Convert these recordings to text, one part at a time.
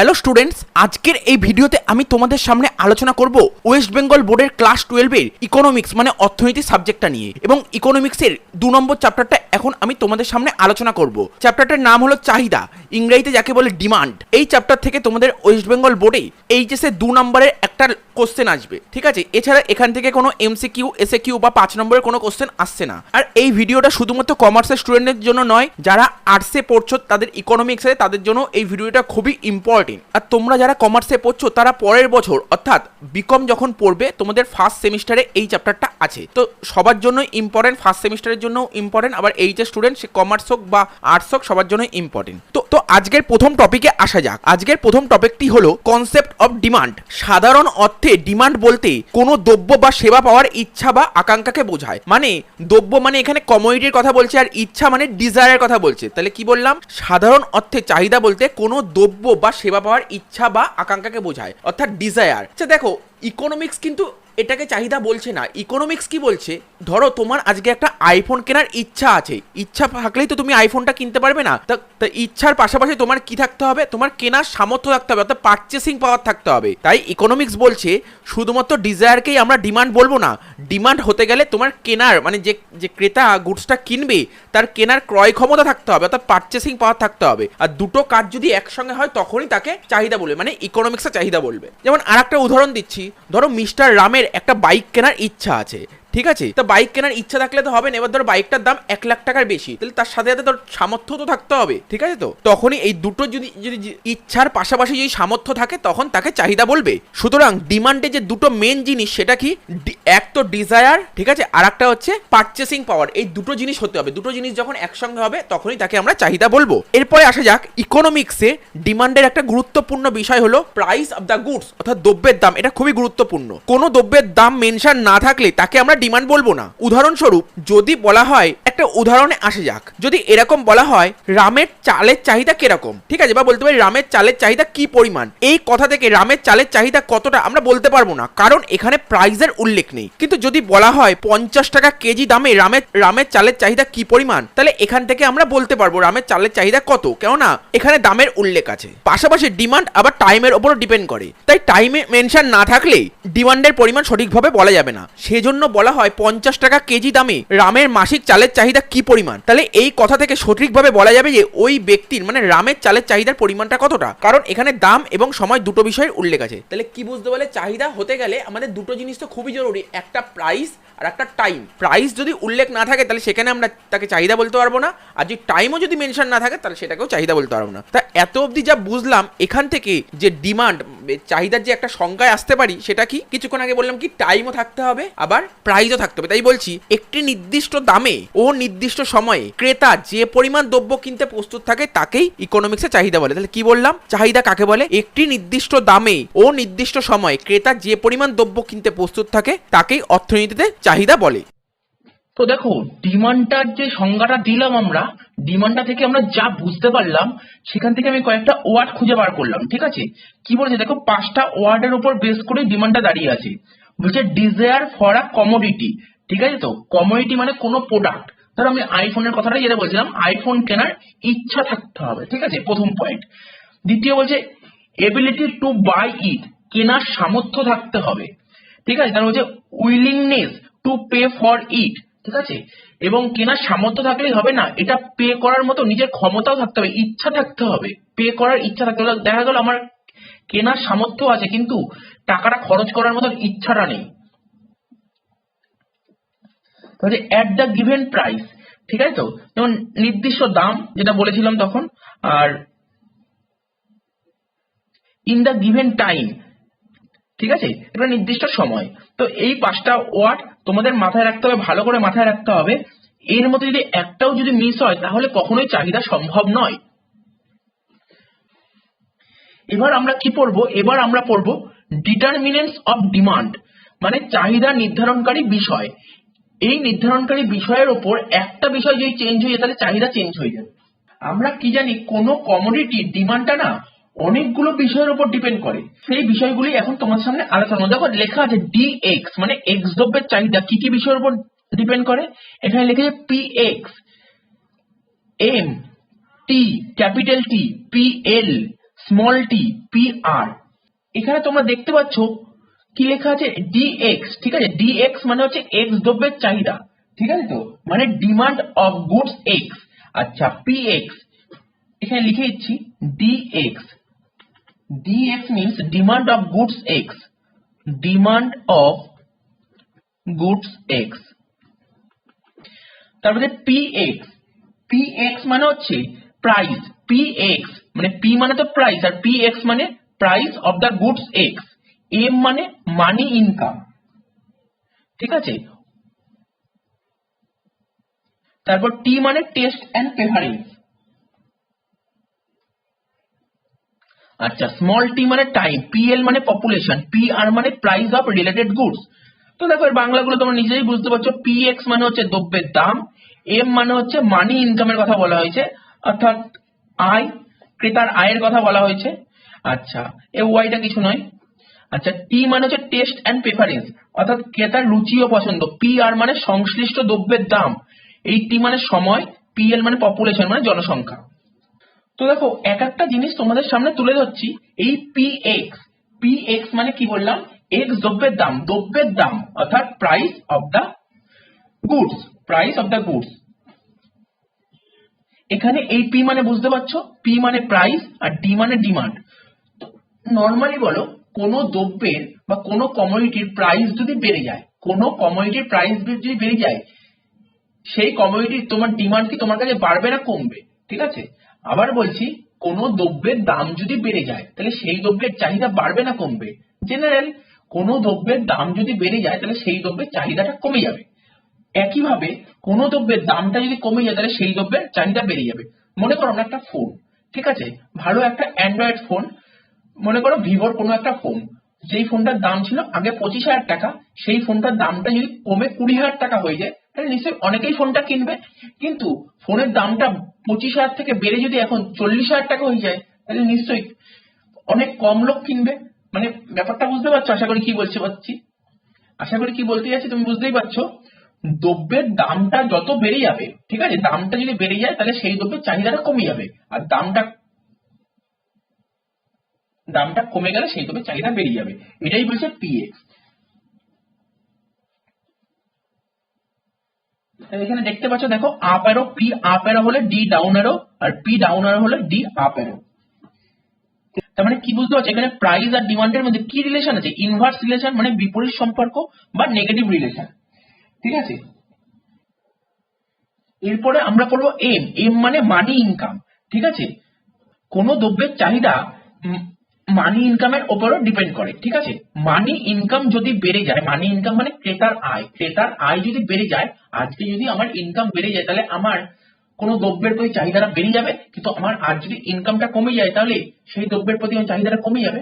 Hello students, আজকের এই ভিডিওতে আমি তোমাদের সামনে আলোচনা করব ওয়েস্ট বেঙ্গল বোর্ডের ক্লাস 12 এর ইকোনমিক্স মানে অর্থনীতি সাবজেক্টটা নিয়ে। এবং ইকোনমিক্সের 2 নম্বর চ্যাপ্টারটা এখন আমি তোমাদের সামনে আলোচনা করব। চ্যাপ্টারটার নাম হলো চাহিদা, ইংরেজিতে যাকে বলে ডিমান্ড। এই চ্যাপ্টার থেকে তোমাদের ওয়েস্ট বেঙ্গল বোর্ডে এইচএস এর 2 নম্বরের একটা কোশ্চেন আসবে, ঠিক আছে। এছাড়া এখান থেকে কোনো এমসিকিউ, এসএকিউ বা 5 নম্বরের কোনো কোশ্চেন আসছে না। আর এই ভিডিওটা শুধুমাত্র কমার্সের স্টুডেন্টদের জন্য নয়, যারা আর্টসে পড়ছো তাদের ইকোনমিক্সে তাদের জন্য এই ভিডিওটা খুবই ইম্পর্টেন্ট। আর তোমরা যারা কমার্সে পড়ছো তারা পরের বছর অর্থাৎ বিকম যখন পড়বে তোমাদের ফার্স্ট সেমিস্টারে এই চ্যাপ্টারটা আছে, তো সবার জন্য ইম্পর্টেন্ট, ফার্স্ট সেমিস্টারের জন্য ইম্পর্টেন্ট, আবার এইচএস স্টুডেন্ট সে কমার্স হোক বা আর্টস হোক সবার জন্য ইম্পর্টেন্ট। তো আজকের প্রথম টপিকে আসা যাক। আজকের প্রথম টপিকটি হলো কনসেপ্ট অফ ডিমান্ড। সাধারণ অর্থে ডিমান্ড বলতে কোনো দ্রব্য বা সেবা পাওয়ার ইচ্ছা বা আকাঙ্ক্ষাকে বোঝায়। মানে দ্রব্য মানে এখানে কমোডিটির কথা বলছে, আর ইচ্ছা মানে ডিজায়ারের কথা বলছে। তাহলে কি বললাম? সাধারণ অর্থে চাহিদা বলতে কোনো দ্রব্য বা সেবা পাওয়ার ইচ্ছা বা আকাঙ্ক্ষাকে বোঝায়, অর্থাৎ ডিজায়ার। আচ্ছা দেখো, ইকোনমিক্স কিন্তু এটাকে চাহিদা বলছে না। ইকোনমিক্স কি বলছে? ধরো তোমার আজকে একটা আইফোন কেনার ইচ্ছা আছে, ইচ্ছা থাকলেই তো তুমি আইফোনটা কিনতে পারবে না। তা ইচ্ছার পাশাপাশি তোমার কি থাকতে হবে? তোমার কেনার সামর্থ্য থাকতে হবে, অর্থাৎ পারচেসিং পাওয়ার থাকতে হবে। তাই ইকোনমিক্স বলছে শুধুমাত্র ডিজায়ারকেই আমরা ডিমান্ড বলবো না। ডিমান্ড হতে গেলে তোমার কেনার মানে যে ক্রেতা গুডসটা কিনবে তার কেনার ক্রয় ক্ষমতা থাকতে হবে, অর্থাৎ পারচেসিং পাওয়ার থাকতে হবে। আর দুটো কাজ যদি একসঙ্গে হয় তখনই তাকে চাহিদা বলবে, মানে ইকোনমিক্সে চাহিদা বলবে। যেমন আর একটা উদাহরণ দিচ্ছি, ধরো মিস্টার রামের একটা বাইক কেনার ইচ্ছা আছে, ঠিক আছে। তো বাইক কেনার ইচ্ছা থাকলে তো হবে না। এবার ধরো বাইকটার দাম 1 লাখ টাকার বেশি, তাহলে তার সাথে সাথে তোর সামর্থ্য তো থাকতে হবে, ঠিক আছে। তো তখনই এই দুটো যদি ইচ্ছার পাশাপাশি যদি সামর্থ্য থাকে তখন তাকে চাহিদা বলবে। সুতরাং ডিমান্ডে যে দুটো মেন জিনিস সেটা কি? এক তো ডিজায়ার, ঠিক আছে, আর একটা হচ্ছে পারচেসিং পাওয়ার। এই দুটো জিনিস হতে হবে। দুটো জিনিস যখন একসঙ্গে হবে তখনই তাকে আমরা চাহিদা বলবো। এরপরে আসা যাক, ইকোনমিক্সে ডিমান্ডের একটা গুরুত্বপূর্ণ বিষয় হলো প্রাইস অফ দ্য গুডস, অর্থাৎ দ্রব্যের দাম। এটা খুবই গুরুত্বপূর্ণ। কোনো দ্রব্যের দাম মেনশন না থাকলে তাকে আমরা ডিমান্ড বলবো না। উদাহরণস্বরূপ যদি বলা হয়, একটা উদাহরণে আসে যাক, যদি এরকম বলা হয় রামের চালের চাহিদা কিরকম, ঠিক আছে, বা বলতে পারি রামের চালের চাহিদা কি পরিমাণ। এই কথা থেকে রামের চালের চাহিদা কতটা আমরা বলতে পারবো না, কারণ এখানে প্রাইসের উল্লেখ নেই। কিন্তু যদি বলা হয় 50 টাকা কেজি দামে রামের চালের চাহিদা কি পরিমাণ, তাহলে এখান থেকে আমরা বলতে পারবো রামের চালের চাহিদা কত, কেননা এখানে দামের উল্লেখ আছে। পাশাপাশি ডিমান্ড আবার টাইমের উপর ডিপেন্ড করে, তাই টাইমে মেনশন না থাকলে ডিমান্ডের পরিমাণ সঠিকভাবে বলা যাবে না। সেজন্য বলা হয় 50 টাকা কেজি দামে রামের মাসিক চালের চাহিদা কি পরিমাণ। তাহলে এই কথা থেকে সঠিকভাবে বলা যাবে যে ওই ব্যক্তির মানে রামের চালের চাহিদার পরিমাণটা কতটা, কারণ এখানে দাম এবং সময় দুটো বিষয়ের উল্লেখ আছে। তাহলে কি বুঝতে পারলে? চাহিদা হতে গেলে আমাদের দুটো জিনিস তো খুবই জরুরি, একটা প্রাইস আর একটা টাইম। প্রাইস যদি উল্লেখ না থাকে তাহলে সেখানে আমরা তাকে চাহিদা বলতে পারবো না, আর যদি টাইমও যদি মেনশন না থাকে তাহলে সেটাকেও চাহিদা বলতে পারবো না। তা এত অবধি যা বুঝলাম, এখান থেকে যে ডিমান্ড চাহিদার যে একটা সংজ্ঞায় আসতে পারি সেটা কি? কিছুক্ষণ আগে বললাম কি টাইমও থাকতে হবে আবার প্রাইসও থাকতে হবে। তাই বলছি একটি নির্দিষ্ট দামে ও নির্দিষ্ট সময়ে ক্রেতা যে পরিমাণ দ্রব্য কিনতে প্রস্তুত থাকে তাকেই ইকোনমিক্সে চাহিদা বলে। তাহলে কি বললাম? চাহিদা কাকে বলে? একটি নির্দিষ্ট দামে ও নির্দিষ্ট সময়ে ক্রেতা যে পরিমাণ দ্রব্য কিনতে প্রস্তুত থাকে তাকেই অর্থনীতিতে চাহিদা বলে। তো দেখো, ডিমান্ডটার যে সংজ্ঞাটা দিলাম আমরা, ডিমান্ডটা থেকে আমরা যা বুঝতে পারলাম সেখান থেকে আমি কয়েকটা ওয়ার্ড খুঁজে বার করলাম, ঠিক আছে। কি বলেছে দেখো, 5টা ওয়ার্ডের উপর বেস করে ডিমান্ডটা দাঁড়িয়ে আছে। বলছে ডিজায়ার ফর আ কমোডিটি, ঠিক আছে। তো কমোডিটি মানে কোনো প্রোডাক্ট। ধরো আমি আইফোনের কথাটাই যেটা বলছিলাম, আইফোন কেনার ইচ্ছা থাকতে হবে, ঠিক আছে, প্রথম পয়েন্ট। দ্বিতীয় বলছে এবিলিটি টু বাই ইট, কেনার সামর্থ্য থাকতে হবে, ঠিক আছে। তার বলছে willingness to pay for it, ঠিক আছে। এবং কেনার সামর্থ্য থাকলেই হবে না, এটা পে করার মতো নিজের ক্ষমতাও থাকতে হবে, ইচ্ছা থাকতে হবে, পে করার ইচ্ছা থাকতে হবে। দেখা গেল আমার কেনার সামর্থ্য আছে কিন্তু টাকাটা খরচ করার মতো ইচ্ছাটা নেই। অ্যাট দ্য গিভেন প্রাইস, ঠিক আছে। তো যেমন নির্দিষ্ট দাম যেটা বলেছিলাম তখন, আর ইন দ্য গিভেন টাইম, ঠিক আছে, এটা নির্দিষ্ট সময়। তো এই 5টা ওয়ার্ড তোমাদের মাথায় রাখতে হবে, ভালো করে মাথায় রাখতে হবে। এর মধ্যে যদি একটাও যদি মিস হয় তাহলে কখনোই চাহিদা সম্ভব নয়। এবার আমরা কি পড়বো? এবার আমরা পড়বো ডিটারমিনেন্টস অফ ডিমান্ড, মানে চাহিদা নির্ধারণকারী বিষয়। এই নির্ধারণকারী বিষয়ের ওপর একটা বিষয় যদি চেঞ্জ হয়ে যায় তাহলে চাহিদা চেঞ্জ হয়ে যাবে। আমরা কি জানি, কোনো কমোডিটির ডিমান্ডটা না অনেকগুলো বিষয়ের উপর ডিপেন্ড করে। সেই বিষয়গুলি এখন তোমার সামনে আলোচনা। দেখো লেখা আছে ডিএক্স, মানে এক্স দ্রব্যের চাহিদা কি কি বিষয়ের উপর ডিপেন্ড করে। এখানে লেখা আছে PX, M T, capital T, PL, small T P R. এখানে তোমরা দেখতে পাচ্ছ কি লেখা আছে ডিএক্স, ঠিক আছে, ডিএক্স মানে হচ্ছে এক্স দ্রব্যের চাহিদা, ঠিক আছে, তো মানে ডিমান্ড অফ গুডস এক্স। আচ্ছা পিএক্স এখানে লিখে দিচ্ছি DX, DX means demand of goods X, demand of goods X. তারপরে পিএক্স, পিএক্স মানে হচ্ছে প্রাইস, পিএক্স মানে পি মানে তো প্রাইস আর পিএক্স মানে price of the goods X. M মানে মানি ইনকাম, ঠিক আছে। তারপর টি মানে টেস্ট এন্ড প্রেফারেন্স। আচ্ছা স্মল টি মানে টাইম, পিএল মানে পপুলেশন, পি আর মানে প্রাইস অফ রিলেটেড গুডস। তো দেখো এর বাংলাগুলো তোমরা নিজেই বুঝতে পারছো। পিএক্স মানে হচ্ছে দ্রব্যের দাম, এম মানে হচ্ছে মানি ইনকামের কথা বলা হয়েছে অর্থাৎ আয়, ক্রেতার আয়ের কথা বলা হয়েছে। আচ্ছা এ ওয়াইটা কিছু নয়। আচ্ছা টি মানে হচ্ছে টেস্ট এন্ড প্রেফারেন্স অর্থাৎ ক্রেতার রুচি ও পছন্দ, পি আর মানে সংশ্লিষ্ট দ্রব্যের দাম, এই টি মানে সময়, পিএল মানে পপুলেশন মানে জনসংখ্যা। তো দেখো এক একটা জিনিস তোমাদের সামনে তুলে ধরছি। এই পিএক্স, পিএক্স মানে কি বললাম, এক্স দ্রব্যের দাম, দ্রব্যের দাম অর্থাৎ price of the goods, price of the goods. এখানে এই পি মানে বুঝতে পারছো, পি মানে প্রাইস আর ডি মানে ডিমান্ড। নর্মালি বলো কোন দ্রব্যের বা কোন কমোডিটির প্রাইস যদি বেড়ে যায়, কোন কমোডিটির প্রাইস যদি বেড়ে যায়, সেই কমোডিটির তোমার ডিমান্ড কি তোমার কাছে বাড়বে না কমবে, ঠিক আছে। আবার বলছি কোন দ্রব্যের দাম যদি বেড়ে যায় তাহলে সেই দ্রব্যের চাহিদা বাড়বে না কমবে। জেনারেল কোন দ্রব্যের দাম যদি বেড়ে যায় তাহলে সেই দ্রব্যের চাহিদাটা কমে যাবে। একইভাবে কোন দ্রব্যের দামটা যদি কমে যায় তাহলে সেই দ্রব্যের চাহিদা বেড়ে যাবে। মনে করো আমরা একটা ফোন, ঠিক আছে, ভালো একটা অ্যান্ড্রয়েড ফোন, মনে করো ভিভোর কোনো একটা ফোন, যেই ফোনটার দাম ছিল আগে 25,000 টাকা, সেই ফোনটার দামটা যদি কমে 20,000 টাকা হয়ে যায় তাহলে নিশ্চয়ই অনেকেই ফোনটা কিনবে। কিন্তু ফোনের দামটা 25,000 থেকে বেড়ে যদি এখন 40,000 টাকা হয়ে যায় তাহলে নিশ্চয়ই অনেক কম লোক কিনবে। মানে ব্যাপারটা বুঝতে পারছো আশা করি কি পারছি, আশা করি কি বলতে যাচ্ছি তুমি বুঝতেই পারছো। দ্রব্যের দামটা যত বেড়ে যাবে, ঠিক আছে, দামটা যদি বেড়ে যায় তাহলে সেই দ্রব্যের চাহিদাটা কমে যাবে, আর দামটা কমে গেলে সেই দ্রব্যের চাহিদা বেড়ে যাবে। এটাই বলছে পিএক্স। এখানে দেখতে পাচ্ছ দেখো up arrow, P up arrow হলে ডি ডাউন অ্যারো আর পি ডাউন অ্যারো হলে ডি আপ অ্যারো। তার মানে কি বুঝতে পারছো এখানে প্রাইস আর ডিমান্ডের মধ্যে কি রিলেশন আছে, ইনভার্স রিলেশন মানে বিপরীত সম্পর্ক বা নেগেটিভ রিলেশন, ঠিক আছে। এরপরে আমরা করবো এম, এম মানে মানি ইনকাম, ঠিক আছে। কোন দ্রব্যের চাহিদা মানি ইনকামের উপরও ডিপেন্ড করে, ঠিক আছে। মানি ইনকাম যদি বেড়ে যায়, মানি ইনকাম মানে ক্রেতার আয়, ক্রেতার আয় যদি বেড়ে যায়, আজকে যদি আমার ইনকাম বেড়ে যায় তাহলে আমার কোন দ্রব্যের প্রতি চাহিদাটা বেড়ে যাবে, কিন্তু আমার আজ যদি ইনকামটা কমে যায় তাহলে সেই দ্রব্যের প্রতি আমার চাহিদাটা কমে যাবে।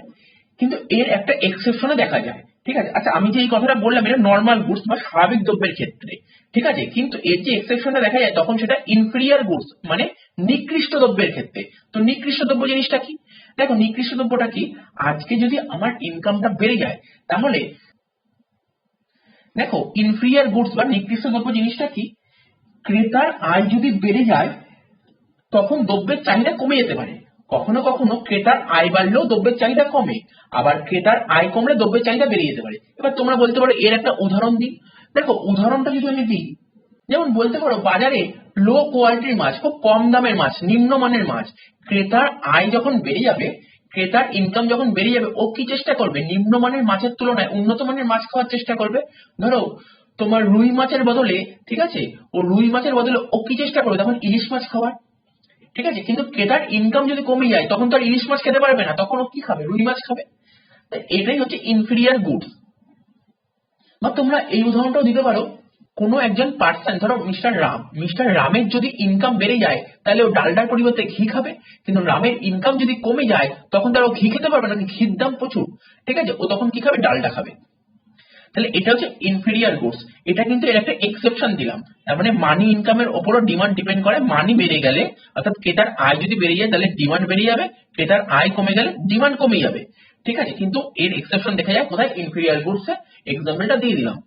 কিন্তু এর একটা এক্সেপশনে দেখা যায়, ঠিক আছে। আচ্ছা আমি যে এই কথাটা বললাম এটা নর্মাল গুডস বা স্বাভাবিক দ্রব্যের ক্ষেত্রে, ঠিক আছে, কিন্তু এর যে এক্সেপশনটা দেখা যায় তখন সেটা ইনফেরিয়ার গুডস মানে নিকৃষ্ট দ্রব্যের ক্ষেত্রে। তো নিকৃষ্ট দ্রব্য জিনিসটা কি, দেখো নিকৃষ্ট দ্রব্যটা কি, আজকে যদি আমার ইনকামটা বেড়ে যায় তাহলে দেখো ইনফেরিয়ার গুডস বা নিকৃষ্ট দ্রব্য জিনিসটা কি, ক্রেতার আয় যদি বেড়ে যায় তখন দ্রব্যের চাহিদা কমে যেতে পারে। কখনো কখনো ক্রেতার আয় বাড়লেও দ্রব্যের চাহিদা কমে, আবার ক্রেতার আয় কমলে দ্রব্যের চাহিদা বেড়ে যেতে পারে। এবার তোমরা বলতে পারো এর একটা উদাহরণ দিই। দেখো উদাহরণটা যদি আমি দিই, যেমন বলতে পারো বাজারে লো কোয়ালিটির মাছ, খুব কম দামের মাছ, নিম্নমানের মাছ, ক্রেতার আয় যখন বেড়ে যাবে, ক্রেতার ইনকাম যখন বেড়ে যাবে, ও কি চেষ্টা করবে, নিম্নমানের মাছের তুলনায় উন্নত মানের মাছ খাওয়ার চেষ্টা করবে। ধরো তোমার রুই মাছের বদলে, ঠিক আছে, ও রুই মাছের বদলে ও কি চেষ্টা করবে তখন ইলিশ মাছ খাওয়ার, ঠিক আছে। কিন্তু ক্রেতার ইনকাম যদি কমে যায় তখন তো আর ইলিশ মাছ খেতে পারবে না, তখন ও কি খাবে, রুই মাছ খাবে। এটাই হচ্ছে ইনফেরিয়ার গুডস। বা তোমরা এই উদাহরণটাও দিতে পারো, কোনো একজন পার্সন, ধরো মিস্টার রাম, মিস্টার রামের যদি ইনকাম বেড়ে যায় তাহলে ও ডালডার পরিবর্তে ঘি খাবে, কিন্তু রামের ইনকাম যদি কমে যায় তখন তার ও ঘি খেতে পারবে না, ঘির দাম প্রচুর, ঠিক আছে, ও তখন কি খাবে, ডালডা খাবে। তাহলে এটা হচ্ছে ইনফেরিয়ার গুডস। এটা কিন্তু এর একটা এক্সেপশন দিলাম। তার মানে মানি ইনকামের উপরও ডিমান্ড ডিপেন্ড করে। মানি বেড়ে গেলে অর্থাৎ ক্রেতার আয় যদি বেড়ে যায় তাহলে ডিমান্ড বেড়ে যাবে, ক্রেতার আয় কমে গেলে ডিমান্ড কমে যাবে, ঠিক আছে। কিন্তু এর এক্সেপশন দেখা যায় কোথায়, ইনফেরিয়ার গুডস এ। এক্সাম্পলটা দিয়ে দিলাম।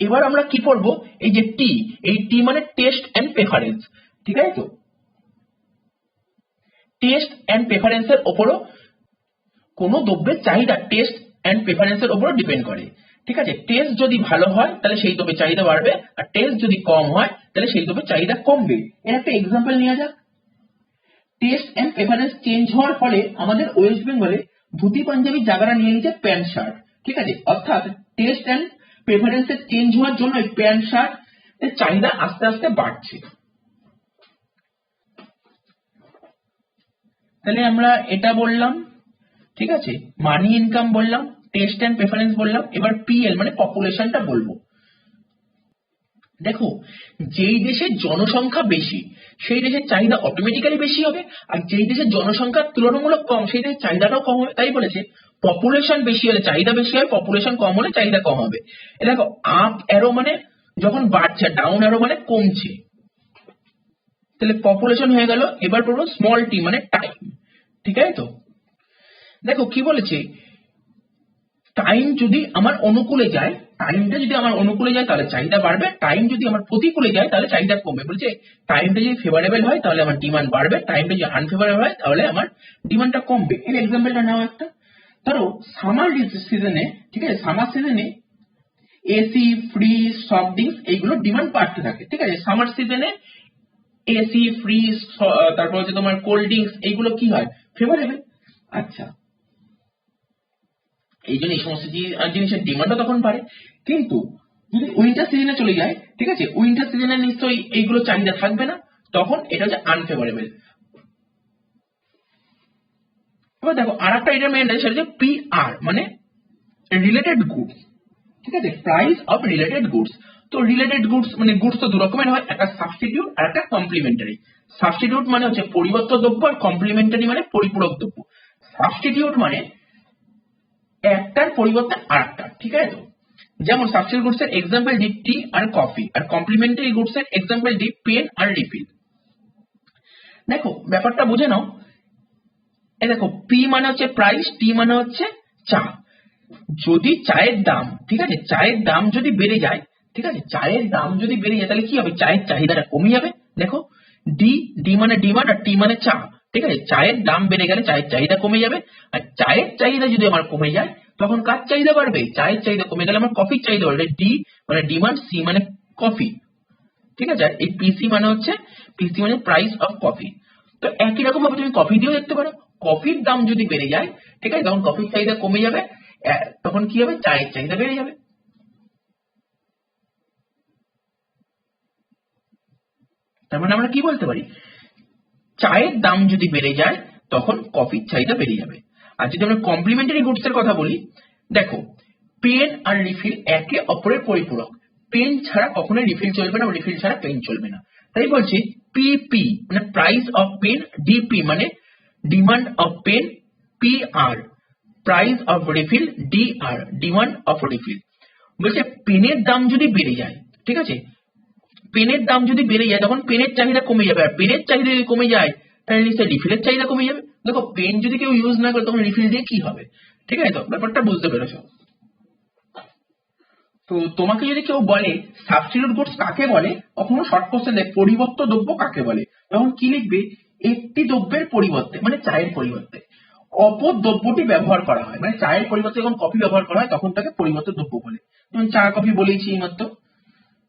এবার আমরা কি করব, এই যে টি, এই টি মানে টেস্ট এন্ড প্রেফারেন্স, ঠিক আছে। তো টেস্ট অ্যান্ড প্রেফারেন্সের ওপরও, কোনো দ্রব্যের চাহিদা টেস্ট অ্যান্ড প্রেফারেন্সের ওপরও ডিপেন্ড করে। ঠিক আছে, টেস্ট যদি ভালো হয় তাহলে সেই দ্রব্যের চাহিদা বাড়বে, আর টেস্ট যদি কম হয় তাহলে সেই দ্রব্যের চাহিদা কমবে। এর একটা এক্সাম্পল নেওয়া যাক। টেস্ট অ্যান্ড প্রেফারেন্স চেঞ্জ হওয়ার ফলে আমাদের ওয়েস্ট বেঙ্গলে ধুতি পাঞ্জাবি জায়গাটা নিয়ে নিচ্ছে প্যান্ট শার্ট। ঠিক আছে, অর্থাৎ টেস্ট অ্যান্ড প্রেফারেন্সের চেঞ্জ হওয়ার জন্য প্যান্ট শার্ট এর চাহিদা আস্তে আস্তে বাড়ছে। তাহলে আমরা এটা বললাম, ঠিক আছে, মানি ইনকাম বললাম, টেস্ট অ্যান্ড প্রেফারেন্স বললাম। এবার পিএল মানে পপুলেশনটা বলবো। দেখো, যেই দেশের জনসংখ্যা বেশি সেই দেশের চাহিদা অটোমেটিক্যালি বেশি হবে, আর যেই দেশের জনসংখ্যা তুলনামূলক কম সেই দেশের চাহিদাটাও কম হবে। তাই বলেছে পপুলেশন বেশি হলে চাহিদা বেশি হয়, পপুলেশন কম হলে চাহিদা কম হবে। এ দেখো, আপ অ্যারো মানে যখন বাড়ছে, ডাউন অ্যারো মানে কমছে। তাহলে পপুলেশন হয়ে গেল। এবার পড়বো স্মল টি মানে টাইম। ঠিক আছে, তো দেখো কি বলেছে, টাইম যদি আমার অনুকূলে যায়, টাইমটা যদি আমার অনুকূলে যায় তাহলে চাহিদা বাড়বে, টাইম যদি আমার প্রতিকূলে যায় তাহলে চাহিদা কমবে। বলছে টাইমটা যদি ফেভারেবল হয় তাহলে আমার ডিমান্ড বাড়বে, টাইমটা যদি আনফেভারেবল হয় তাহলে আমার ডিমান্ডটা কমবে। এর এক্সাম্পলটা নাও একটা। ধরো সামার সিজনে, ঠিক আছে, সামার সিজনে এসি, ফ্রিজ, সফট ড্রিঙ্কস এইগুলো ডিমান্ড বাড়তে থাকে। ঠিক আছে, সামার সিজনে এসি, ফ্রিজ, তারপর হচ্ছে তোমার কোল্ড ড্রিঙ্কস এইগুলো কি হয়, ফেভারেবল। আচ্ছা, এই জন্য এই সমস্ত জিনিসের ডিমান্ডও তখন বাড়ে। কিন্তু যদি উইন্টার সিজনে চলে যায়, ঠিক আছে, উইন্টার সিজনে নিশ্চয়ই এইগুলো চাহিদা থাকবে না, তখন এটা হচ্ছে আনফেভারেবল। এবার দেখো আর একটা এটা মেন সেটা হচ্ছে পিআর মানে রিলেটেড গুডস। ঠিক আছে, প্রাইস অফ রিলেটেড গুডস। তো রিলেটেড গুডস মানে গুডস তো দু রকমের হয়, একটা সাবস্টিটিউট আর একটা কমপ্লিমেন্টারি। সাবস্টিটিউট মানে হচ্ছে পরিবর্তিত দ্রব্য, আর কমপ্লিমেন্টারি মানে পরিপূরক দ্রব্য। সাবস্টিটিউট মানে একটার পরিবর্তে আরেকটা। ঠিক আছে, তো যেমন সাবস্টিটিউট গুডস এর এক্সাম্পল দি টি আর কফি, আর কমপ্লিমেন্টারি গুডস এর এক্সাম্পল দি পেন আর রিফিল। দেখো ব্যাপারটা বুঝে নাও। এই দেখো, পি মানে হচ্ছে প্রাইস, টি মানে হচ্ছে চা। যদি চায়ের দাম, ঠিক আছে, চায়ের দাম যদি বেড়ে যায়, ঠিক আছে, চায়ের দাম যদি বেড়ে যায় তাহলে কি হবে, চায়ের চাহিদাটা কমে যাবে। দেখো, ডি মানে ডিমান্ড, আর টি মানে চা। ঠিক আছে, চায়ের দাম বেড়ে গেলে চায়ের চাহিদা কমে যাবে, আর চায়ের চাহিদা যদি আমার কমে যায় তখন কার চাহিদা বাড়বে, চায়ের চাহিদা কমে গেলে আমার কফির চাহিদা বাড়বে। ডি মানে ডিমান্ড, সি মানে কফি। ঠিক আছে, এই পিসি মানে হচ্ছে, পিসি মানে প্রাইস অফ কফি। তো একই রকম ভাবে তুমি কফি দিয়েও দেখতে পারো, কফির দাম যদি বেড়ে যায়, ঠিক আছে, তখন কফির চাহিদা কমে যাবে, তখন কি হবে, চায়ের চাহিদা বেড়ে যাবে। তার মানে আমরা কি বলতে পারি, চায়ের দাম যদি বেড়ে যায় তখন কফির চাহিদা বেড়ে যাবে। আর যদি আমরা কমপ্লিমেন্টারি গুডস এর কথা বলি, দেখো পেন আর রিফিল একে অপরের পরিপূরক। পেন ছাড়া কখনোই রিফিল চলবে না, রিফিল ছাড়া পেন চলবে না। তাই বলছি পিপি মানে প্রাইস অফ পেন, ডিপি মানে demand of pen, PR price of refill, DR demand of refill. বলছে পেনের দাম যদি বেড়ে যায়, ঠিক আছে, পেনের দাম যদি বেড়ে যায় তখন পেনের চাহিদা কমে যাবে, আর পেনের চাহিদা যদি কমে যায় তাহলে নিশ্চয়ই রিফিলের চাহিদা কমে যাবে। দেখো পেন যদি কেউ ইউজ না করে তখন রিফিল দিয়ে কি হবে। ঠিক আছে, তো ব্যাপারটা বুঝতে পেরেছো। তো তোমাকে যদি কেউ বলে সাবস্টিটিউট গুডস কাকে বলে, কখনো শর্ট কোশ্চেন দেয় পরিবর্ত দ্রব্য কাকে বলে, তখন কি লিখবে, একটি দ্রব্যের পরিবর্তে মানে চায়ের পরিবর্তে অপর দ্রব্যটি ব্যবহার করা হয়। মানে চায়ের পরিবর্তে যখন কফি ব্যবহার করা হয় তখন তাকে পরিবর্ত দ্রব্য বলে। যেমন চা কফি বলেইছি মাত্র,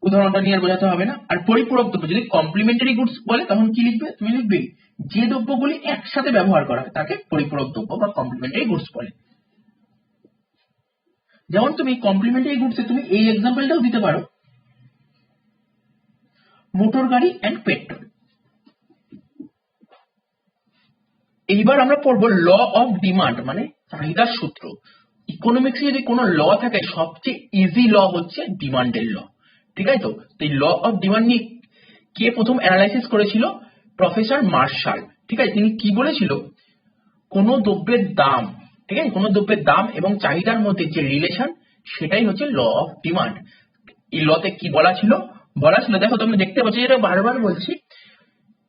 উদাহরণটা নিয়ে আর বোঝাতে হবে না। আর পরিপূরক দ্রব্য যদি কমপ্লিমেন্টারি গুডস বলে তখন কি লিখবে, তুমি লিখবে যে দ্রব্যগুলি একসাথে ব্যবহার করা হয় তাকে পরিপূরক দ্রব্য বা কমপ্লিমেন্টারি গুডস বলে। যেমন তুমি কমপ্লিমেন্টারি গুডস এ তুমি এই এক্সাম্পলটাও দিতে পারো, মোটর গাড়ি এন্ড পেট্রোল। এইবার আমরা পড়বো ল অফ ডিমান্ড মানে চাহিদার সূত্র। ইকোনমিক্সে যদি কোনো ল থাকে সবচেয়ে ইজি ল হচ্ছে ডিমান্ডের ল। ঠিক আছে, তো এই ল অফ ডিমান্ড নিয়ে কে প্রথম অ্যানালাইসিস করেছিল, প্রফেসর মার্শাল। ঠিক আছে, তিনি কি বলেছিল, কোন দ্রব্যের দাম, ঠিক আছে, কোন দ্রব্যের দাম এবং চাহিদার মধ্যে যে রিলেশন সেটাই হচ্ছে ল অফ ডিমান্ড। এই লতে কি বলা ছিল, দেখো তোমরা দেখতে পাচ্ছ, যেটা বারবার বলছি,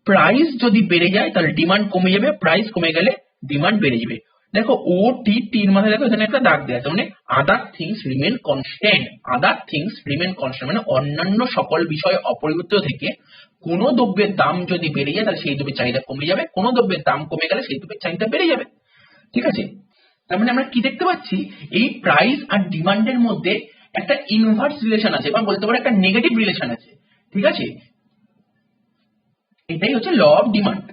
প্রাইস যদি বেড়ে যায় তাহলে ডিমান্ড কমে যাবে, প্রাইস কমে গেলে ডিমান্ড বেড়ে যাবে। দেখো ও টি টির মাথায় দেখো এখানে একটা দাগ দেওয়া আছে, মানে আদার থিংস রিমেন কনস্ট্যান্ট। আদার থিংস রিমেন কনস্ট্যান্ট মানে অন্যান্য সকল বিষয় অপরিবর্তিত থেকে কোনো দ্রব্যের দাম যদি বেড়ে যায় তাহলে সেই দ্রব্যের চাহিদা কমে যাবে, কোনো দ্রব্যের দাম কমে গেলে সেই দ্রব্যের চাহিদা বেড়ে যাবে। ঠিক আছে, তার মানে আমরা কি দেখতে পাচ্ছি, এই প্রাইস আর ডিমান্ডের মধ্যে একটা ইনভার্স রিলেশন আছে বা বলতে পারো একটা নেগেটিভ রিলেশন আছে। ঠিক আছে, এটাই হচ্ছে ল অফ ডিমান্ড।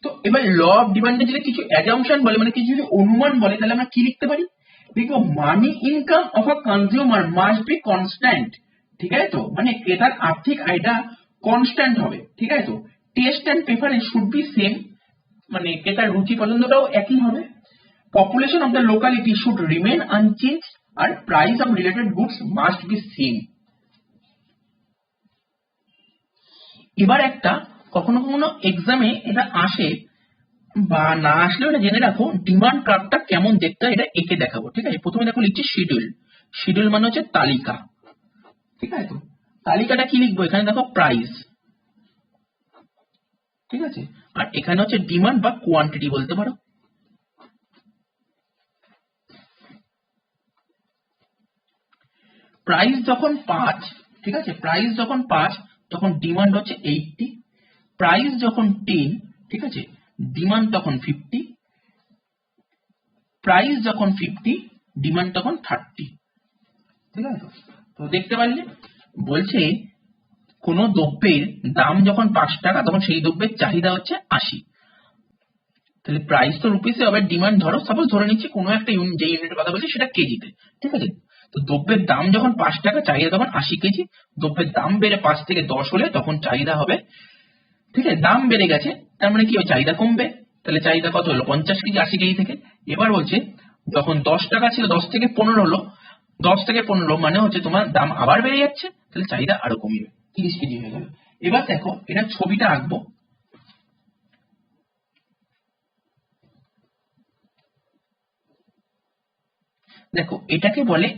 তো এবার ল অফ ডিমান্ডে যদি কিছু অ্যাজাম্পশন বলে, মানে কিছু যদি অনুমান বলে, তাহলে আমরা কি লিখতে পারি, দেখবো মানি income of a consumer must be constant. ঠিক আছে, তো মানে ক্রেতার আর্থিক আয়টা কনস্ট্যান্ট হবে। ঠিক আছে, তো taste and preference should be same, মানে ক্রেতার রুচি পছন্দটাও একই হবে। Population of the locality should remain unchanged, আর price of related goods must be same. এবার একটা কখনো কখনো এক্সামে এটা আসে বা না আসলেও এটা জেনে রাখো, ডিমান্ড কার্ভটা কেমন দেখতে হয় এটা এঁকে দেখাবো। ঠিক আছে, প্রথমে দেখো লিখছি শিডিউল। শিডিউল মানে হচ্ছে তালিকা। ঠিক আছে, তো তালিকাটা কি লিখবো, এখানে দেখো প্রাইস। ঠিক আছে, আর এখানে হচ্ছে ডিমান্ড বা কোয়ান্টিটি বলতে পারো। প্রাইস যখন 5, ঠিক আছে, প্রাইস যখন 5 তখন ডিমান্ড হচ্ছে 80। প্রাইস যখন 10, ঠিক আছে, ডিমান্ড তখন 50। প্রাইস যখন 50, ডিমান্ড তখন 30। ঠিক আছে, তো দেখতে পারলে বলছে কোন দ্রব্যের দাম যখন 5 টাকা তখন সেই দ্রব্যের চাহিদা হচ্ছে 80। তাহলে প্রাইস তো রুপিসে হবে, ডিমান্ড ধরো সাপোজ ধরে নিচ্ছি কোনো একটা ইউনিট, যে ইউনিটের কথা বলছি সেটা কেজিতে। ঠিক আছে, তো দ্রব্যের দাম যখন 5 টাকা, চাহিদা তখন 80 কেজি। দ্রব্যের দাম বেড়ে 5 থেকে 10 হলে তখন চাহিদা হবে, ঠিক আছে, দাম বেড়ে গেছে তার মানে কি হবে, চাহিদা কমবে। তাহলে চাহিদা কত হলো, 50 কেজি 80 কেজি থেকে। এবার বলছে যখন 10 টাকা ছিল 10 থেকে 15 হলো, 10 থেকে 15 মানে হচ্ছে তোমার দাম আবার বেড়ে যাচ্ছে, তাহলে চাহিদা আরো কমবে, 30 কেজি হয়ে গেল। এবার দেখো এটা ছবিটা আঁকবো। দেখো এটাকে বলে,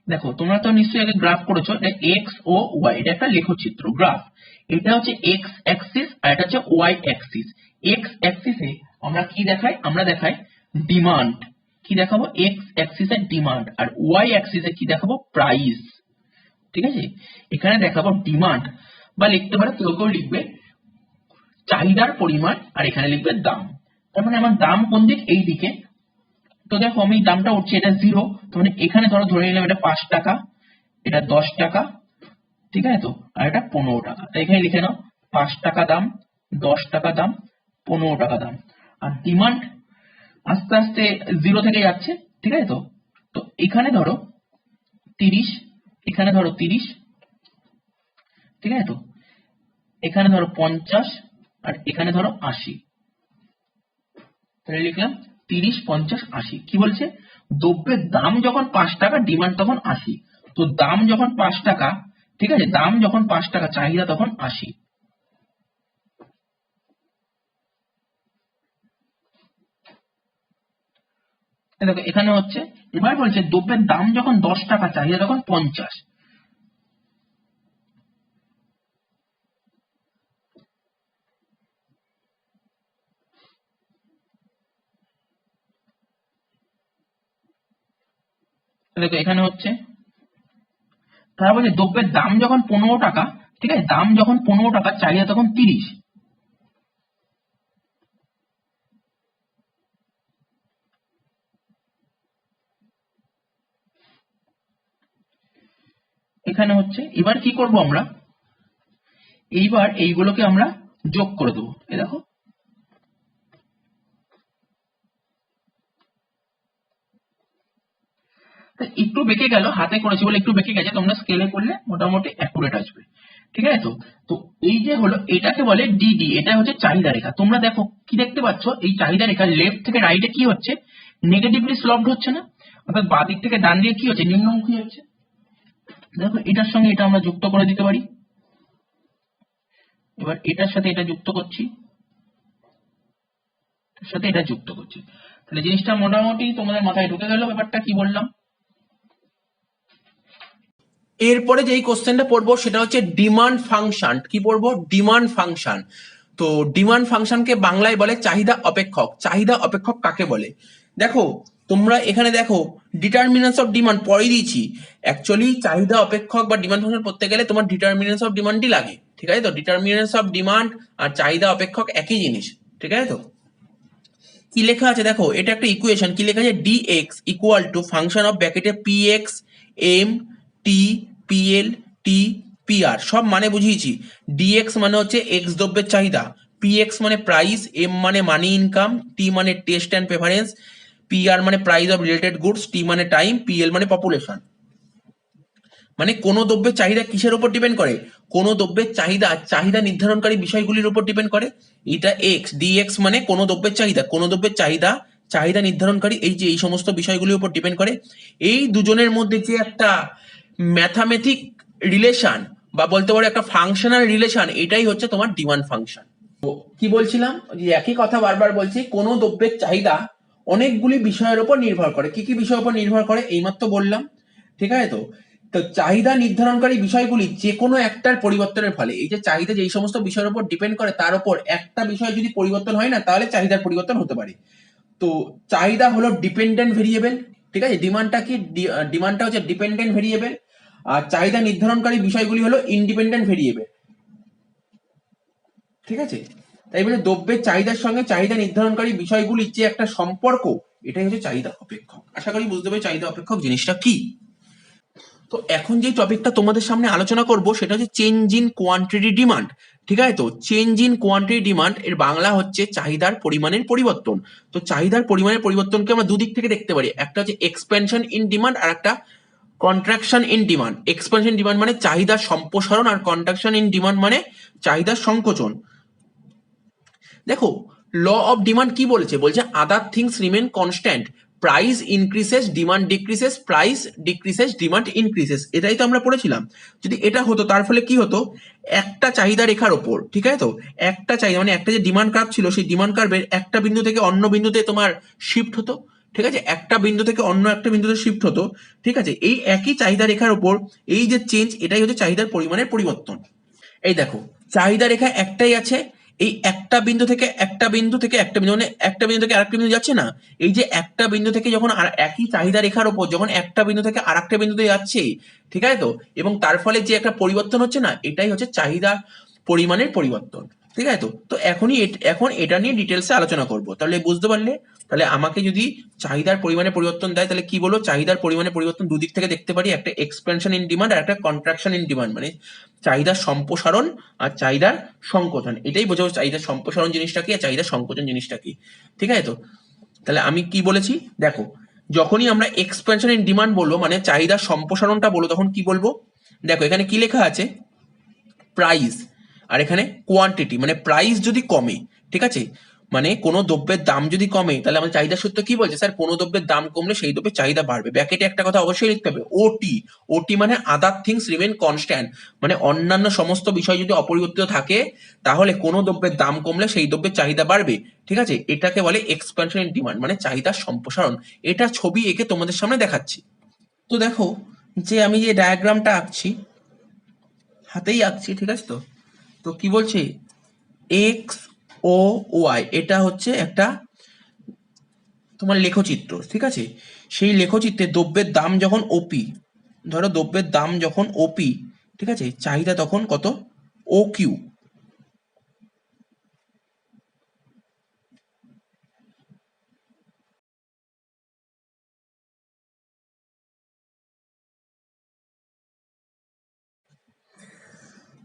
দেখো তোমরা তো নিশ্চয়ই আগে গ্রাফ করেছো, এটা এক্স ও ওয়াই, এটা একটা লেখচিত্র গ্রাফ। এটা হচ্ছে এক্স অ্যাক্সিস আর এটা হচ্ছে ওয়াই অ্যাক্সিস। এক্স অ্যাক্সিসে আমরা কি দেখাই, আমরা দেখাই ডিমান্ড। কি দেখাবো, এক্স অ্যাক্সিসে ডিমান্ড, আর ওয়াই অ্যাক্সিসে কি দেখাবো, প্রাইস। ঠিক আছে, এখানে দেখাবো ডিমান্ড, বা লিখতে পারো কেউ কেউ লিখবে চাহিদার পরিমাণ, আর এখানে লিখবে দাম। তার মানে আমার দাম কোন দিক, এই দিকে। তো দেখো আমি দামটা উঠছে, এটা 0, তো মানে এখানে ধরো ধরে নিলাম এটা 5 টাকা, এটা 10 টাকা। ঠিক আছে, তো আর এটা 15 টাকা। তাই এখানে লিখে নাও 5 টাকা দাম, 10 টাকা দাম, 15 টাকা দাম। আর ডিমান্ড আস্তে আস্তে 0 থেকে যাচ্ছে। ঠিক আছে, তো তো এখানে ধরো 30, এখানে ধরো 30। ঠিক আছে, তো এখানে ধরো 50, আর এখানে ধরো 80। তাহলে লিখলাম 30, 50, 80। কি বলছে, দ্রব্যের দাম যখন 5 টাকা, ডিমান্ড তখন 80। তো দাম যখন 5 টাকা, ঠিক আছে, দাম যখন 5 টাকা, চাহিদা তখন 80। দেখো এখানে হচ্ছে, এবার বলছে দ্রব্যের দাম যখন 10 টাকা, চাহিদা তখন 50। দেখো এখানে হচ্ছে, তারা বলছে দ্রব্যের দাম যখন 15 টাকা, ঠিক আছে, দাম যখন 15 টাকা, চাহিদা তখন 30। এখানে হচ্ছে, এবার কি করব আমরা, এইবার এইগুলোকে আমরা যোগ করে দেবো। এ দেখো একটু বেঁকে গেল, হাতে করেছি বলে একটু বেঁকে গেছে, তোমরা স্কেলে করলে মোটামুটি অ্যাকুরেট আসবে। ঠিক আছে, তো তো এই যে হলো, এটাকে বলে ডিডি, এটা হচ্ছে চাহিদা রেখা। তোমরা দেখো কি দেখতে পাচ্ছ, এই চাহিদা রেখা লেফট থেকে রাইটে কি হচ্ছে, নেগেটিভলি স্লপড হচ্ছে না, অর্থাৎ বাঁ দিক থেকে ডান দিকে কি হচ্ছে, নিম্নমুখী হচ্ছে। দেখো এটার সঙ্গে এটা আমরা যুক্ত করে দিতে পারি। এবার এটার সাথে এটা যুক্ত করছি, এটার সাথে এটা যুক্ত করছি। তাহলে জিনিসটা মোটামুটি তোমাদের মাথায় ঢুকে গেল ব্যাপারটা কি বললাম। এরপরে যেই কোশ্চেনটা পড়বো সেটা হচ্ছে ডিমান্ড ফাংশন। কি পড়বো, ডিমান্ড ফাংশন। তো ডিমান্ড ফাংশনকে বাংলায় বলে চাহিদা অপেক্ষক। চাহিদা অপেক্ষক কাকে বলে? দেখো তোমরা এখানে দেখো ডিটারমিনেন্টস অফ ডিমান্ড পরে দিয়েছি। অ্যাকচুয়ালি চাহিদা অপেক্ষক বা ডিমান্ড ফাংশন পড়তে গেলে তোমার ডিটারমিনেন্টস অফ ডিমান্ডই লাগে, ঠিক আছে তো? ডিটারমিনেন্টস অফ ডিমান্ড আর চাহিদা অপেক্ষক একই জিনিস, ঠিক আছে তো? কি লেখা আছে দেখো, এটা একটা ইকুয়েশন। কি লেখা আছে? dx equal to function of ব্র্যাকেটে px m t pl t pr, সব মানে বুঝিয়েছি। dx মানে হচ্ছে x দ্রব্যের চাহিদা, px মানে প্রাইস, m মানে মানি ইনকাম, t মানে টেস্ট অ্যান্ড প্রেফারেন্স, pr মানে price of related goods, t মানে টাইম, pl মানে পপুলেশন। মানে কোন দ্রব্যের চাহিদা কিসের উপর ডিপেন্ড করে? কোন দ্রব্যের চাহিদা চাহিদা নির্ধারণকারী বিষয়গুলির উপর ডিপেন্ড করে। এটা এক্স, ডিএক্স মানে কোন দ্রব্যের চাহিদা, কোন দ্রব্যের চাহিদা চাহিদা নির্ধারণকারী এই যে এই সমস্ত বিষয়গুলির উপর ডিপেন্ড করে। এই দুজনের মধ্যে যে একটা ম্যাথামেটিক রিলেশন বা বলতে পারো একটা ফাংশনাল রিলেশন, এটাই হচ্ছে তোমার ডিমান্ড ফাংশন। কি বলছিলাম? যে একই কথা বারবার বলছি, কোন দ্রব্যের চাহিদা অনেকগুলি বিষয়ের উপর নির্ভর করে। কি কি বিষয়ের উপর নির্ভর করে এইমাত্র বললাম, ঠিক আছে তো? তো চাহিদা নির্ধারণকারী বিষয়গুলি যে কোনো একটার পরিবর্তনের ফলে, এই যে চাহিদা যে সমস্ত বিষয়ের উপর ডিপেন্ড করে তার উপর একটা বিষয় যদি পরিবর্তন হয় না, তাহলে চাহিদার পরিবর্তন হতে পারে। তো চাহিদা হলো ডিপেন্ডেন্ট ভেরিয়েবল, ঠিক আছে? ডিমান্ডটা কি? ডিমান্ডটা হচ্ছে ডিপেন্ডেন্ট ভেরিয়েবল, আর চাহিদা নির্ধারণকারী বিষয়গুলি হলো ইন্ডিপেন্ডেন্ট ভেরিয়েবল, ঠিক আছে? তাই বলে দ্রব্যের চাহিদার সঙ্গে চাহিদা নির্ধারণকারী বিষয়গুলির যে একটা সম্পর্ক, এটাই হচ্ছে চাহিদা অপেক্ষক। আশা করি বুঝতে পারি চাহিদা অপেক্ষক জিনিসটা কি। তো এখন যে টপিকটা তোমাদের সামনে আলোচনা করব সেটা হচ্ছে চেঞ্জ ইন কোয়ান্টিটি ডিমান্ড, ঠিক আছে তো? চেঞ্জ ইন কোয়ান্টিটি ডিমান্ড এর বাংলা হচ্ছে চাহিদার পরিমাণের পরিবর্তন। তো চাহিদার পরিমাণের পরিবর্তনকে আমরা দুদিক থেকে দেখতে পারি, একটা হচ্ছে এক্সপেনশন ইন ডিমান্ড আর একটা contraction in demand. Expansion demand মানে চাহিদার সম্প্রসারণ, আর কন্ট্রাকশন ইন ডিমান্ড মানে চাহিদার সংকোচন। দেখো ল অফ ডিমান্ড কি বলেছে? বলছে other things remain constant, price increases demand decreases, price decreases demand increases. এটাই তো আমরা পড়েছিলাম। যদি এটা হতো তার ফলে কি হতো? একটা চাহিদা রেখার ওপর, ঠিক আছে তো? একটা চাহিদা মানে একটা যে ডিমান্ড কার্ভ ছিল, সেই ডিমান্ড কার্ভের একটা বিন্দু থেকে অন্য বিন্দুতে তোমার শিফট হতো, ঠিক আছে? একটা বিন্দু থেকে অন্য একটা বিন্দুতে শিফট হতো, ঠিক আছে? এই একই চাহিদা রেখার ওপর এই যে চেঞ্জ, এটাই হচ্ছে চাহিদার পরিমাণের পরিবর্তন। এই দেখো চাহিদা রেখা একটাই আছে, এই একটা বিন্দু থেকে একটা বিন্দু থেকে একটা বিন্দু মানে একটা বিন্দু থেকে আরেকটা বিন্দু যাচ্ছে না, এই যে একটা বিন্দু থেকে যখন আর একই চাহিদা রেখার উপর যখন একটা বিন্দু থেকে আরেকটা বিন্দুতে যাচ্ছে, ঠিক আছে তো? এবং তার ফলে যে একটা পরিবর্তন হচ্ছে না, এটাই হচ্ছে চাহিদা পরিমাণের পরিবর্তন, ঠিক আছে তো? তো এখন এটা নিয়ে ডিটেলসে আলোচনা করব। তাহলে বুঝতে পারলে? তাহলে আমাকে যদি চাহিদার পরিমাণে পরিবর্তন দেয় তাহলে কি বলবো? চাহিদার পরিমাণে পরিবর্তন দুদিক থেকে দেখতে পারি, একটা এক্সপেনশন ইন ডিমান্ড আর একটা কন্ট্রাকশন ইন ডিমান্ড, মানে চাহিদার সম্প্রসারণ আর চাহিদার সংকোচন। এটাই বোঝাবো চাহিদার সম্প্রসারণ জিনিসটা কি আর চাহিদার সংকোচন জিনিসটা কি, ঠিক আছে তো? তাহলে আমি কি বলেছি দেখো, যখনই আমরা এক্সপেনশন ইন ডিমান্ড বলবো মানে চাহিদার সম্প্রসারণটা বলবো, তখন কি বলবো? দেখো এখানে কি লেখা আছে? প্রাইস, আর এখানে কোয়ান্টিটি। মানে প্রাইস যদি কমে, ঠিক আছে, মানে কোনো দ্রব্যের দাম যদি কমে, তাহলে আমাদের চাহিদা সূত্র কি বলছে? স্যার কোনো দ্রব্যের দাম কমলে সেই দ্রব্যের চাহিদা বাড়বে। ব্র্যাকেটে একটা কথা অবশ্যই লিখতে হবে, ওটি। ওটি মানে আদার থিংস রিমেন কনস্ট্যান্ট, মানে অন্যান্য সমস্ত বিষয় যদি অপরিবর্তিত থাকে তাহলে কোনো দ্রব্যের দাম কমলে সেই দ্রব্যের চাহিদা বাড়বে, ঠিক আছে? এটাকে বলে এক্সপ্যানশন ইন ডিমান্ড, মানে চাহিদার সম্প্রসারণ। এটা ছবি এঁকে তোমাদের সামনে দেখাচ্ছি। তো দেখো যে আমি যে ডায়াগ্রামটা আঁকছি, হাতেই আঁকছি, ঠিক আছে তো? তো কি বলছে? এক্স ও ওয়াই, এটা হচ্ছে একটা তোমার লেখচিত্র, ঠিক আছে? সেই লেখচিত্রে দ্রব্যের দাম যখন ওপি, ধরো দ্রব্যের দাম যখন ওপি, ঠিক আছে, চাহিদা তখন কত? O Q.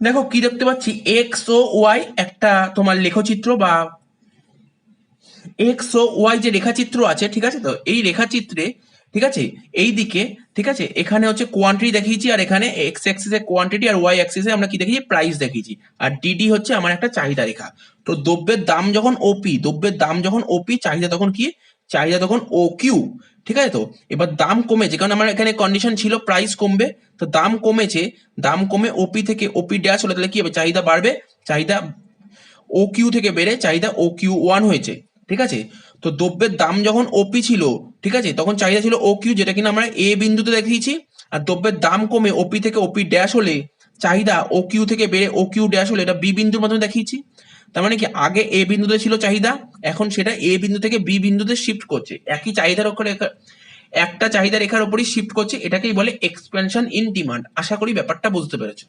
দেখো কি দেখতে পাচ্ছি? এক্স ও ওয়াই একটা তোমার লেখচিত্র বা এক্স ও ওয়াই যে রেখাচিত্র আছে, ঠিক আছে তো? এই রেখাচিত্রে, ঠিক আছে, এই দিকে, ঠিক আছে, এখানে হচ্ছে কোয়ান্টিটি দেখিয়েছি, আর এখানে এক্স অ্যাক্সিসে কোয়ান্টিটি আর ওয়াই অ্যাক্সিসে আমরা কি দেখিয়েছি? প্রাইস দেখিয়েছি। আর ডিডি হচ্ছে আমার একটা চাহিদা রেখা। তো দ্রব্যের দাম যখন ওপি, দ্রব্যের দাম যখন ওপি, চাহিদা তখন কি? চাহিদা তখন ও কিউ, ঠিক আছে তো? এবার দাম কমেছে, কারণ আমার এখানে কন্ডিশন ছিল প্রাইস কমবে, তো দাম কমেছে, দাম কমে ওপি থেকে ওপি ড্যাশ হলে তাহলে কি হবে? চাহিদা বাড়বে। চাহিদা ও কিউ থেকে বেড়ে চাহিদা ও কিউ ওয়ান হয়েছে, ঠিক আছে? তো দ্রব্যের দাম যখন ওপি ছিল, ঠিক আছে, তখন চাহিদা ছিল ও কিউ, যেটা কিনা আমরা এ বিন্দুতে দেখিয়েছি। আর দ্রব্যের দাম কমে ওপি থেকে ওপি ড্যাশ হলে চাহিদা ও কিউ থেকে বেড়ে ও কিউ ড্যাশ হলে এটা বি বিন্দুর মাধ্যমে দেখিয়েছি। তার মানে কি আগে এ বিন্দুতে ছিল চাহিদা, এখন সেটা এ বিন্দু থেকে বি বিন্দুতে শিফট করছে, একই চাহিদার উপরে একটা চাহিদা রেখার উপরই শিফট করছে, এটাকেই বলে এক্সপেনশন ইন ডিমান্ড। আশা করি ব্যাপারটা বুঝতে পেরেছো।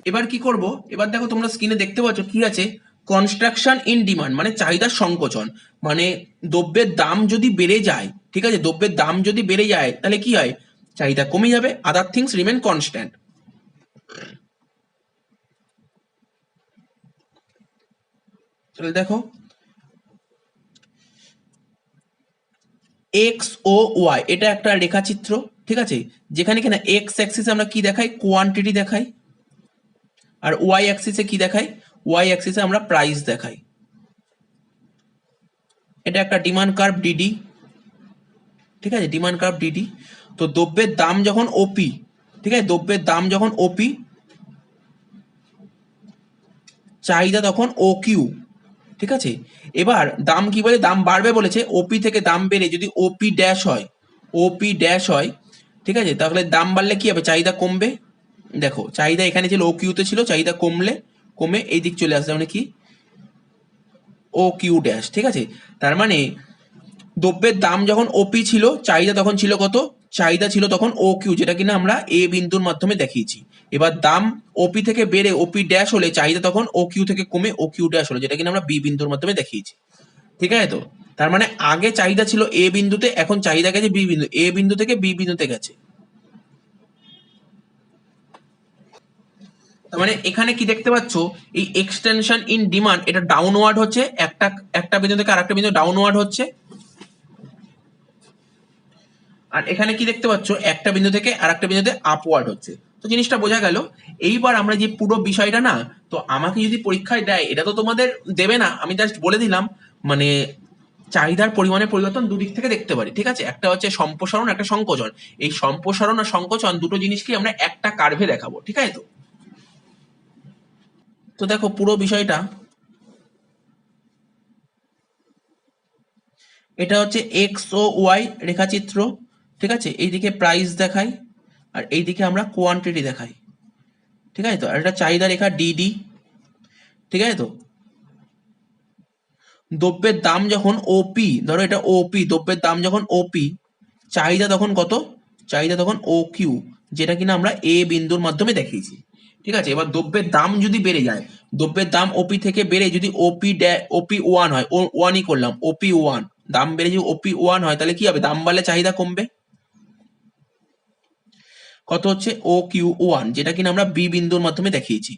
এবার কি করব, এবার দেখো তোমরা স্ক্রিনে দেখতে পাচ্ছ কি আছে, কনস্ট্রাকশন ইন ডিমান্ড মানে চাহিদার সংকোচন, মানে দ্রব্যের দাম যদি বেড়ে যায়, ঠিক আছে, দ্রব্যের দাম যদি বেড়ে যায় তাহলে কি হয়, চাহিদা কমে যাবে, আদার থিংস রিমেন কনস্ট্যান্ট। তাহলে দেখো এক্স ও ওয়াই এটা একটা রেখাচিত্র, ঠিক আছে, যেখানে কিনা এক্স অ্যাক্সিসে আমরা কি দেখাই, কোয়ান্টিটি দেখাই, আর ওয়াই অ্যাক্সিসে কি দেখাই, ওয়াই অ্যাক্সিসে আমরা প্রাইস দেখাই। এটা একটা ডিমান্ড কার্ভ ডিডি, ঠিক আছে, ডিমান্ড কার্ভ ডিডি। তো দ্রব্যের দাম যখন ওপি, ঠিক আছে, দ্রব্যের দাম যখন ওপি, চাহিদা তখন ও কিউ, ঠিক আছে। এবার দাম কি বলে, দাম বাড়বে বলেছে, ওপি থেকে দাম বেড়ে যদি ওপি ড্যাশ হয়, ওপি ড্যাশ হয়, ঠিক আছে, তাহলে দাম বাড়লে কি হবে, চাহিদা কমবে। দেখো চাহিদা এখানে ছিল ও কিউতে ছিল, চাহিদা কমে এই দিক চলে আসবে, মানে কি ও কিউ ড্যাশ, ঠিক আছে। তার মানে দ্রব্যের দাম যখন ওপি ছিল, চাহিদা তখন ছিল কত, চাহিদা ছিল তখন ও কিউ, যেটা কিনা আমরা এ বিন্দুর মাধ্যমে দেখিয়েছি। এবার দাম ওপি থেকে বেড়ে ওপি ড্যাশ হলে চাহিদা তখন ও কিউ থেকে কমে ও কিউ ড্যাশ হলো, যেটা কিনা আমরা বি বিন্দুর মাধ্যমে দেখিয়েছি, ঠিক আছে। তো তার মানে আগে চাহিদা ছিল এ বিন্দুতে, এখন চাহিদা গেছে বি বিন্দু, এ বিন্দু থেকে বি বিন্দুতে গেছে। তার মানে এখানে কি দেখতে পাচ্ছ, এই এক্সটেনশন ইন ডিমান্ড এটা ডাউনওয়ার্ড হচ্ছে, একটা বিন্দু থেকে আরেকটা বিন্দু ডাউনওয়ার্ড হচ্ছে। আর এখানে কি দেখতে পাচ্ছ, একটা বিন্দু থেকে আরেকটা বিন্দুতে আপওয়ার্ড হচ্ছে। তো জিনিসটা বোঝা গেল। এইবার আমরা যে পুরো বিষয়টা না, তো আমাকে যদি পরীক্ষায় দেয়, এটা তো তোমাদের দেবে না, আমি জাস্ট বলে দিলাম, মানে চাহিদার পরিমাণে পরিবর্তন দুদিক থেকে দেখতে পারি, ঠিক আছে, একটা হচ্ছে সম্প্রসারণ, একটা সংকোচন। এই সম্প্রসারণ আর সংকোচন দুটো জিনিসকে আমরা একটা কার্ভে দেখাবো, ঠিক আছে। তো তো দেখো পুরো বিষয়টা, এটা হচ্ছে এক্স ও ওয়াই রেখাচিত্র, ঠিক আছে, এইদিকে প্রাইস দেখাই আর এইদিকে আমরা কোয়ান্টিটি দেখাই, ঠিক আছে। তো আর এটা চাহিদা রেখা ডিডি, ঠিক আছে। তো দ্রব্যের দাম যখন ওপি, ধরো এটা ওপি, দ্রব্যের দাম যখন ওপি, চাহিদা তখন কত, চাহিদা তখন ও কিউ, যেটা কিনা আমরা এ বিন্দুর মাধ্যমে দেখিয়েছি, ঠিক আছে। এবার দ্রব্যের দাম যদি বেড়ে যায়, দ্রব্যের দাম ওপি থেকে বেড়ে যদি ওপি ওয়ান হয়, ও ওয়ানই করলাম, ওপি ওয়ান, দাম বেড়ে যদি ওপি ওয়ান হয় তাহলে কি হবে, দাম বাড়লে চাহিদা কমবে, কত হচ্ছে ও কিউ ওয়ান, যেটা কিনা আমরা বি বিন্দুর মাধ্যমে দেখিয়েছি।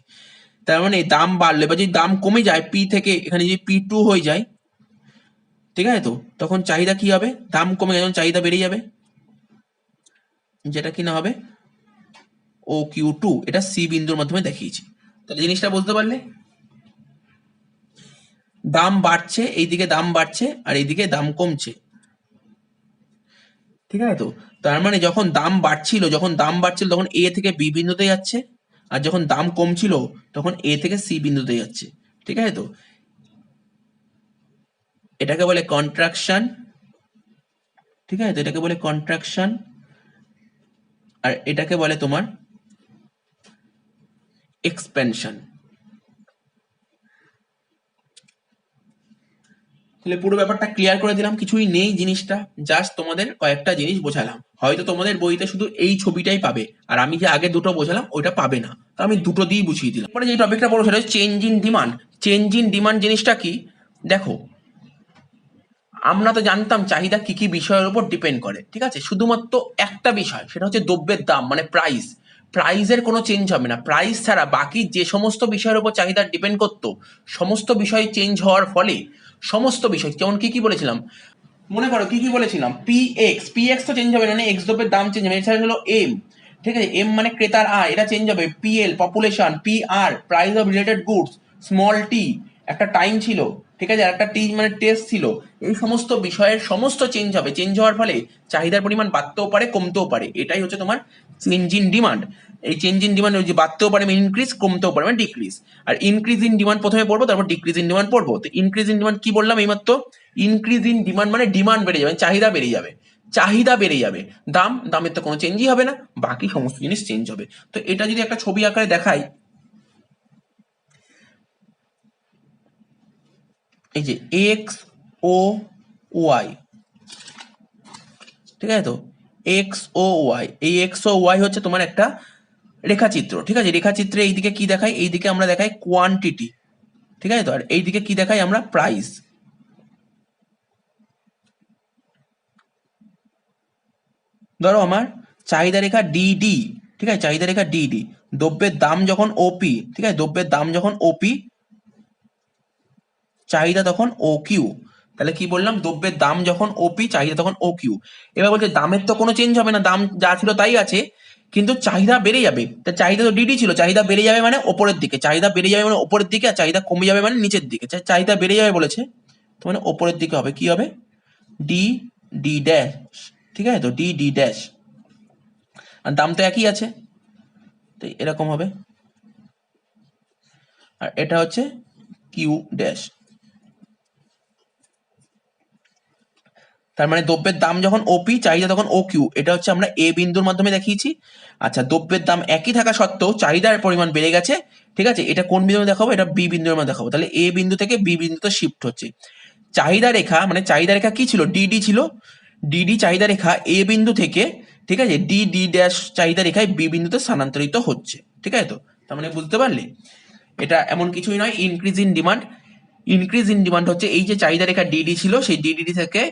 তার মানে দাম বাড়লে বা যদি দাম কমে যায় পি থেকে, এখানে যদি পি টু হয়ে যায়, ঠিক আছে, তো তখন চাহিদা কি হবে, দাম কমে গেলে চাহিদা বেড়ে যাবে, যেটা কিনা হবে ও কিউ টু, এটা সি বিন্দুর মাধ্যমে দেখিয়েছি। তাহলে জিনিসটা বুঝতে পারলে, দাম বাড়ছে, এইদিকে দাম বাড়ছে আর এইদিকে দাম কমছে, ঠিক আছে। তো তার মানে যখন দাম বাড়ছিল তখন এ থেকে বি বিন্দুতে যাচ্ছে, আর যখন দাম কমছিল তখন এ থেকে সি বিন্দুতে যাচ্ছে, ঠিক আছে। তো এটাকে বলে কন্ট্রাকশন, ঠিক আছে, তো এটাকে বলে কন্ট্রাকশন, আর এটাকে বলে তোমার এক্সপেনশন। তাহলে পুরো ব্যাপারটা ক্লিয়ার করে দিলাম, কিছুই নেই জিনিসটা, জাস্ট তোমাদের কয়েকটা জিনিস বোঝালাম। হয়তো তোমাদের বইতে শুধু এই ছবিটাই পাবে, আর আমি যে আগে দুটো বোঝালাম ওইটা পাবে না, তো আমি দুটো দিয়েই বুঝিয়ে দিলাম। পরে যে টপিকটা পড়ো সেটা হচ্ছে change in demand. Change in demand জিনিসটা কি, দেখো আমরা তো জানতাম চাহিদা কি কি বিষয়ের উপর ডিপেন্ড করে, ঠিক আছে, শুধুমাত্র একটা বিষয়, সেটা হচ্ছে দ্রব্যের দাম মানে প্রাইস। প্রাইসের কোনো চেঞ্জ হবে না, প্রাইস ছাড়া বাকি যে সমস্ত বিষয়ের উপর চাহিদা ডিপেন্ড করতো, সমস্ত বিষয় চেঞ্জ হওয়ার ফলে সমস্ত বিষয়, যেমন কি কি বলেছিলাম, মনে করো কি কি বলেছিলাম, পি এক্স তো চেঞ্জ হবে না, মানে এক্স দ্রব্যের দাম চেঞ্জ হবে, এছাড়া হলো এম, ঠিক আছে, এম মানে ক্রেতার আয়, এটা চেঞ্জ হবে, PL population, P R price of related goods, small T একটা টাইম ছিল, ঠিক আছে, আর একটা টি মানে টেস্ট ছিল। এই সমস্ত বিষয়ের সমস্ত চেঞ্জ হবে, চেঞ্জ হওয়ার ফলে চাহিদার পরিমাণ বাড়তেও পারে কমতেও পারে, এটাই হচ্ছে তোমার চেঞ্জ ইন ডিমান্ড। এই চেঞ্জ ইন ডিমান্ড যে বাড়তেও পারে মানে ইনক্রিজ, কমতেও পারে মানে ডিক্রিজ। আর ইনক্রিজ ইন ডিমান্ড প্রথমে পড়বো, তারপর ডিক্রিজ ইন ডিমান্ড পড়বো। তো ইনক্রিজ ইন ডিমান্ড কি বললাম এইমাত্র, ইনক্রিজ ইন ডিমান্ড মানে ডিমান্ড বেড়ে যাবে, চাহিদা বেড়ে যাবে, চাহিদা বেড়ে যাবে, দামের তো কোনো চেঞ্জই হবে না, বাকি সমস্ত জিনিস চেঞ্জ হবে। তো এটা যদি একটা ছবি আকারে দেখাই, এই যে এক্স ও ওয়াই, ঠিক আছে? তো এক্স ও ওয়াই, এই এক্স ও ওয়াই হচ্ছে তোমার একটা রেখাচিত্র, ঠিক আছে? রেখাচিত্রে এইদিকে কি দেখাই, এইদিকে আমরা দেখাই কোয়ান্টিটি, ঠিক আছে? তো আর এইদিকে কি দেখাই আমরা, প্রাইস। ধরো আমার চাহিদা রেখা ডিডি, ঠিক আছে? চাহিদা রেখা ডিডি, দ্রব্যের দাম যখন ওপি, ঠিক আছে? দ্রব্যের দাম যখন ওপি, চাহিদা তখন ও কিউ। তাহলে কি বললাম, দ্রব্যের দাম যখন ওপি, চাহিদা তখন ও কিউ। এবার বলছে দামের তো কোনো চেঞ্জ হবে না, দাম যা ছিল তাই আছে, কিন্তু চাহিদা বেড়ে যাবে। তা চাহিদা তো ডিডি ছিল, চাহিদা বেড়ে যাবে মানে ওপরের দিকে, চাহিদা বেড়ে যাবে মানে ওপরের দিকে, আর চাহিদা কমে যাবে মানে নিচের দিকে। চাহিদা বেড়ে যাবে বলেছে, তো মানে ওপরের দিকে হবে, কি হবে, ডি ডি ড্যাশ, ঠিক আছে? তো ডি ডি ড্যাশ, আর দাম তো একই আছে, তো এরকম হবে। আর এটা হচ্ছে কিউ ড্যাশ। তার মানে দ্রব্যের দাম যখন ওপি, চাহিদা তখন ও কিউ, এটা হচ্ছে আমরা এ বিন্দুর মাধ্যমে দেখিয়েছি। আচ্ছা, দ্রব্যের দাম একই থাকা সত্ত্বেও চাহিদার পরিমাণ বেড়ে গেছে, ঠিক আছে? এটা কোন বিন্দু দেখাবো, এটা বি বিন্দুর মধ্যে দেখাবো। তাহলে এ বিন্দু থেকে বি বিন্দুতে শিফট হচ্ছে। চাহিদা রেখা মানে চাহিদা রেখা কি ছিল, ডিডি ছিল, ডিডি চাহিদা রেখা এ বিন্দু থেকে, ঠিক আছে, ডি ডি ড্যাশ চাহিদা রেখায় বি বিন্দুতে স্থানান্তরিত হচ্ছে, ঠিক আছে? তো তার মানে বুঝতে পারলে, এটা এমন কিছুই নয়, increase in demand. Increase in demand হচ্ছে এই যে চাহিদা রেখা ডিডি ছিল, সেই ডিডি থেকে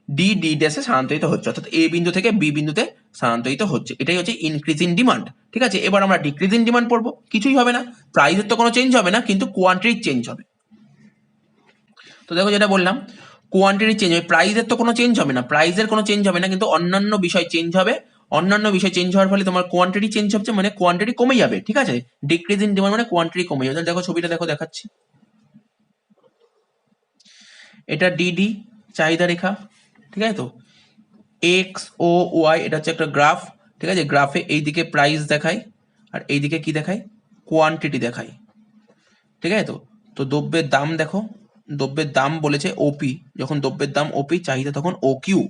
ডি ডি ড্যাশে স্থানান্তরিত হচ্ছে, অর্থাৎ এ বিন্দু থেকে বি বিন্দুতে স্থানান্তরিত হচ্ছে, এটাই হচ্ছে ইনক্রিজ ইন ডিমান্ড, ঠিক আছে? এবার আমরা ডিক্রিজ ইন ডিমান্ড পড়বো, কিছুই হবে না, প্রাইসের তো কোনো চেঞ্জ হবে না, কিন্তু কোয়ান্টিটির চেঞ্জ হবে। তো দেখো যেটা বললাম, কোয়ান্টিটি চেঞ্জ হবে, প্রাইসের তো কোনো চেঞ্জ হবে না, প্রাইসের কোনো চেঞ্জ হবে না, কিন্তু অন্যান্য বিষয় চেঞ্জ হবে। অন্যান্য বিষয় চেঞ্জ হওয়ার ফলে তোমার কোয়ান্টিটি চেঞ্জ হচ্ছে, মানে কোয়ান্টিটি কমে যাবে, ঠিক আছে? ডিক্রিজ ইন ডিমান্ড মানে কোয়ান্টিটি কমে যাবে। তাহলে দেখো ছবিটা দেখো, দেখাচ্ছি। এটা ডিডি চাহিদা রেখা, ঠিক আছে? তো এক্স ও ওয়াই, এটা হচ্ছে একটা গ্রাফ, ঠিক আছে? গ্রাফে এইদিকে প্রাইস দেখায়, আর এইদিকে কি দেখায়, কোয়ান্টিটি দেখায়, ঠিক আছে? তো তো দ্রব্যের দাম দেখো, দ্রব্যের দাম বলেছে ওপি, যখন দ্রব্যের দাম ওপি, চাহিদা তখন ও কিউ,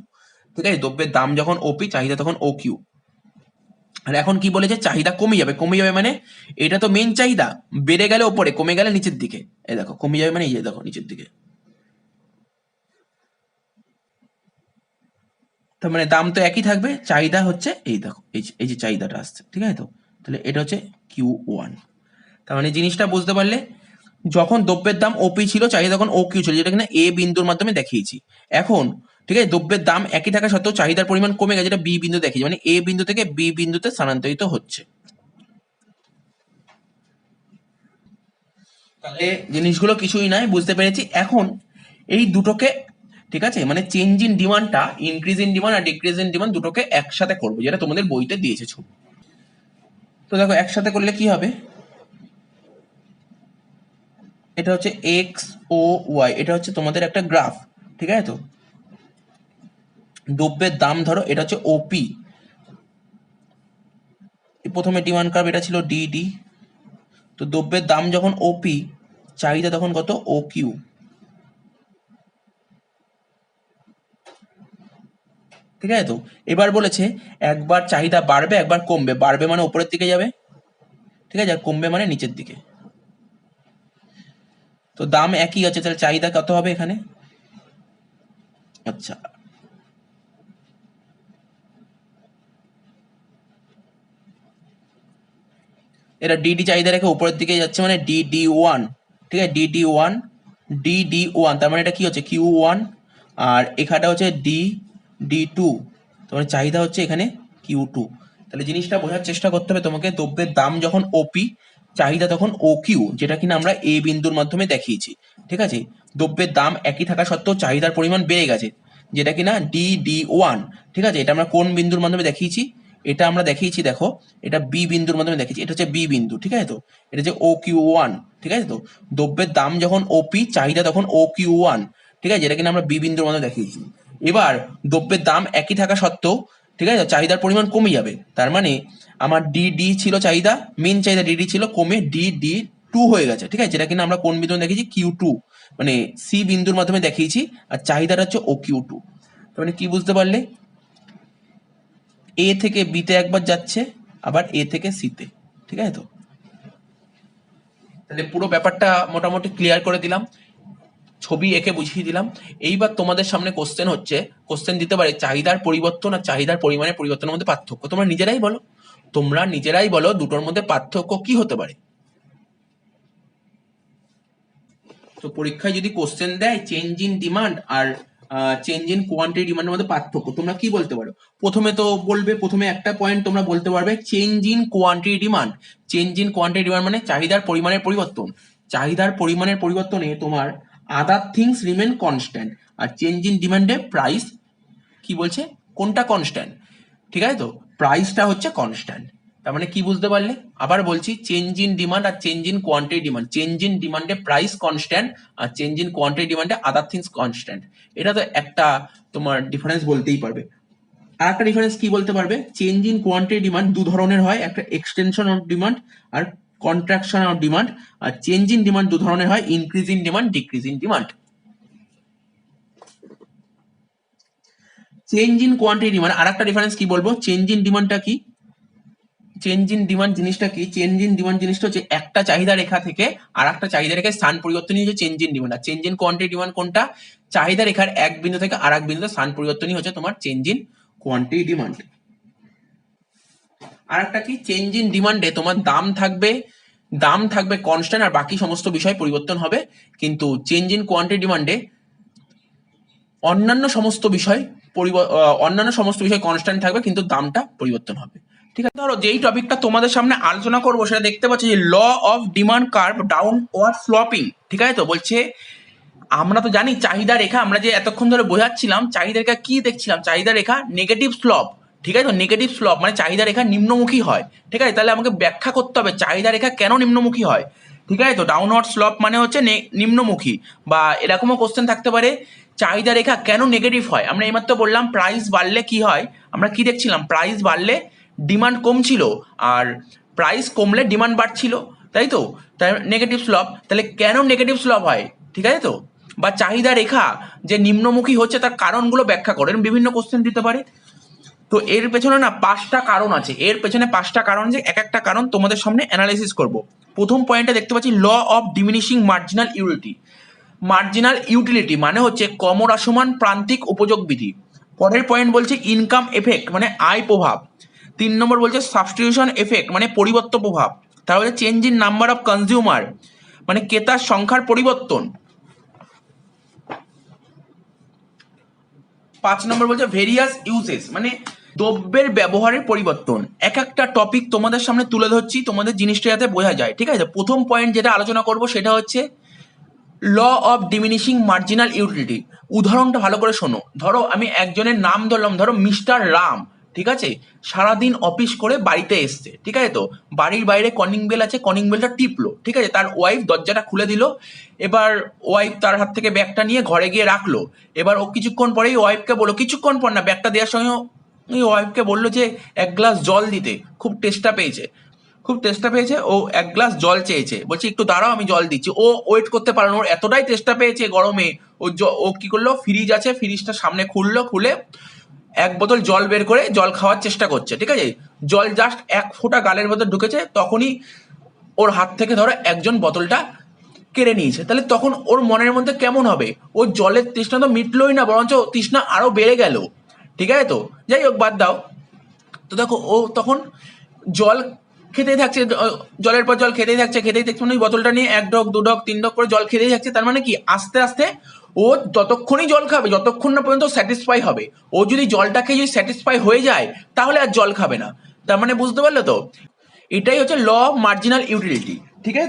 ঠিক আছে? দ্রব্যের দাম যখন ওপি, চাহিদা তখন ও কিউ। আর এখন কি বলেছে, চাহিদা কমে যাবে, কমে যাবে মানে এটা তো মেন চাহিদা, বেড়ে গেলে ওপরে, কমে গেলে নিচের দিকে। এই দেখো কমে যাবে মানে এই যে দেখো নিচের দিকে, তার মানে দাম তো একই থাকবে, চাহিদা হচ্ছে এই দেখো, এই যে চাহিদাটা আসছে, ঠিক আছে? তো তাহলে এটা হচ্ছে কিউ ওয়ান। তার মানে জিনিসটা বুঝতে পারলে, যখন দ্রব্যের দাম ওপি ছিল, চাহিদা তখন ও কিউ ছিল, যেটা কিনা এ বিন্দুর মাধ্যমে দেখিয়েছি। এখন ঠিক আছে, দ্রব্যের দাম একই থাকা সত্ত্বেও চাহিদার পরিমাণ কমে গেছে, যেটা বি বিন্দু দেখিয়েছি, মানে এ বিন্দু থেকে বি বিন্দুতে স্থানান্তরিত হচ্ছে। তাহলে জিনিসগুলো কিছুই নাই, বুঝতে পেরেছি। এখন এই দুটোকে, ঠিক আছে, মানে চেঞ্জ ইন ডিমান্ডটা, ইনক্রিজ ইন ডিমান্ড আর ডিক্রিজ ইন ডিমান্ড দুটোকে একসাথে করবো, যেটা তোমাদের বইতে দিয়েছে ছবি। তো দেখো একসাথে করলে কি হবে, এটা হচ্ছে এক্স ও ওয়াই, এটা হচ্ছে তোমাদের একটা গ্রাফ, ঠিক আছে? তো দ্রব্যের দাম ধরো এটা হচ্ছে ওপি, প্রথমে ডিমান্ড কার্ভ এটা ছিল ডিডি, তো দ্রব্যের দাম যখন ওপি, চাহিদা তখন কত, ও কিউ, ঠিক আছে? তো এবার বলেছে একবার চাহিদা বাড়বে, একবার কমবে, বাড়বে মানে উপরের দিকে যাবে, ঠিক আছে, আর কমবে মানে নিচের দিকে। তো দাম একই আছে, তাহলে চাহিদা কত হবে এখানে, আচ্ছা, এটা ডিডি চাহিদা রেখে উপরের দিকে যাচ্ছে, মানে ডিডি ওয়ান, ঠিক আছে? ডিডি ওয়ান, ডিডি ওয়ান, তার মানে এটা কি হচ্ছে, কিউ ওয়ান, আর এখানটা হচ্ছে ডি ডি টু, তার মানে চাহিদা হচ্ছে এখানে কিউ টু। তাহলে জিনিসটা বোঝার চেষ্টা করতে হবে তোমাকে, দ্রব্যের দাম যখন ওপি, চাহিদা তখন ও কিউ, যেটা কিনা আমরা এ বিন্দুর মাধ্যমে দেখিয়েছি, ঠিক আছে? দ্রব্যের দাম একই থাকা সত্ত্বেও চাহিদার পরিমাণ বেড়ে গেছে, যেটা কিনা ডি ডি ওয়ান, ঠিক আছে? এটা আমরা কোন বিন্দুর মাধ্যমে দেখিয়েছি, এটা আমরা দেখিয়েছি, দেখো এটা বি বিন্দুর মাধ্যমে দেখিয়েছি, এটা হচ্ছে বি বিন্দু, ঠিক আছে? তো এটা হচ্ছে ও কিউ ওয়ান, ঠিক আছে? তো দ্রব্যের দাম যখন ওপি, চাহিদা তখন ও কিউ ওয়ান, ঠিক আছে? যেটা কিনা আমরা বি বিন্দুর মাধ্যমে দেখিয়েছি। এবার দ্রব্যের দাম একই থাকা সত্ত্বেও, ঠিক আছে, চাহিদার পরিমাণ কমে যাবে, তার মানে আমার ডি ডি ছিল চাহিদা, মেন চাহিদা ডিডি ছিল, কমে ডি ডি টু হয়ে গেছে, ঠিক আছে? যেটা কিনা আমরা কোন বিন্দু দেখেছি, কিউ টু, মানে সি বিন্দুর মাধ্যমে দেখিয়েছি, আর চাহিদাটা হচ্ছে ও কিউ টু। তার মানে কি বুঝতে পারলে, এ থেকে বিতে একবার যাচ্ছে, আবার এ থেকে সিতে, ঠিক আছে? তো তাহলে পুরো ব্যাপারটা মোটামুটি ক্লিয়ার করে দিলাম। ছবি এঁকে বুঝিয়ে দিলাম। এইবার তোমাদের সামনে কোশ্চেন দিতে পারে চাহিদার পরিবর্তন আর চাহিদার পরিমাণের পরিবর্তনের মধ্যে পার্থক্য। তোমরা নিজেরাই বলো দুটোর মধ্যে পার্থক্য কি হতে পারে। তো পরীক্ষায় যদি কোশ্চেন দেয় চেঞ্জ ইন ডিমান্ড আর চেঞ্জ ইন কোয়ান্টিটি ডিমান্ডের মধ্যে পার্থক্য, তোমরা কি বলতে পারো? প্রথমে একটা পয়েন্ট তোমরা বলতে পারবে change in quantity demand. Change in quantity demand মানে চাহিদার পরিমাণের পরিবর্তন। চাহিদার পরিমাণের পরিবর্তনে তোমার আদার থিংস রিমেন কনস্ট্যান্ট, আর চেঞ্জ ইন ডিমান্ডে প্রাইস কি বলছে, কোনটা কনস্ট্যান্ট? ঠিক আছে, তো প্রাইসটা হচ্ছে কনস্ট্যান্ট। তার মানে কি বুঝতে পারলে? আবার বলছি, চেঞ্জ ইন ডিমান্ড আর change in quantity demand. Change in ডিমান্ডে প্রাইস কনস্ট্যান্ট আর চেঞ্জ ইন কোয়ান্টিটি ডিমান্ডে আদার থিংস কনস্ট্যান্ট। এটা তো একটা তোমার ডিফারেন্স বলতেই পারবে। আর একটা ডিফারেন্স কি বলতে পারবে? চেঞ্জ ইন কোয়ান্টিটি ডিমান্ড দু ধরনের হয়, একটা এক্সটেনশন অফ ডিমান্ড আর কন্ট্রাকশন অফ ডিমান্ড। আর চেঞ্জ ইন ডিমান্ড দু ধরনের হয়, increase in demand, decrease in demand. Change in quantity demand আর একটা ডিফারেন্স কি বলবো? চেঞ্জ ইন ডিমান্ডটা কি? চেঞ্জ ইন ডিমান্ড জিনিসটা কি? চেঞ্জ ইন ডিমান্ড জিনিসটা হচ্ছে একটা চাহিদা রেখা থেকে আর একটা চাহিদা রেখায় স্থান পরিবর্তনই হচ্ছে চেঞ্জ ইন ডিমান্ড। আর চেঞ্জ ইন কোয়ান্টিটি ডিমান্ড কোনটা? চাহিদা রেখার এক বিন্দু থেকে আর এক বিন্দুতে স্থান পরিবর্তনই হচ্ছে তোমার চেঞ্জ ইন কোয়ান্টিটি ডিমান্ড। আর একটা কি? চেঞ্জ ইন ডিমান্ডে তোমার দাম থাকবে কনস্ট্যান্ট আর বাকি সমস্ত বিষয় পরিবর্তন হবে, কিন্তু চেঞ্জ ইন কোয়ান্টিটি ডিমান্ডে অন্যান্য সমস্ত বিষয় কনস্ট্যান্ট থাকবে কিন্তু দামটা পরিবর্তন হবে। ঠিক আছে, ধরো যেই টপিকটা তোমাদের সামনে আলোচনা করবো সেটা দেখতে পাচ্ছি যে law of demand curve downward sloping. ঠিক আছে, তো বলছে আমরা তো জানি চাহিদা রেখা, আমরা যে এতক্ষণ ধরে বোঝাচ্ছিলাম চাহিদা রেখা কি দেখছিলাম, চাহিদা রেখা নেগেটিভ স্লপ। ঠিক আছে, তো নেগেটিভ স্লপ মানে চাহিদা রেখা নিম্নমুখী হয়। ঠিক আছে, তাহলে আমাকে ব্যাখ্যা করতে হবে চাহিদা রেখা কেন নিম্নমুখী হয়। ঠিক আছে, তো ডাউনওয়ার্ড স্লপ মানে হচ্ছে নিম্নমুখী। বা এরকমও কোশ্চেন থাকতে পারে চাহিদা রেখা কেন নেগেটিভ হয়। আমরা এইমাত্র বললাম প্রাইস বাড়লে কি হয়, আমরা কি দেখছিলাম, প্রাইস বাড়লে ডিমান্ড কমছিল আর প্রাইস কমলে ডিমান্ড বাড়ছিল, তাই তো? তাই নেগেটিভ স্লপ। তাহলে কেন নেগেটিভ স্লপ হয়? ঠিক আছে, তো বা চাহিদা রেখা যে নিম্নমুখী হচ্ছে তার কারণগুলো ব্যাখ্যা করেন, বিভিন্ন কোশ্চেন দিতে পারে। তো এর পেছনে না 5টা কারণ আছে, যে এক একটা কারণ তোমাদের সামনে অ্যানালাইসিস করব। প্রথম পয়েন্টে দেখতে পাচ্ছি law of diminishing marginal utility. Marginal utility মানে হচ্ছে ক্রমহ্রাসমান প্রান্তিক উপযোগ বিধি। পরের পয়েন্ট বলছে ইনকাম এফেক্ট মানে আয় প্রভাব। 3 নম্বর বলছে সাবস্টিটিউশন এফেক্ট মানে পরিবর্তন প্রভাব। তাহলে change in number of consumer মানে ক্রেতার সংখ্যার পরিবর্তন। 5 নম্বর বলছে ভেরিয়াস ইউজেস মানে দ্রব্যের ব্যবহারের পরিবর্তন। এক একটা টপিক তোমাদের সামনে তুলে ধরছি, তোমাদের জিনিসটা যাতে বোঝা যায়। ঠিক আছে, প্রথম পয়েন্ট যেটা আলোচনা করব সেটা হচ্ছে law of diminishing marginal utility. উদাহরণটা ভালো করে শোনো। ধরো আমি একজনের নাম ধরলাম, ধরো মিস্টার রাম। ঠিক আছে, সারাদিন অফিস করে বাড়িতে এসছে। ঠিক আছে, তো বাড়ির বাইরে কলিং বেল আছে, কলিং বেলটা টিপলো। ঠিক আছে, তার ওয়াইফ দরজাটা খুলে দিল। এবার ওয়াইফ তার হাত থেকে ব্যাগটা নিয়ে ঘরে গিয়ে রাখলো। এবার ও কিছুক্ষণ পরেই ওয়াইফকে বললো, কিছুক্ষণ পর না, ব্যাগটা দেওয়ার সঙ্গে ওয়াইফকে বললো যে এক গ্লাস জল দিতে, খুব তেষ্টা পেয়েছে। ও এক গ্লাস জল চেয়েছে, বলছে একটু দাঁড়াও আমি জল দিচ্ছি। ও ওয়েট করতে পারলো না, ওর এতটাই তেষ্টা পেয়েছে গরমে। ও কি করলো, ফ্রিজ আছে, ফ্রিজটা সামনে খুলে এক বোতল জল বের করে জল খাওয়ার চেষ্টা করছে। ঠিক আছে, জল জাস্ট এক ফোঁটা গালের ভেতর ঢুকেছে, তখনই ওর হাত থেকে ধরো একজন বোতলটা কেড়ে নিয়েছে। তাহলে তখন ওর মনের মধ্যে কেমন হবে? ওর জলের তৃষ্ণা তো মিটলোই না, বরঞ্চ তৃষ্ণা আরো বেড়ে গেল। ঠিক আছে, তো যাই হোক বাদ দাও। তো দেখো ও তখন জল খেতেই থাকছে, জলের পর জল খেতেই থাকছে মানে ওই বোতলটা নিয়ে 1 ঢোক 2 ঢোক 3 ঢোক করে জল খেতেই থাকছে। তার মানে কি আস্তে আস্তে ও যতক্ষণই জল খাবে, যতক্ষণ না পর্যন্ত স্যাটিসফাই হবে। ও যদি জলটা খেয়ে যদি স্যাটিসফাই হয়ে যায় তাহলে আর জল খাবে না। তার মানে বুঝতে পারলে তো, এটাই হচ্ছে ল অফ মার্জিনাল ইউটিলিটি। ঠিক আছে,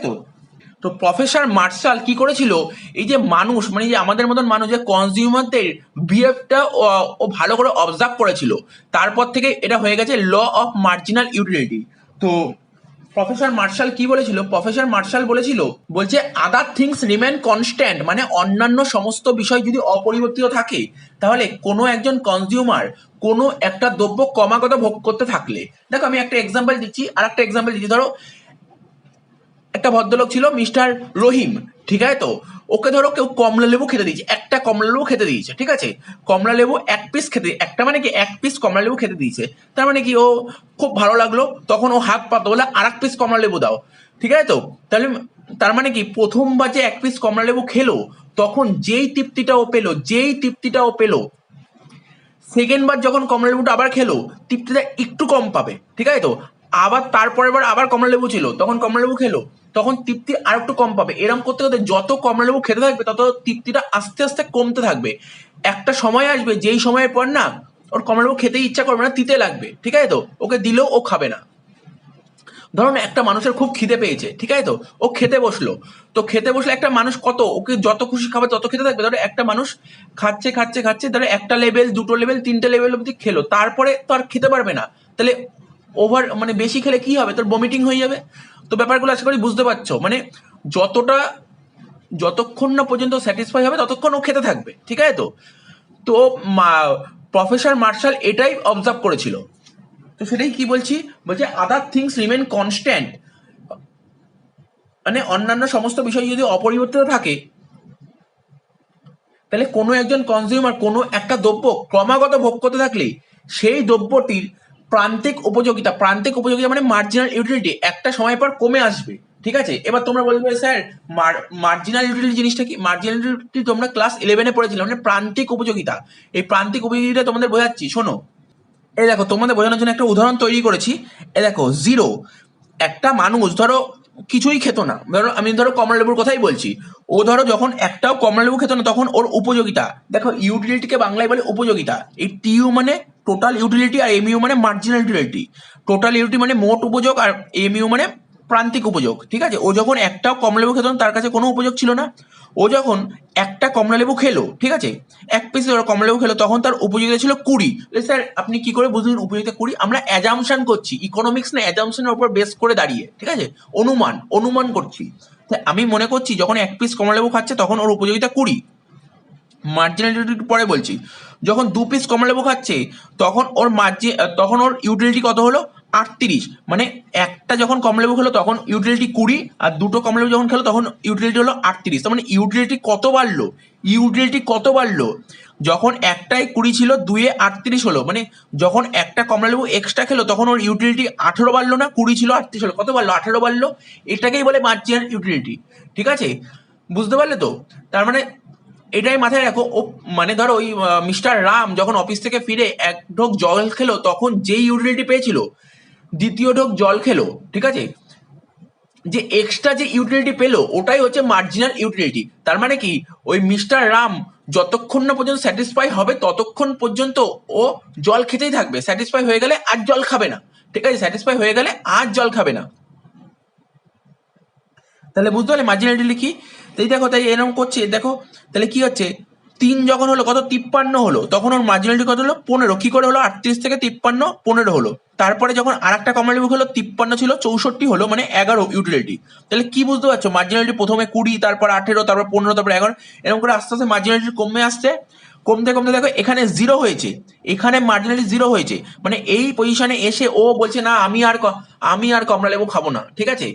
তো প্রফেসর মার্শাল কি করেছিল, এই যে মানুষ মানে যে আমাদের মতন মানুষ যে কনজিউমারদের বিহেভটা ও ভালো করে অবজার্ভ করেছিল, তারপর থেকে এটা হয়ে গেছে ল অফ মার্জিনাল ইউটিলিটি। তো প্রফেসর মার্শাল বলছে আদার থিংস রিমেন কনস্ট্যান্ট মানে অন্যান্য সমস্ত বিষয় যদি অপরিবর্তিত থাকে, তাহলে কোনো একজন কনজিউমার কোনো একটা দ্রব্য ক্রমাগত ভোগ করতে থাকলে, দেখো আমি একটা এক্সাম্পল দিচ্ছি। ধরো একটা ভদ্রলোক ছিল মিস্টার রহিম। ঠিক আছে, তো ওকে ধরো কেউ কমলা লেবু খেতে দিয়েছে, একটা কমলা লেবু খেতে দিয়েছে, ঠিক আছে, কমলা লেবু এক পিস খেতে, একটা মানে কি এক পিস কমলা লেবু খেতে দিয়েছে, তার মানে কি ও খুব ভালো লাগলো, তখন ও হাত পাতো বলে আর এক পিস কমলা লেবু দাও, ঠিক আছে। তো তাহলে তার মানে কি প্রথমবার যে এক পিস কমলা লেবু খেলো তখন যেই তৃপ্তিটা ও পেলো সেকেন্ড বার যখন কমলা লেবুটা আবার খেলো তৃপ্তিটা একটু কম পাবে, ঠিক আছে। তো আবার তারপরের বার আবার কমলা লেবু ছিল, তখন কমলা লেবু খেলো তখন তৃপ্তি আর একটু কম পাবে, এরকম করতে করতে যত কমলা লেবু খেতে থাকবে তত তৃপ্তিটা আস্তে আস্তে কমতে থাকবে। একটা সময় আসবে যেই সময়ের পর না ওর কমলা লেবু খেতে ইচ্ছা করবে না, তিতে লাগবে, ঠিক আছে। তো ওকে দিলেও ও খাবে না। ধরুন একটা মানুষের খুব খিদে পেয়েছে, ঠিক আছে, তো ও খেতে বসলো, তো খেতে বসলে একটা মানুষ কত ওকে যত খুশি খাবে তত খেতে থাকবে। ধরো একটা মানুষ খাচ্ছে খাচ্ছে খাচ্ছে, ধরো একটা লেভেল, দুটো লেভেল, তিনটে লেভেল অবধি খেলো, তারপরে তো আর খেতে পারবে না, তাহলে ওভার মানে বেশি খেলে কি হবে, তোর বমিটিং হয়ে যাবে। তো ব্যাপারগুলো আশা করি বুঝতে পারছো, মানে যতটা যতক্ষণ না পর্যন্ত স্যাটিসফাই হবে ততক্ষণ ও খেতে থাকবে, ঠিক আছে। তো তো প্রফেসর মার্শাল এটাই অবজার্ভ করেছিল। তো সেটাই কি বলছি, বলছে আদার থিংস রিমেন কনস্ট্যান্ট, মানে অন্যান্য সমস্ত বিষয় যদি অপরিবর্তিত থাকে তাহলে কোনো একজন কনজিউমার কোনো একটা দ্রব্য ক্রমাগত ভোগ করতে থাকলে সেই দ্রব্যটির প্রান্তিক উপযোগিতা মানে মার্জিনাল ইউটিলিটি একটা সময় পর কমে আসবে, ঠিক আছে। এবার তোমরা বলবে স্যার মার্জিনাল ইউটিলিটি জিনিসটা কি? মার্জিনাল ইউটিলিটি তোমরা ক্লাস 11-এ পড়েছিলে, মানে প্রান্তিক উপযোগিতা। এই প্রান্তিক উপযোগিতা তোমাদের বোঝাচ্ছি, শোনো। এই দেখো তোমাদের বোঝানোর জন্য একটা উদাহরণ তৈরি করেছি। এই দেখো জিরো, একটা মানুষ ধরো কিছুই খেত না, ধরো কমলা লেবুর কথাই বলছি, ও ধরো যখন একটাও কমলা লেবু খেত না তখন ওর উপযোগিতা, দেখো ইউটিলিটিকে বাংলায় বলে উপযোগিতা, এই টিইউ মানে টোটাল ইউটিলিটি আর এমইউ মানে মার্জিনাল ইউটিলিটি। টোটাল ইউটিলিটি মানে মোট উপযোগ আর এমইউ মানে প্রান্তিক উপযোগ, ঠিক আছে। ও যখন একটাও কমলা লেবু খেত না তার কাছে কোনো উপযোগ ছিল না, ও যখন একটা কমলা লেবু খেলো, ঠিক আছে, এক পিস কমলা লেবু খেলো তখন তার উপযোগিতা ছিল 20। স্যার আপনি কি করে বুঝলেন উপযোগিতা 20? আমরা অ্যাজাম্পশন করছি, ইকোনমিক্স না অ্যাজাম্পশনের উপর বেস করে দাঁড়িয়ে, ঠিক আছে, অনুমান করছি। আমি মনে করছি যখন এক পিস কমলা লেবু খাচ্ছে তখন ওর উপযোগিতা 20। মার্জিনাল ইউটিলিটি পরে বলছি, যখন দু পিস কমলা লেবু খাচ্ছে তখন ওর ইউটিলিটি কত হলো? 38। মানে একটা যখন কমলা লেবু খেলো তখন ইউটিলিটি 20, আর দুটো কমলা লেবু যখন খেলো তখন ইউটিলিটি হলো 38। তার মানে ইউটিলিটি কত বাড়লো? যখন একটাই 20 ছিল, দুয়ে 38 হলো, মানে যখন একটা কমলা লেবু এক্সট্রা খেলো তখন ওর ইউটিলিটি 18 বাড়লো না, 20 ছিল 38 হলো, কত বাড়লো? 18 বাড়লো। এটাকেই বলে মার্জিনাল ইউটিলিটি, ঠিক আছে, বুঝতে পারলে তো? তার মানে এটাই মাথায় রাখো। ও মানে ধরো ওই মিস্টার রাম যখন অফিস থেকে ফিরে এক ঢোক জল খেলো তখন যেই ইউটিলিটি পেয়েছিল, দ্বিতীয় ঢোক জল খেলো, ঠিক আছে, যে এক্সট্রা যে ইউটিলিটি পেলো ওটাই হচ্ছে মার্জিনাল ইউটিলিটি। তার মানে কি ওই মিস্টার রাম যতক্ষণ না পর্যন্ত স্যাটিসফাই হবে ততক্ষণ পর্যন্ত ও জল খেতেই থাকবে, স্যাটিসফাই হয়ে গেলে আর জল খাবে না, ঠিক আছে, স্যাটিসফাই হয়ে গেলে আর জল খাবে না। তাহলে বুঝতে পারলে মার্জিনাল ইউটিলিটি কি? তাই দেখো, তাই এরকম করছে, দেখো তাহলে কি হচ্ছে, 3 যখন হলো কত? 53 হলো, তখন ওর মার্জিনালিটি কত হলো? 15। কি করে হলো? 38 থেকে 53 15 হলো। তারপরে যখন আর একটা কমলা লেবু হলো 53 ছিল 64 হলো, মানে 11 ইউটিলিটি। তাহলে কি বুঝতে পারছো? মার্জিনালিটি প্রথমে 20, তারপর 18, তারপর 15, তারপর 11, এরকম করে আস্তে আস্তে মার্জিনালিটি কমে আসছে, কমতে কমতে দেখো এখানে জিরো হয়েছে, এখানে মার্জিনালিটি জিরো হয়েছে, মানে এই পজিশনে এসে ও বলছে না আমি আর কমলা লেবু খাবো না, ঠিক আছে।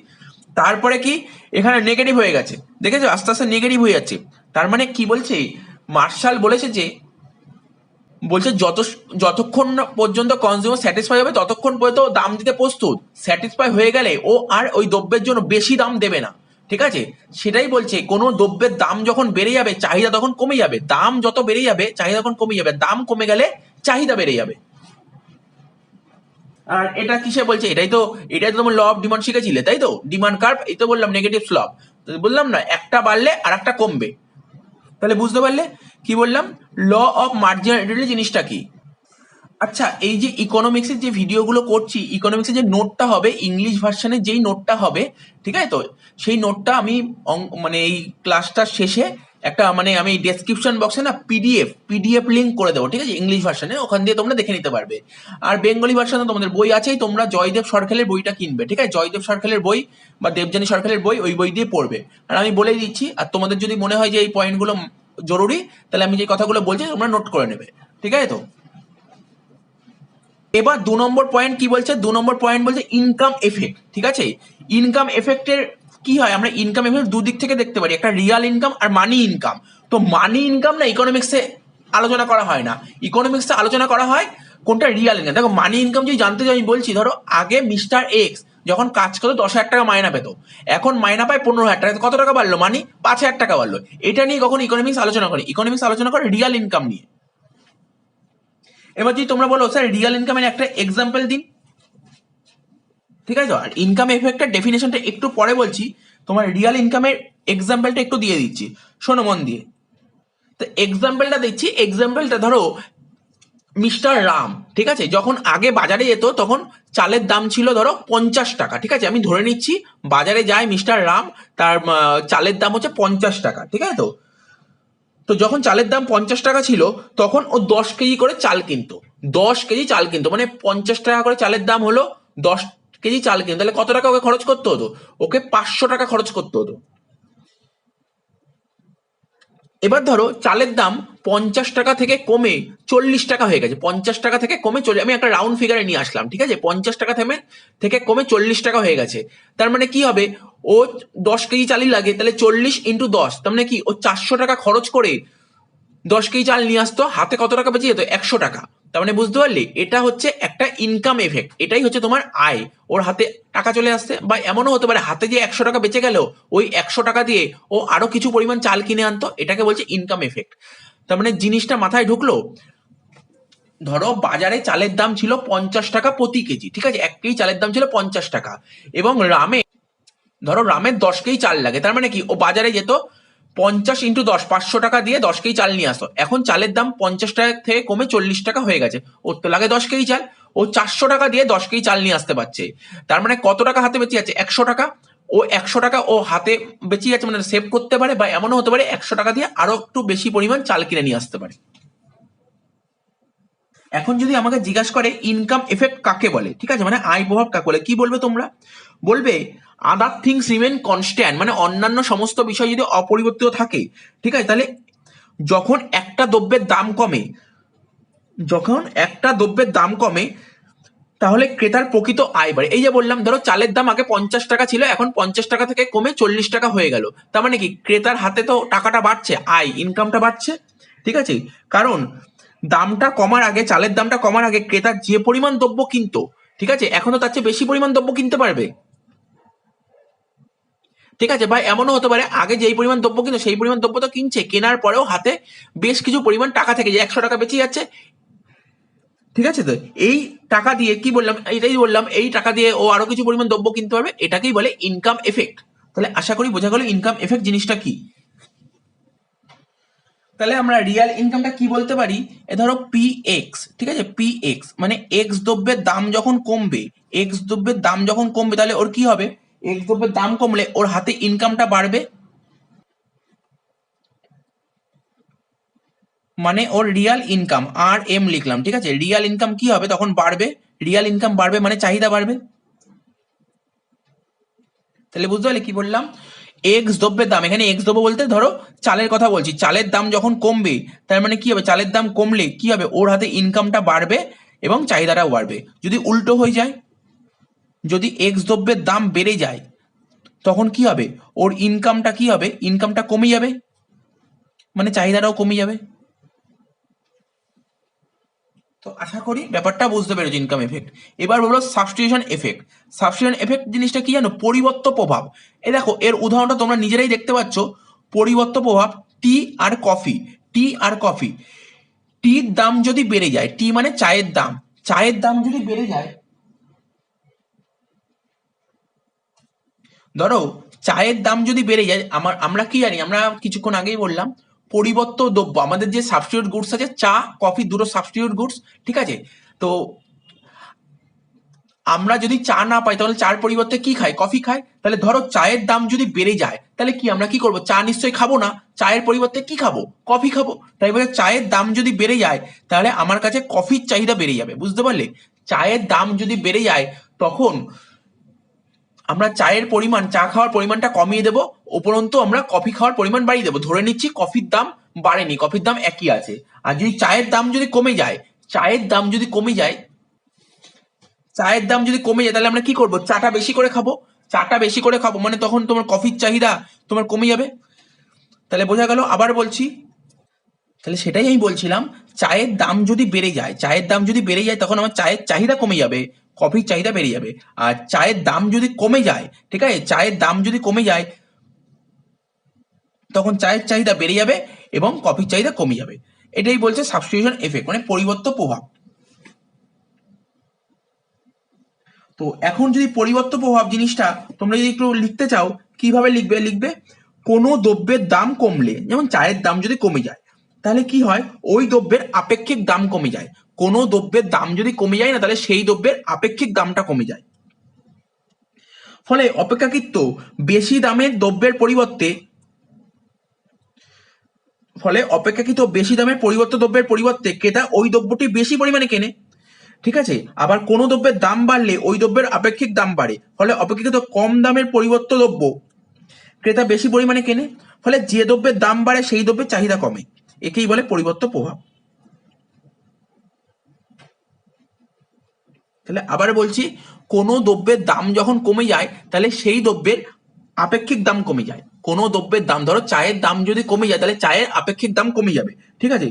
তারপরে কি এখানে নেগেটিভ হয়ে গেছে, দেখেছো আস্তে আস্তে নেগেটিভ হয়ে যাচ্ছে। তার মানে কি বলছে মার্শাল বলেছে যে যতক্ষণ না পর্যন্ত কনজিউমার স্যাটিসফাই হবে ততক্ষণ পর্যন্ত দাম দিতে প্রস্তুত, স্যাটিসফাই হয়ে গেলে ও আর ওই দ্রব্যের জন্য বেশি দাম দেবে না, ঠিক আছে। সেটাই বলছে কোনো দ্রব্যের দাম যখন বেড়ে যাবে চাহিদা তখন কমে যাবে, দাম যত বেড়ে যাবে চাহিদা তখন কমে যাবে, দাম কমে গেলে চাহিদা বেড়ে যাবে। আর এটা কিসে বলছে? এটাই তো তোমার ল অফ ডিমান্ড শিখেছিলে, তাই তো? ডিমান্ড কার্ভ, এই তো বললাম নেগেটিভ স্লপ, বললাম না একটা বাড়লে আর একটা কমবে। তাহলে বুঝতে পারলে কি বললাম, ল অফ মার্জিনাল ইউটিলিটি জিনিসটা কি। আচ্ছা, এই যে ইকোনমিক্সের যে ভিডিওগুলো করছি, ইকোনমিক্সের যে নোটটা হবে ইংলিশ ভার্সনে, যেই নোটটা হবে, ঠিক আছে, তো সেই নোটটা আমি মানে এই ক্লাসটার শেষে একটা মানে আমি ডেসক্রিপশন বক্সে না পিডিএফ লিঙ্ক করে দেবো, ঠিক আছে, ইংলিশ ভার্সনে, ওখান দিয়ে তোমরা দেখে নিতে পারবে। আর বেঙ্গলি ভার্সনে তোমাদের বই আছেই, তোমরা জয়দেব সরকারের বইটা কিনবে, ঠিক আছে, জয়দেব সরকারের বই বা দেবযানী সরকারের বই, ওই বই দিয়ে পড়বে। আর আমি বলেই দিচ্ছি, আর তোমাদের যদি মনে হয় যে এই পয়েন্টগুলো জরুরি তাহলে আমি যে কথাগুলো বলছি তোমরা নোট করে নেবে, ঠিক আছে। তো এবার 2 নম্বর পয়েন্ট কি বলছে? 2 নম্বর পয়েন্ট বলছে ইনকাম এফেক্ট, ঠিক আছে। ইনকাম এফেক্টের কি হয়, আমরা ইনকাম এফেক্ট দুদিক থেকে দেখতে পারি, একটা রিয়াল ইনকাম আর মানি ইনকাম। তো মানি ইনকাম না ইকোনমিক্সে আলোচনা করা হয় না, ইকোনমিক্সে আলোচনা করা হয় কোনটা রিয়াল ইনকাম। দেখো মানি ইনকাম যদি জানতে চাই আমি বলছি, ধরো আগে মিস্টার এক্স যখন কাজ করতো 10,000 টাকা মাইনা পেতো, এখন মাইনা পায় 15,000 টাকা, কত টাকা বাড়লো, মানি 5,000 টাকা বাড়লো। এটা নিয়ে কখন ইকোনমিক্স আলোচনা করে, ইকোনমিক্স আলোচনা করে রিয়াল ইনকাম নিয়ে। এবার যদি তোমরা বলো স্যার রিয়াল ইনকামের একটা এক্সাম্পল দিন, ঠিক আছে। আর ইনকাম এফেক্টের ডেফিনেশনটা একটু পরে বলছি, তোমার রিয়াল ইনকামের এক্সাম্পলটা একটু দিয়ে দিচ্ছি, শোনো মন দিয়ে। তো এক্সাম্পলটা দিচ্ছি, এক্সাম্পলটা ধরো মিস্টার রাম, ঠিক আছে, যখন আগে বাজারে যেত তখন চালের দাম ছিল ধরো 50 টাকা, ঠিক আছে, আমি ধরে নিচ্ছি বাজারে যায় মিস্টার রাম, তার চালের দাম হচ্ছে 50 টাকা, ঠিক আছে। তো তো যখন চালের দাম 50 টাকা ছিল তখন ও 10 কেজি করে চাল কিনতো, 10 কেজি চাল কিনতো, মানে 50 টাকা করে চালের দাম হলো, 10 কেজি চাল কিনতো, তাহলে কত টাকা ওকে খরচ করতে হতো, ওকে 500 টাকা খরচ করতে হতো। এবার ধরো চালের দাম 50 টাকা থেকে কমে 40 টাকা হয়ে গেছে, 50 টাকা থেকে কমে আমি একটা রাউন্ড ফিগারে নিয়ে আসলাম, ঠিক আছে, 50 টাকা থেকে কমে 40 টাকা হয়ে গেছে। তার মানে কি হবে, ও 10 কেজি চালই লাগে, তাহলে 40 × 10, তার মানে কি ও 400 টাকা খরচ করে 10 কেজি চাল নিয়ে আসতো, হাতে কত টাকা বেঁচে যেত, 100 টাকা। তার মানে বুঝতে পারলি, এটা হচ্ছে একটা ইনকাম এফেক্ট, এটাই হচ্ছে তোমার আয়, ওর হাতে টাকা চলে আসছে। বা এমনও হতে পারে হাতে যে 100 টাকা বেঁচে গেল, ওই 100 টাকা দিয়ে ও আরো কিছু পরিমাণ চাল কিনে আনতো, এটাকে বলছে ইনকাম এফেক্ট। তার মানে জিনিসটা মাথায় ঢুকলো। ধরো বাজারে চালের দাম ছিল 50 টাকা প্রতি কেজি, ঠিক আছে, 1 কেজি চালের দাম ছিল 50 টাকা, এবং ধরো রামের 10 কেজি চাল লাগে, তার মানে কি ও বাজারে যেত 50 × 10, 500 টাকা দিয়ে 10 কেজি চাল নিয়ে আসতো। এখন চালের দাম 50 টাকা থেকে কমে 40 টাকা হয়ে গেছে, ওর তো লাগে 10 কেজি চাল, ও 400 টাকা দিয়ে 10 কেজি চাল নিয়ে আসতে পারছে। তার মানে কত টাকা হাতে বেঁচে যাচ্ছে, 100 টাকা। ও 100 টাকা ও হাতে বেঁচে যাচ্ছে, মানে সেভ করতে পারে, বা এমনও হতে পারে 100 টাকা দিয়ে আরো একটু বেশি পরিমাণ চাল কিনে নিয়ে আসতে পারে। এখন যদি আমাকে জিজ্ঞাসা করে ইনকাম এফেক্ট কাকে বলে, ঠিক আছে, মানে আয় প্রভাব কাকে বলে, কি বলবে তোমরা, বলবে আদার থিংস রিমেন কনস্ট্যান্ট, মানে অন্যান্য সমস্ত বিষয় যদি অপরিবর্তিত থাকে, ঠিক আছে, তাহলে যখন একটা দ্রব্যের দাম কমে, যখন একটা দ্রব্যের দাম কমে তাহলে ক্রেতার প্রকৃত আয় বাড়ে। এই যে বললাম, ধরো চালের দাম আগে 50 টাকা ছিল, এখন 50 টাকা থেকে কমে 40 টাকা হয়ে গেল, তার মানে কি ক্রেতার হাতে তো টাকাটা বাড়ছে, আয় ইনকামটা বাড়ছে, ঠিক আছে। কারণ দামটা কমার আগে, চালের দামটা কমার আগে ক্রেতা যে পরিমাণ দ্রব্য কিনতো, ঠিক আছে, এখন তো তার চেয়ে বেশি পরিমাণ দ্রব্য কিনতে পারবে, ঠিক আছে। বা এমনও হতে পারে আগে যেই পরিমাণ দ্রব্য কিনতো সেই পরিমাণ দ্রব্য তো কিনছে, কেনার পরেও হাতে বেশ কিছু পরিমাণ টাকা থেকে যে 100 টাকা বেঁচে যাচ্ছে, ঠিক আছে। তো এই টাকা দিয়ে কি বললাম, এইটাই বললাম, এই টাকা দিয়ে ও আরো কিছু পরিমাণ দ্রব্য কিনতে পারবে, এটাকেই বলে ইনকাম এফেক্ট। তাহলে আশা করি বোঝা গেল ইনকাম এফেক্ট জিনিসটা কি। তাহলে আমরা রিয়াল ইনকামটা কি বলতে পারি, এ ধরো পি এক্স, ঠিক আছে, পি এক্স মানে এক্স দ্রব্যের দাম যখন কমবে, এক্স দ্রব্যের দাম যখন কমবে তাহলে ওর কি হবে, এক্স দ্রব্যের দাম কমলে ওর হাতে ইনকামটা বাড়বে, মানে ওর রিয়াল ইনকাম আর এম লিখলাম, ঠিক আছে, রিয়াল ইনকাম কি হবে তখন বাড়বে, রিয়াল ইনকাম বাড়বে মানে চাহিদা বাড়বে। তাহলে বুঝতে পারলে কি বললাম, এক্স দ্রব্যের দাম, এখানে এক্স দ্রব্য বলতে ধরো চালের কথা বলছি, চালের দাম যখন কমবে তার মানে কি হবে, চালের দাম কমলে কি হবে, ওর হাতে ইনকামটা বাড়বে এবং চাহিদাটাও বাড়বে। যদি উল্টো হয়ে যায়, যদি এক্স দ্রব্যের দাম বেড়ে যায় তখন কি হবে, ওর ইনকামটা কি হবে, ইনকামটা কমে যাবে, মানে চাহিদাটাও কমে যাবে। তো আশা করি ব্যাপারটা বুঝতে পেরেছো ইনকাম এফেক্ট। এবার বলবো সাবস্টিটিউশন এফেক্ট। সাবস্টিটিউশন এফেক্ট জিনিসটা কি জানো, পরিবর্ত প্রভাব। এই দেখো এর উদাহরণটা তোমরা নিজেরাই দেখতে পাচ্ছ, পরিবর্ত প্রভাব, টি আর কফি, টি আর কফি। টির দাম যদি বেড়ে যায়, টি মানে চায়ের দাম, চায়ের দাম যদি বেড়ে যায়, ধরো চায়ের দাম যদি বেড়ে যায়, আমরা কি জানি, আমরা কিছুক্ষণ আগেই বললাম পরিবর্ত দ্রব্য, আমাদের যে সাবস্টিটিউট গুডস আছে, চা কফি দুটো সাবস্টিটিউট গুডস, ঠিক আছে। তো আমরা যদি চা না পাই তাহলে চার পরিবর্তে কি খাই, কফি খাই। তাহলে ধরো চায়ের দাম যদি বেড়ে যায় তাহলে কি আমরা কি করবো, চা নিশ্চয়ই খাবো না, চায়ের পরিবর্তে কি খাবো, কফি খাবো। তাই বলে চায়ের দাম যদি বেড়ে যায় তাহলে আমার কাছে কফির চাহিদা বেড়ে যাবে, বুঝতে পারলে। চায়ের দাম যদি বেড়ে যায় তখন আমরা চায়ের পরিমাণ, চা খাওয়ার পরিমাণটা কমিয়ে দেবো, উপরন্তু আমরা কফি খাওয়ার পরিমাণ বাড়িয়ে দেবো। ধরে নিচ্ছি কফির দাম বাড়েনি, কফির দাম একই আছে। আর যদি চায়ের দাম যদি কমে যায়, চায়ের দাম যদি কমে যায়, চায়ের দাম যদি কমে যায় তাহলে আমরা কি করবো, চাটা বেশি করে খাবো। চাটা বেশি করে খাবো মানে তখন তোমার কফির চাহিদা তোমার কমে যাবে। তাহলে বোঝা গেল? আবার বলছি, তাহলে সেটাই আমি বলছিলাম, চায়ের দাম যদি বেড়ে যায়, চায়ের দাম যদি বেড়ে যায় তখন আমার চায়ের চাহিদা কমে যাবে, কফির চাহিদা বেড়ে যাবে। আর চায়ের দাম যদি কমে যায়, ঠিক আছে, চায়ের দাম যদি কমে যায় তখন চায়ের চাহিদা বেড়ে যাবে এবং কফির চাহিদা কমে যাবে। এটাই বলছে সাবস্টিটিউশন এফেক্ট, মানে পরিবর্তন প্রভাব। তো এখন যদি পরিবর্তন প্রভাব জিনিসটা তোমরা যদি একটু লিখতে চাও, কিভাবে লিখবে? লিখবে কোনো দ্রব্যের দাম কমলে, যেমন চায়ের দাম যদি কমে যায় তাহলে কি হয়, ওই দ্রব্যের আপেক্ষিক দাম কমে যায়। কোনো দ্রব্যের দাম যদি কমে যায় না তাহলে সেই দ্রব্যের আপেক্ষিক দামটা কমে যায়। ফলে অপেক্ষাকৃত বেশি দামের দ্রব্যের পরিবর্তে, ফলে অপেক্ষাকৃত বেশি দামের দ্রব্যের পরিবর্তে ক্রেতা ওই দ্রব্যটি বেশি পরিমাণে কেনে। ঠিক আছে, আবার কোনো দ্রব্যের দাম বাড়লে ওই দ্রব্যের আপেক্ষিক দাম বাড়ে, ফলে অপেক্ষাকৃত কম দামের পরিবর্ত দ্রব্য ক্রেতা বেশি পরিমাণে কেনে, ফলে যে দ্রব্যের দাম বাড়ে সেই দ্রব্যের চাহিদা কমে। একেই বলে পরিবর্তন প্রভাব। তাহলে আবার বলছি, কোনো দ্রব্যের দাম যখন কমে যায় তাহলে সেই দ্রব্যের আপেক্ষিক দাম কমে যায়। কোনো দ্রব্যের দাম, ধরো চায়ের দাম যদি কমে যায় তাহলে চায়ের আপেক্ষিক দাম কমে যাবে। ঠিক আছে,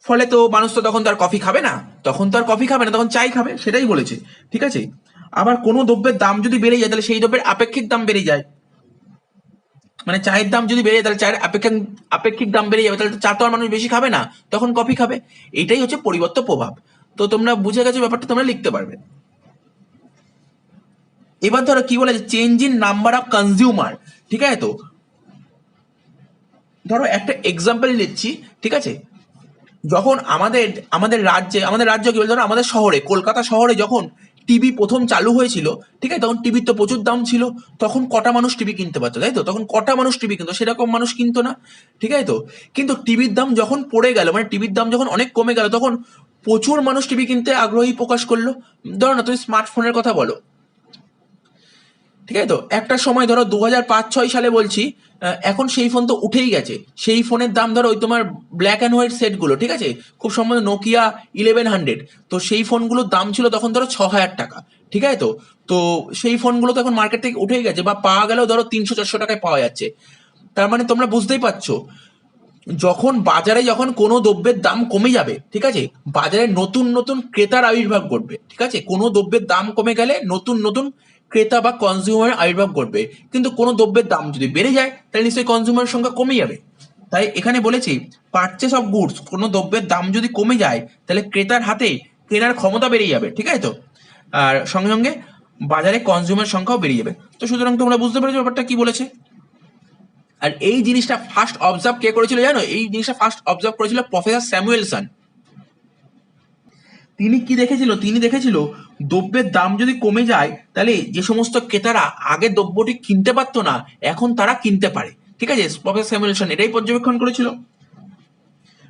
ফলে তো মানুষ তো তখন তার কফি খাবে না, তখন তো আর কফি খাবে না, তখন চাই খাবে, সেটাই বলেছে। ঠিক আছে, আবার কোনো দ্রব্যের দাম যদি বেড়ে যায় তাহলে সেই দ্রব্যের আপেক্ষিক দাম বেড়ে যায়, মানে চায়ের দাম যদি বেড়ে যায় তাহলে চায়ের আপেক্ষিক দাম বেড়ে যাবে, তাহলে তো চা তো আর মানুষ বেশি খাবে না, তখন কফি খাবে। এইটাই হচ্ছে পরিবর্তন প্রভাব। তো তোমরা বুঝে গেছো ব্যাপারটা, তোমরা লিখতে পারবে। এবার ধরো কি বলে, change in number of consumer. ঠিক আছে, তো ধরো একটা এক্সাম্পল দিচ্ছি। ঠিক আছে, যখন আমাদের রাজ্য কি বলে, ধরো আমাদের শহরে, কলকাতা শহরে যখন টিভি প্রথম চালু হয়েছিল, ঠিক আছে, তখন টিভির তো প্রচুর দাম ছিল। তখন কটা মানুষ টিভি কিনতে পারতো, তাই তো? তখন কটা মানুষ টিভি কিনতো? সেরকম মানুষ কিনতো না। ঠিক আছে, তো কিন্তু টিভির দাম যখন পড়ে গেল, মানে টিভির দাম যখন অনেক কমে গেল, তখন প্রচুর মানুষ টিভি কিনতে আগ্রহী প্রকাশ করলো। ধরো না, তুমি স্মার্টফোনের কথা বলো। ঠিক আছে, তো একটা সময় ধরো 2005-06 সালে বলছি, এখন সেই ফোন তো উঠেই গেছে। সেই ফোনের দাম ধরো ওই তোমার ব্ল্যাক অ্যান্ড হোয়াইট সেটগুলো, ঠিক আছে, খুব সম্ভবত নোকিয়া 1100, তো সেই ফোনগুলোর দাম ছিল তখন ধরো 6,000 টাকা। ঠিক আছে, তো তো সেই ফোনগুলো তো এখন মার্কেট থেকে উঠেই গেছে, বা পাওয়া গেলেও ধরো 300-400 টাকায় পাওয়া যাচ্ছে। তার মানে তোমরা বুঝতেই পারছো, যখন বাজারে যখন কোনো দ্রব্যের দাম কমে যাবে, ঠিক আছে, বাজারে নতুন নতুন ক্রেতার আবির্ভাব ঘটবে। ঠিক আছে, কোনো দ্রব্যের দাম কমে গেলে নতুন নতুন ক্রেতা বা কনজিউমার আবির্ভাব ঘটবে। কিন্তু কোনো দ্রব্যের দাম যদি বেড়ে যায় তাহলে নিশ্চয়ই কনজিউমার সংখ্যা কমে যাবে। তাই এখানে বলেছি, পারচেস অফ গুডস, কোনো দ্রব্যের দাম যদি কমে যায় তাহলে ক্রেতার হাতে কেনার ক্ষমতা বেড়ে যাবে। ঠিক আছে, তো আর সঙ্গে সঙ্গে বাজারে কনজিউমার সংখ্যাও বেড়ে যাবে। তো সুতরাং তোমরা বুঝতে পেরেছো ব্যাপারটা কি বলেছে। আর এই জিনিসটা ফার্স্ট অবজার্ভ কে করেছিল জানো? এই জিনিসটা ফার্স্ট অবজার্ভ করেছিল প্রফেসর স্যামুয়েলসন। তিনি কি দেখেছিল? তিনি দেখেছিল দ্রব্যের দাম যদি কমে যায় তাহলে যে সমস্ত ক্রেতারা আগে দ্রব্যটি কিনতে পারতো না, এখন তারা কিনতে পারে। ঠিক আছে, প্রফেসর স্যামুয়েলসন এটাই পর্যবেক্ষণ করেছিল।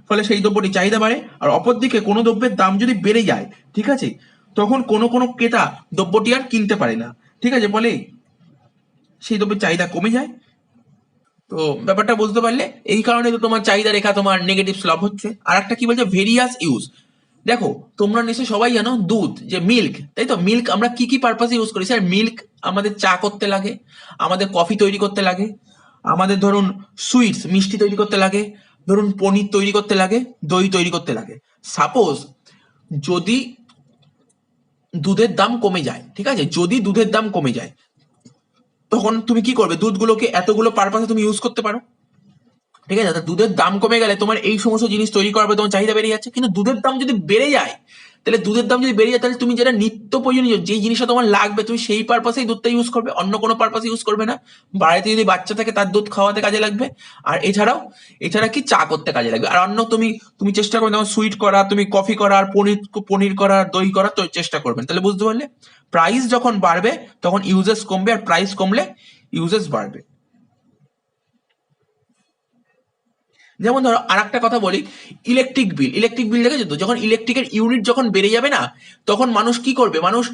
ফলে সেই দ্রব্যটি চাহিদা বাড়ে। আর অপরদিকে কোনো দ্রব্যের দাম যদি বেড়ে যায়, ঠিক আছে, তখন কোনো কোনো ক্রেতা দ্রব্যটি আর কিনতে পারে না। ঠিক আছে, ফলে সেই দ্রব্যের চাহিদা কমে যায়। তো ব্যাপারটা বুঝতে পারলে, এই কারণে তো তোমার চাহিদা রেখা তোমার নেগেটিভ স্লপ হচ্ছে। আর একটা কি বলছে, ভেরিয়াস ইউজ। দেখো তোমরা নিশ্চয়ই সবাই জানো দুধ, যে মিল্ক, তাই তো? মিল্ক আমরা কি কি পারপাসে ইউজ করি স্যার? মিল্ক আমাদের চা করতে লাগে, আমাদের কফি তৈরি করতে লাগে, আমাদের ধরুন সুইটস মিষ্টি তৈরি করতে লাগে, ধরুন পনির তৈরি করতে লাগে, দই তৈরি করতে লাগে। সাপোজ যদি দুধের দাম কমে যায়, ঠিক আছে, যদি দুধের দাম কমে যায় তখন তুমি কি করবে? দুধগুলোকে এতগুলো পারপাসে তুমি ইউজ করতে পারো। ঠিক আছে, তা দুধের দাম কমে গেলে তোমার এই সমস্ত জিনিস তৈরি করবে, তোমার চাহিদা বেড়ে যাচ্ছে। কিন্তু দুধের দাম যদি বেড়ে যায় তাহলে তুমি যেটা নিত্য প্রয়োজনীয় যে জিনিসটা তোমার লাগবে, তুমি সেই পারপাসেই দুধটা ইউজ করবে, অন্য কোনো পারপাসে ইউজ করবে না। বাড়িতে যদি বাচ্চা থাকে তার দুধ খাওয়াতে কাজে লাগবে, আর এছাড়া কি চা করতে কাজে লাগবে। আর অন্য তুমি চেষ্টা করবে যেমন সুইট করা, তুমি কফি করা, আর পনির করা, দই করা, তো চেষ্টা করবেন। তাহলে বুঝতে পারলে, প্রাইস যখন বাড়বে তখন ইউজেস কমবে, আর প্রাইস কমলে ইউজেস বাড়বে। যেমন ধরো আর একটা কথা বলি, ইলেকট্রিক বিল দেখেছো তো? যখন ইলেকট্রিকের ইউনিট যখন বেড়ে যাবে না, তখন মানুষ কি করবে? মানুষ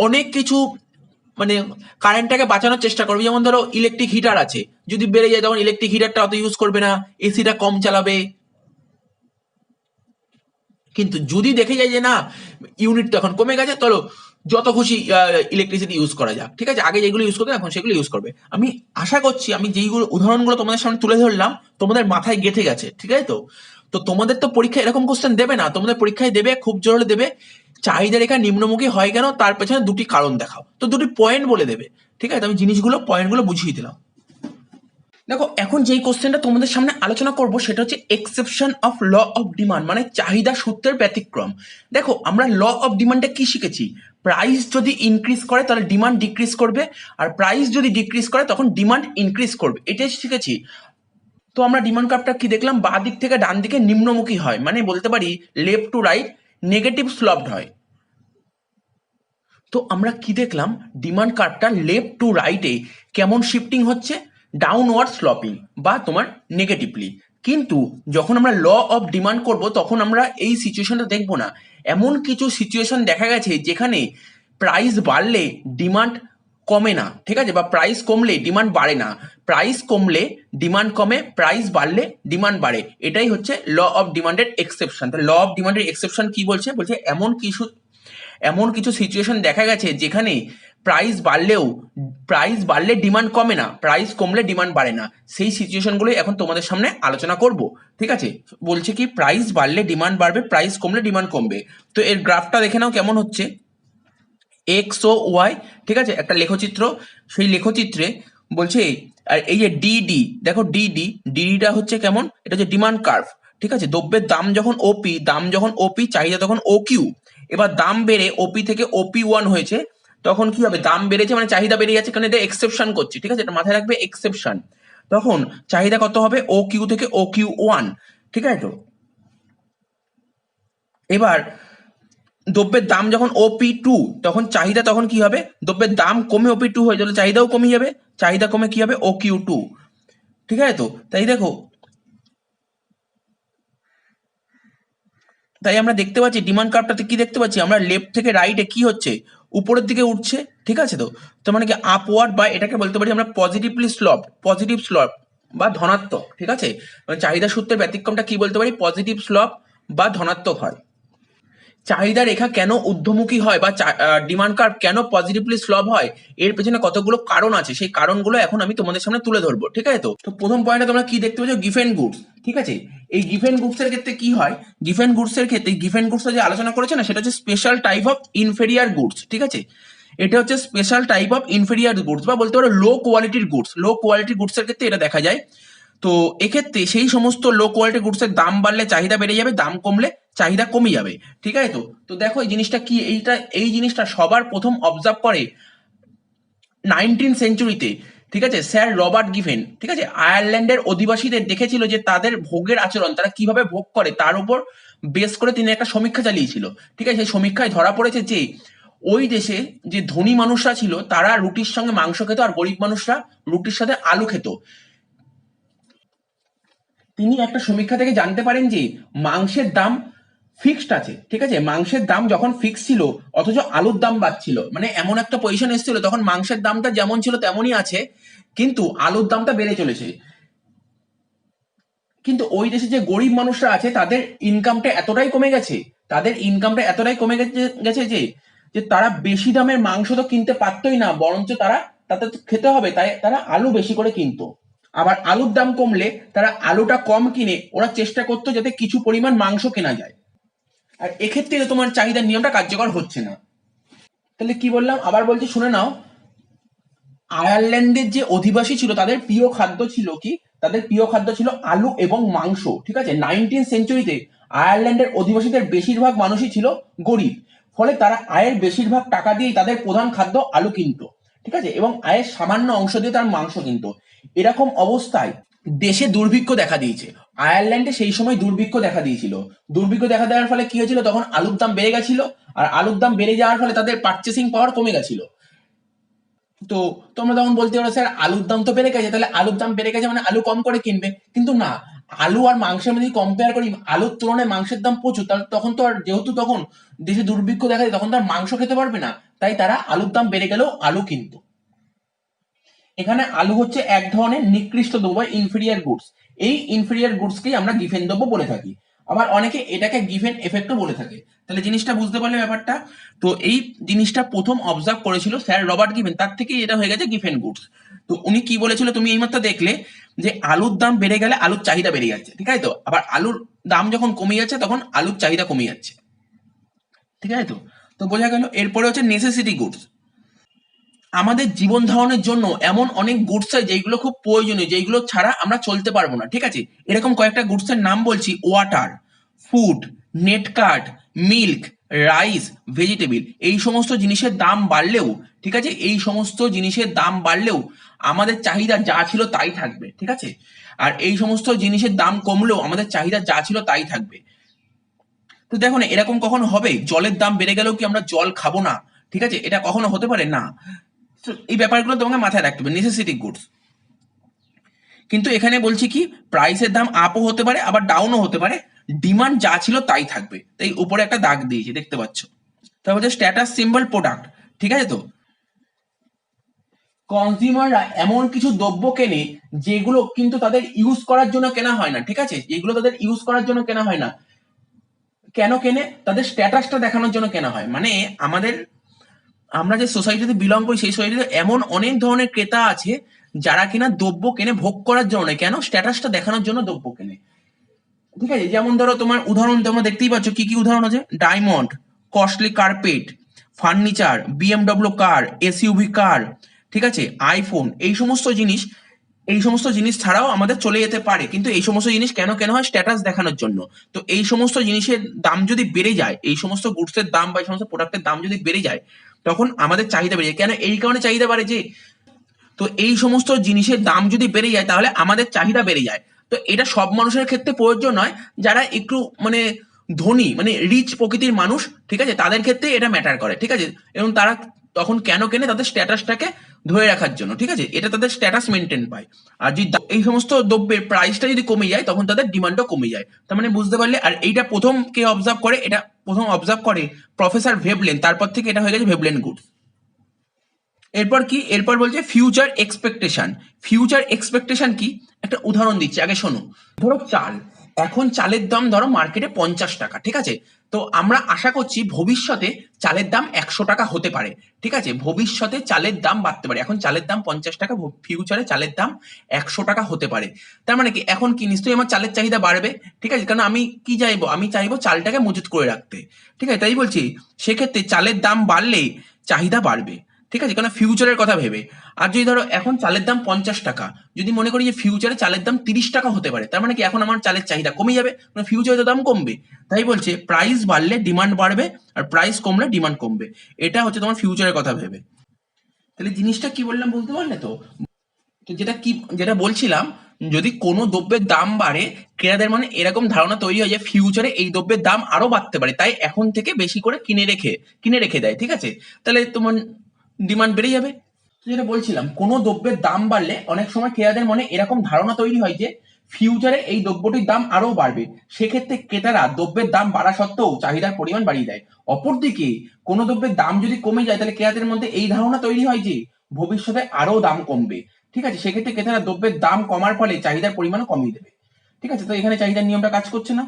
অনেক কিছু, মানে কারেন্টটাকে বাঁচানোর চেষ্টা করবে। যেমন ধরো ইলেকট্রিক হিটার আছে, যদি বেড়ে যায় তখন ইলেকট্রিক হিটারটা অত ইউজ করবে না, এসিটা কম চালাবে। কিন্তু যদি দেখে যায় যে না, ইউনিট তো এখন কমে গেছে, চলো যত খুশি ইলেকট্রিসিটি ইউজ করা যাক, ঠিক আছে? আগে যেগুলো ইউজ করতো এখন সেগুলো ইউজ করবে। আমি আশা করছি আমি যেইগুলো উদাহরণগুলো তোমাদের সামনে তুলে ধরলাম তোমাদের মাথায় গেঁথে গেছে, ঠিক আছে? তো তো তোমাদের তো পরীক্ষায় এরকম কোশ্চেন দেবে না, তোমাদের পরীক্ষায় দেবে খুব জোরে দেবে চাহিদা রেখা নিম্নমুখী হয় কেন, তার পেছনে দুটি কারণ দেখাও, তো দুটি পয়েন্ট বলে দেবে, ঠিক আছে? আমি জিনিসগুলো পয়েন্টগুলো বুঝিয়ে দিলাম। দেখো এখন যেই কোশ্চেনটা তোমাদের সামনে আলোচনা করব সেটা হচ্ছে exception of law of demand, মানে চাহিদা সূত্রের ব্যতিক্রম। দেখো আমরা ল অফ ডিমান্ডে কি শিখেছি? প্রাইস যদি ইনক্রিজ করে তাহলে ডিমান্ড ডিক্রিজ করবে, আর প্রাইস যদি ডিক্রিজ করে তখন ডিমান্ড ইনক্রিজ করবে, এটাই শিখেছি। তো আমরা ডিমান্ড কার্ভটা কি দেখলাম? বাঁ দিক থেকে ডান দিকে নিম্নমুখী হয়, মানে বলতে পারি লেফট টু রাইট নেগেটিভ স্লপড হয়। তো আমরা কি দেখলাম? ডিমান্ড কার্ভটা লেফট টু রাইটে কেমন শিফটিং হচ্ছে? ডাউনওয়ার্ড স্লপিং বা তোমার নেগেটিভলি। কিন্তু যখন আমরা ল অফ ডিমান্ড করব তখন আমরা এই সিচুয়েশনটা দেখব না। এমন কিছু সিচুয়েশন দেখা গেছে যেখানে প্রাইস বাড়লে ডিমান্ড কমে না, ঠিক আছে? বা প্রাইস কমলে ডিমান্ড বাড়ে না, প্রাইস কমলে ডিমান্ড কমে, প্রাইস বাড়লে ডিমান্ড বাড়ে। এটাই হচ্ছে ল অফ ডিমান্ডের এক্সেপশন। তো ল অফ ডিমান্ডের এক্সেপশন কি বলছে? বলছে এমন কিছু সিচুয়েশন দেখা গেছে যেখানে প্রাইস বাড়লে ডিমান্ড কমে না, প্রাইস কমলে ডিমান্ড বাড়ে না, সেই সিচুয়েশনগুলোই এখন তোমাদের সামনে আলোচনা করব, ঠিক আছে? বলছে কি প্রাইস বাড়লে ডিমান্ড বাড়বে, প্রাইস কমলে ডিমান্ড কমবে। তো এর গ্রাফটা দেখে নাও কেমন হচ্ছে, এক্স ও ওয়াই, ঠিক আছে? একটা লেখচিত্র, সেই লেখচিত্রে বলছে আর এই যে ডিডি, দেখো ডিডিটা হচ্ছে কেমন? এটা হচ্ছে ডিমান্ড কার্ভ, ঠিক আছে? দ্রব্যের দাম যখন ওপি চাহিদা তখন ও কিউ। এবার দাম বেড়ে ওপি থেকে ওপি ওয়ান হয়েছে, তখন কি হবে? দাম বেড়েছে মানে চাহিদা বেড়ে যাচ্ছে, কারণ এটা এক্সেপশন করছে, ঠিক আছে? এটা মাথায় রাখবে, এক্সেপশন। তখন চাহিদা কত হবে? ও কিউ থেকে ও কিউ ওয়ান, ঠিক আছে? তো এবার দ্রব্যের দাম যখন ওপি টু, তখন চাহিদা তখন কি হবে? দ্রব্যের দাম কমে ওপি টু হয়ে যাবে, চাহিদাও কমে যাবে, চাহিদা কমে কি হবে? ও কিউ টু, ঠিক আছে? তো তাই দেখো, তাই আমরা দেখতে পাচ্ছি ডিমান্ড কার্ভটাতে কি দেখতে পাচ্ছি আমরা? লেফট থেকে রাইটে কি হচ্ছে? উপরের দিকে উঠছে, ঠিক আছে? তো তো মানে কি আপওয়ার্ড, বা এটাকে বলতে পারি আমরা পজিটিভ স্লপ বা ধনাত্মক, ঠিক আছে? মানে চাহিদা সূত্রের ব্যতিক্রমটা কি বলতে পারি? পজিটিভ স্লপ বা ধনাত্মক হয়। চাহিদা রেখা কেন ঊর্ধ্বমুখী হয় বা ডিমান্ড কার্ভ কেন পজিটিভলি স্লপ হয়, এর পেছনে কতগুলো কারণ আছে, সেই কারণগুলো এখন আমি তোমাদের সামনে তুলে ধরবো, ঠিক আছে? তো তো প্রথম পয়েন্টে তোমরা কি দেখতে পাচ্ছ? গিফেন গুডস, ঠিক আছে? এই গিফেন গুডস এর ক্ষেত্রে কি হয়? গিফেন গুডস যে আলোচনা করেছে না, সেটা হচ্ছে special type of inferior goods, ঠিক আছে? এটা হচ্ছে special type of inferior goods, বা বলতে পারো লো কোয়ালিটির গুডস এর ক্ষেত্রে এটা দেখা যায়। তো এক্ষেত্রে সেই সমস্ত লো কোয়ালিটি গুডসের দাম বাড়লে চাহিদা বেড়ে যাবে, দাম কমলে চাহিদা কমে যাবে, ঠিক আছে? তো তো দেখো এই জিনিসটা কি, এই জিনিসটা সবার প্রথম অবজার্ভ করে 19 সেঞ্চুরিতে, ঠিক আছে? স্যার রবার্ট গিফেন, ঠিক আছে? আয়ারল্যান্ডের অধিবাসীদের দেখেছিল যে তাদের ভোগের আচরণ, তারা কিভাবে ভোগ করে তার উপর বেস করে তিনি একটা সমীক্ষা চালিয়েছিল, ঠিক আছে? সেই সমীক্ষায় ধরা পড়েছে যে ওই দেশে যে ধনী মানুষরা ছিল তারা রুটির সঙ্গে মাংস খেত, আর গরিব মানুষরা রুটির সাথে আলু খেত। তিনি একটা সমীক্ষা থেকে জানতে পারেন যে মাংসের দাম ফিক্সড আছে, ঠিক আছে? মাংসের দাম যখন ফিক্স ছিল অথচ আলুর দাম বাড়ছিল, মানে এমন একটা পজিশন এসেছিল তখন মাংসের দামটা যেমন ছিল তেমনই আছে, কিন্তু আলুর দামটা বেড়ে চলেছে। কিন্তু ওই দেশে যে গরিব মানুষরা আছে তাদের ইনকামটা এতটাই কমে গেছে, গেছে যে যে তারা বেশি দামের মাংস তো কিনতে পারতোই না, বরঞ্চ তাদের তো খেতে হবে, তাই তারা আলু বেশি করে কিনতো। আবার আলুর দাম কমলে তারা আলুটা কম কিনে ওরা চেষ্টা করতো যাতে কিছু পরিমাণ মাংস কেনা যায়। আর এক্ষেত্রে তোমার চাহিদার নিয়মটা কার্যকর হচ্ছে না। তাহলে কি বললাম? আবার বলছি, শুনে নাও। আয়ারল্যান্ডের যে অধিবাসী ছিল তাদের প্রিয় খাদ্য ছিল কি? তাদের প্রিয় খাদ্য ছিল আলু এবং মাংস, ঠিক আছে? 19 সেঞ্চুরিতে আয়ারল্যান্ডের অধিবাসীদের বেশিরভাগ মানুষই ছিল গরিব, ফলে তারা আয়ের বেশিরভাগ টাকা দিয়ে তাদের প্রধান খাদ্য আলু কিনতো, ঠিক আছে? এবং আয়ের সামান্য অংশ দিয়ে তার মাংস কিনতো। এরকম অবস্থায় দেশে দুর্ভিক্ষ দেখা দিয়েছে। আয়ারল্যান্ডে সেই সময় দুর্ভিক্ষ দেখা দেওয়ার ফলে কি হয়েছিল? তখন আলুর দাম বেড়ে গেছিল, আর আলুর দাম বেড়ে যাওয়ার ফলে তাদের পার্চেসিং পাওয়ার কমে গেছিল। তো তোমরা তখন বলতে পারো স্যার আলুর দাম তো বেড়ে গেছে, তাহলে আলুর দাম বেড়ে গেছে মানে আলু কম করে কিনবে। কিন্তু না, আলু আর মাংসের মধ্যে কম্পেয়ার করি, আলুর তুলনায় মাংসের দাম প্রচুর, তাহলে তখন তো আর যেহেতু তখন দেশে দুর্ভিক্ষ দেখা যায় তখন তার মাংস খেতে পারবে না, তাই তারা আলুর দাম বেড়ে গেলেও আলু কিনতো। এখানে আলু হচ্ছে এক ধরনের নিকৃষ্ট দ্রব্য, ইনফেরিয়ার গুডস। এই ইনফেরিয়ার গুডসকেই আমরা গিফেন দ্রব্য বলে থাকি। আবার অনেকে এটাকে গিভেন এফেক্টও বলে থাকে। তাহলে জিনিসটা বুঝতে পারলে ব্যাপারটা। তো এই জিনিসটা প্রথম অবজার্ভ করেছিল স্যার রবার্ট গিভেন, তার থেকে এটা হয়ে গেছে গিভেন গুডস। তো উনি কি বলেছিল তুমি এইমাত্র দেখলে যে আলুর দাম বেড়ে গেলে আলুর চাহিদা বেড়ে যাচ্ছে, ঠিক আছে তো, আবার আলুর দাম যখন কমে যাচ্ছে তখন আলুর চাহিদা কমে যাচ্ছে, ঠিক আছে তো। তো বোঝা গেল। এরপরে হচ্ছে নেসেসিটি গুডস। আমাদের জীবন ধারণের জন্য এমন অনেক গুডস আছে যেগুলো খুব প্রয়োজনীয়, যেগুলো ছাড়া আমরা চলতে পারবো না, ঠিক আছে। এরকম কয়েকটা গুডসের নাম বলছি: water, food, net card, milk, rice, vegetable. এই সমস্ত জিনিসের দাম বাড়লেও, ঠিক আছে, এই সমস্ত জিনিসের দাম বাড়লেও আমাদের চাহিদা যা ছিল তাই থাকবে, ঠিক আছে। আর এই সমস্ত জিনিসের দাম কমলেও আমাদের চাহিদা যা ছিল তাই থাকবে। তো দেখো না, এরকম কখনো হবে জলের দাম বেড়ে গেলেও কি আমরা জল খাবো না, ঠিক আছে, এটা কখনো হতে পারে না। তো এই ব্যাপারগুলো তোমাকে মাথায় রাখতে হবে, নেসেসিটি গুডস। কিন্তু এখানে বলছি কি, প্রাইসের দাম আপও হতে পারে আবার ডাউনও হতে পারে, ডিমান্ড যা ছিল তাই থাকবে। তাই উপরে একটা দাগ দিয়েছি, দেখতে পাচ্ছ। তারপর হচ্ছে স্ট্যাটাস সিম্বল প্রোডাক্ট, ঠিক আছে তো। কনজিউমাররা এমন কিছু দ্রব্য কেনে যেগুলো কিন্তু তাদের ইউজ করার জন্য কেনা হয় না, ঠিক আছে, যেগুলো তাদের ইউজ করার জন্য কেনা হয় না। কেন কেনে? তাদের স্ট্যাটাসটা দেখানোর জন্য কেনা হয়। মানে আমরা যে সোসাইটিতে বিলং করি সেই সোসাইটিতে এমন অনেক ধরনের ক্রেতা আছে যারা কিনা দ্রব্য কেনে ভোগ করার জন্য নয়, কেন? স্ট্যাটাসটা দেখানোর জন্য দ্রব্য কেনে, ঠিক আছে। যেমন ধরো তোমার উদাহরণ তোমরা দেখতেই পাচ্ছ, কি কি উদাহরণ আছে: diamond, costly carpet, furniture, BMW car, SUV car, ঠিক আছে, আইফোন। এই সমস্ত জিনিস ছাড়াও আমাদের চলে যেতে পারে, কিন্তু এই সমস্ত জিনিস কেন কেন হয়? স্ট্যাটাস দেখানোর জন্য। তো এই সমস্ত জিনিসের দাম যদি বেড়ে যায়, এই সমস্ত গুডসের দাম বা এই সমস্ত প্রোডাক্টের দাম যদি বেড়ে যায়, তখন আমাদের চাহিদা বেড়ে যায়। কেন? এই কারণে চাহিদা বাড়ে যে, তো এই সমস্ত জিনিসের দাম যদি বেড়ে যায় তাহলে আমাদের চাহিদা বেড়ে যায়। তো এটা সব মানুষের ক্ষেত্রে প্রযোজ্য নয়, যারা একটু মানে ধনী, মানে রিচ প্রকৃতির মানুষ, ঠিক আছে, তাদের ক্ষেত্রে এটা ম্যাটার করে, ঠিক আছে। এবং তারা তখন কেন কেনে? তাদের স্ট্যাটাসটাকে ধরে রাখার জন্য, ঠিক আছে, এটা তাদের স্ট্যাটাস মেনটেন পায়। আর যদি এই সমস্ত দ্রব্যের প্রাইসটা যদি কমে যায় তখন তাদের ডিমান্ডও কমে যায়। তার মানে বুঝতে পারলে। আর এইটা প্রথম কে অবজার্ভ করে? এটা প্রথম অবজার্ভ করে প্রফেসর ভেবলেন, তারপর থেকে এটা হয়ে গেছে ভেবলেন গুডস। এরপর কি? এরপর বলছে ফিউচার এক্সপেকটেশন। ফিউচার এক্সপেকটেশন কি? একটা উদাহরণ দিচ্ছি, আগে শোনো। ধরো চাল, এখন চালের দাম ধরো মার্কেটে 50 টাকা, ঠিক আছে। তো আমরা আশা করছি ভবিষ্যতে চালের দাম 100 টাকা হতে পারে, ঠিক আছে। ভবিষ্যতে চালের দাম বাড়তে পারে। এখন চালের দাম 50 টাকা, ফিউচারে চালের দাম 100 টাকা হতে পারে। তার মানে কি, এখন কি নিশ্চয়ই আমার চালের চাহিদা বাড়বে, ঠিক আছে। কারণ আমি কি চাইবো? আমি চাইবো চালটাকে মজুত করে রাখতে, ঠিক আছে। তাই বলছি সেক্ষেত্রে চালের দাম বাড়লে চাহিদা বাড়বে, ঠিক আছে, কারণ ফিউচারের কথা ভেবে। আর যদি ধরো এখন চালের দাম 50 টাকা, যদি মনে করি যে ফিউচারে চালের দাম 30 টাকা হতে পারে, তার মানে কি এখন আমার চালের চাহিদা কমে যাবে, মানে ফিউচারে তো দাম কমবে। তাই বলছে প্রাইস বাড়লে ডিমান্ড বাড়বে আর প্রাইস কমলে ডিমান্ড কমবে। এটা হচ্ছে তোমার ফিউচারের কথা ভেবে। তাহলে জিনিসটা কি বললাম বুঝতে পারলে তো? তো যেটা বলছিলাম, যদি কোনো দ্রব্যের দাম বাড়ে, ক্রেতাদের মানে এরকম ধারণা তৈরি হয় যে ফিউচারে এই দ্রব্যের দাম আরো বাড়তে পারে, তাই এখন থেকে বেশি করে কিনে রেখে দেয়, ঠিক আছে। তাহলে তোমার ডিমান্ড বেড়ে যাবে। তো যেটা বলছিলাম, কোনো দ্রব্যের দাম বাড়লে অনেক সময় ক্রেতাদের মনে এরকম ধারণা তৈরি হয় যে ফিউচারে এই দ্রব্যটির দাম আরো বাড়বে। সেক্ষেত্রে ক্রেতারা দ্রব্যের দাম বাড়া সত্ত্বেও চাহিদার পরিমাণ বাড়িয়ে দেয়। অপরদিকে কোনো দ্রব্যের দাম যদি কমে যায় তাহলে ক্রেতাদের মধ্যে এই ধারণা তৈরি হয় যে ভবিষ্যতে আরো দাম কমবে, ঠিক আছে। সেক্ষেত্রে ক্রেতারা দ্রব্যের দাম কমার ফলে চাহিদার পরিমাণও কমিয়ে দেবে, ঠিক আছে। তো এখানে চাহিদার নিয়মটা কাজ করছে না।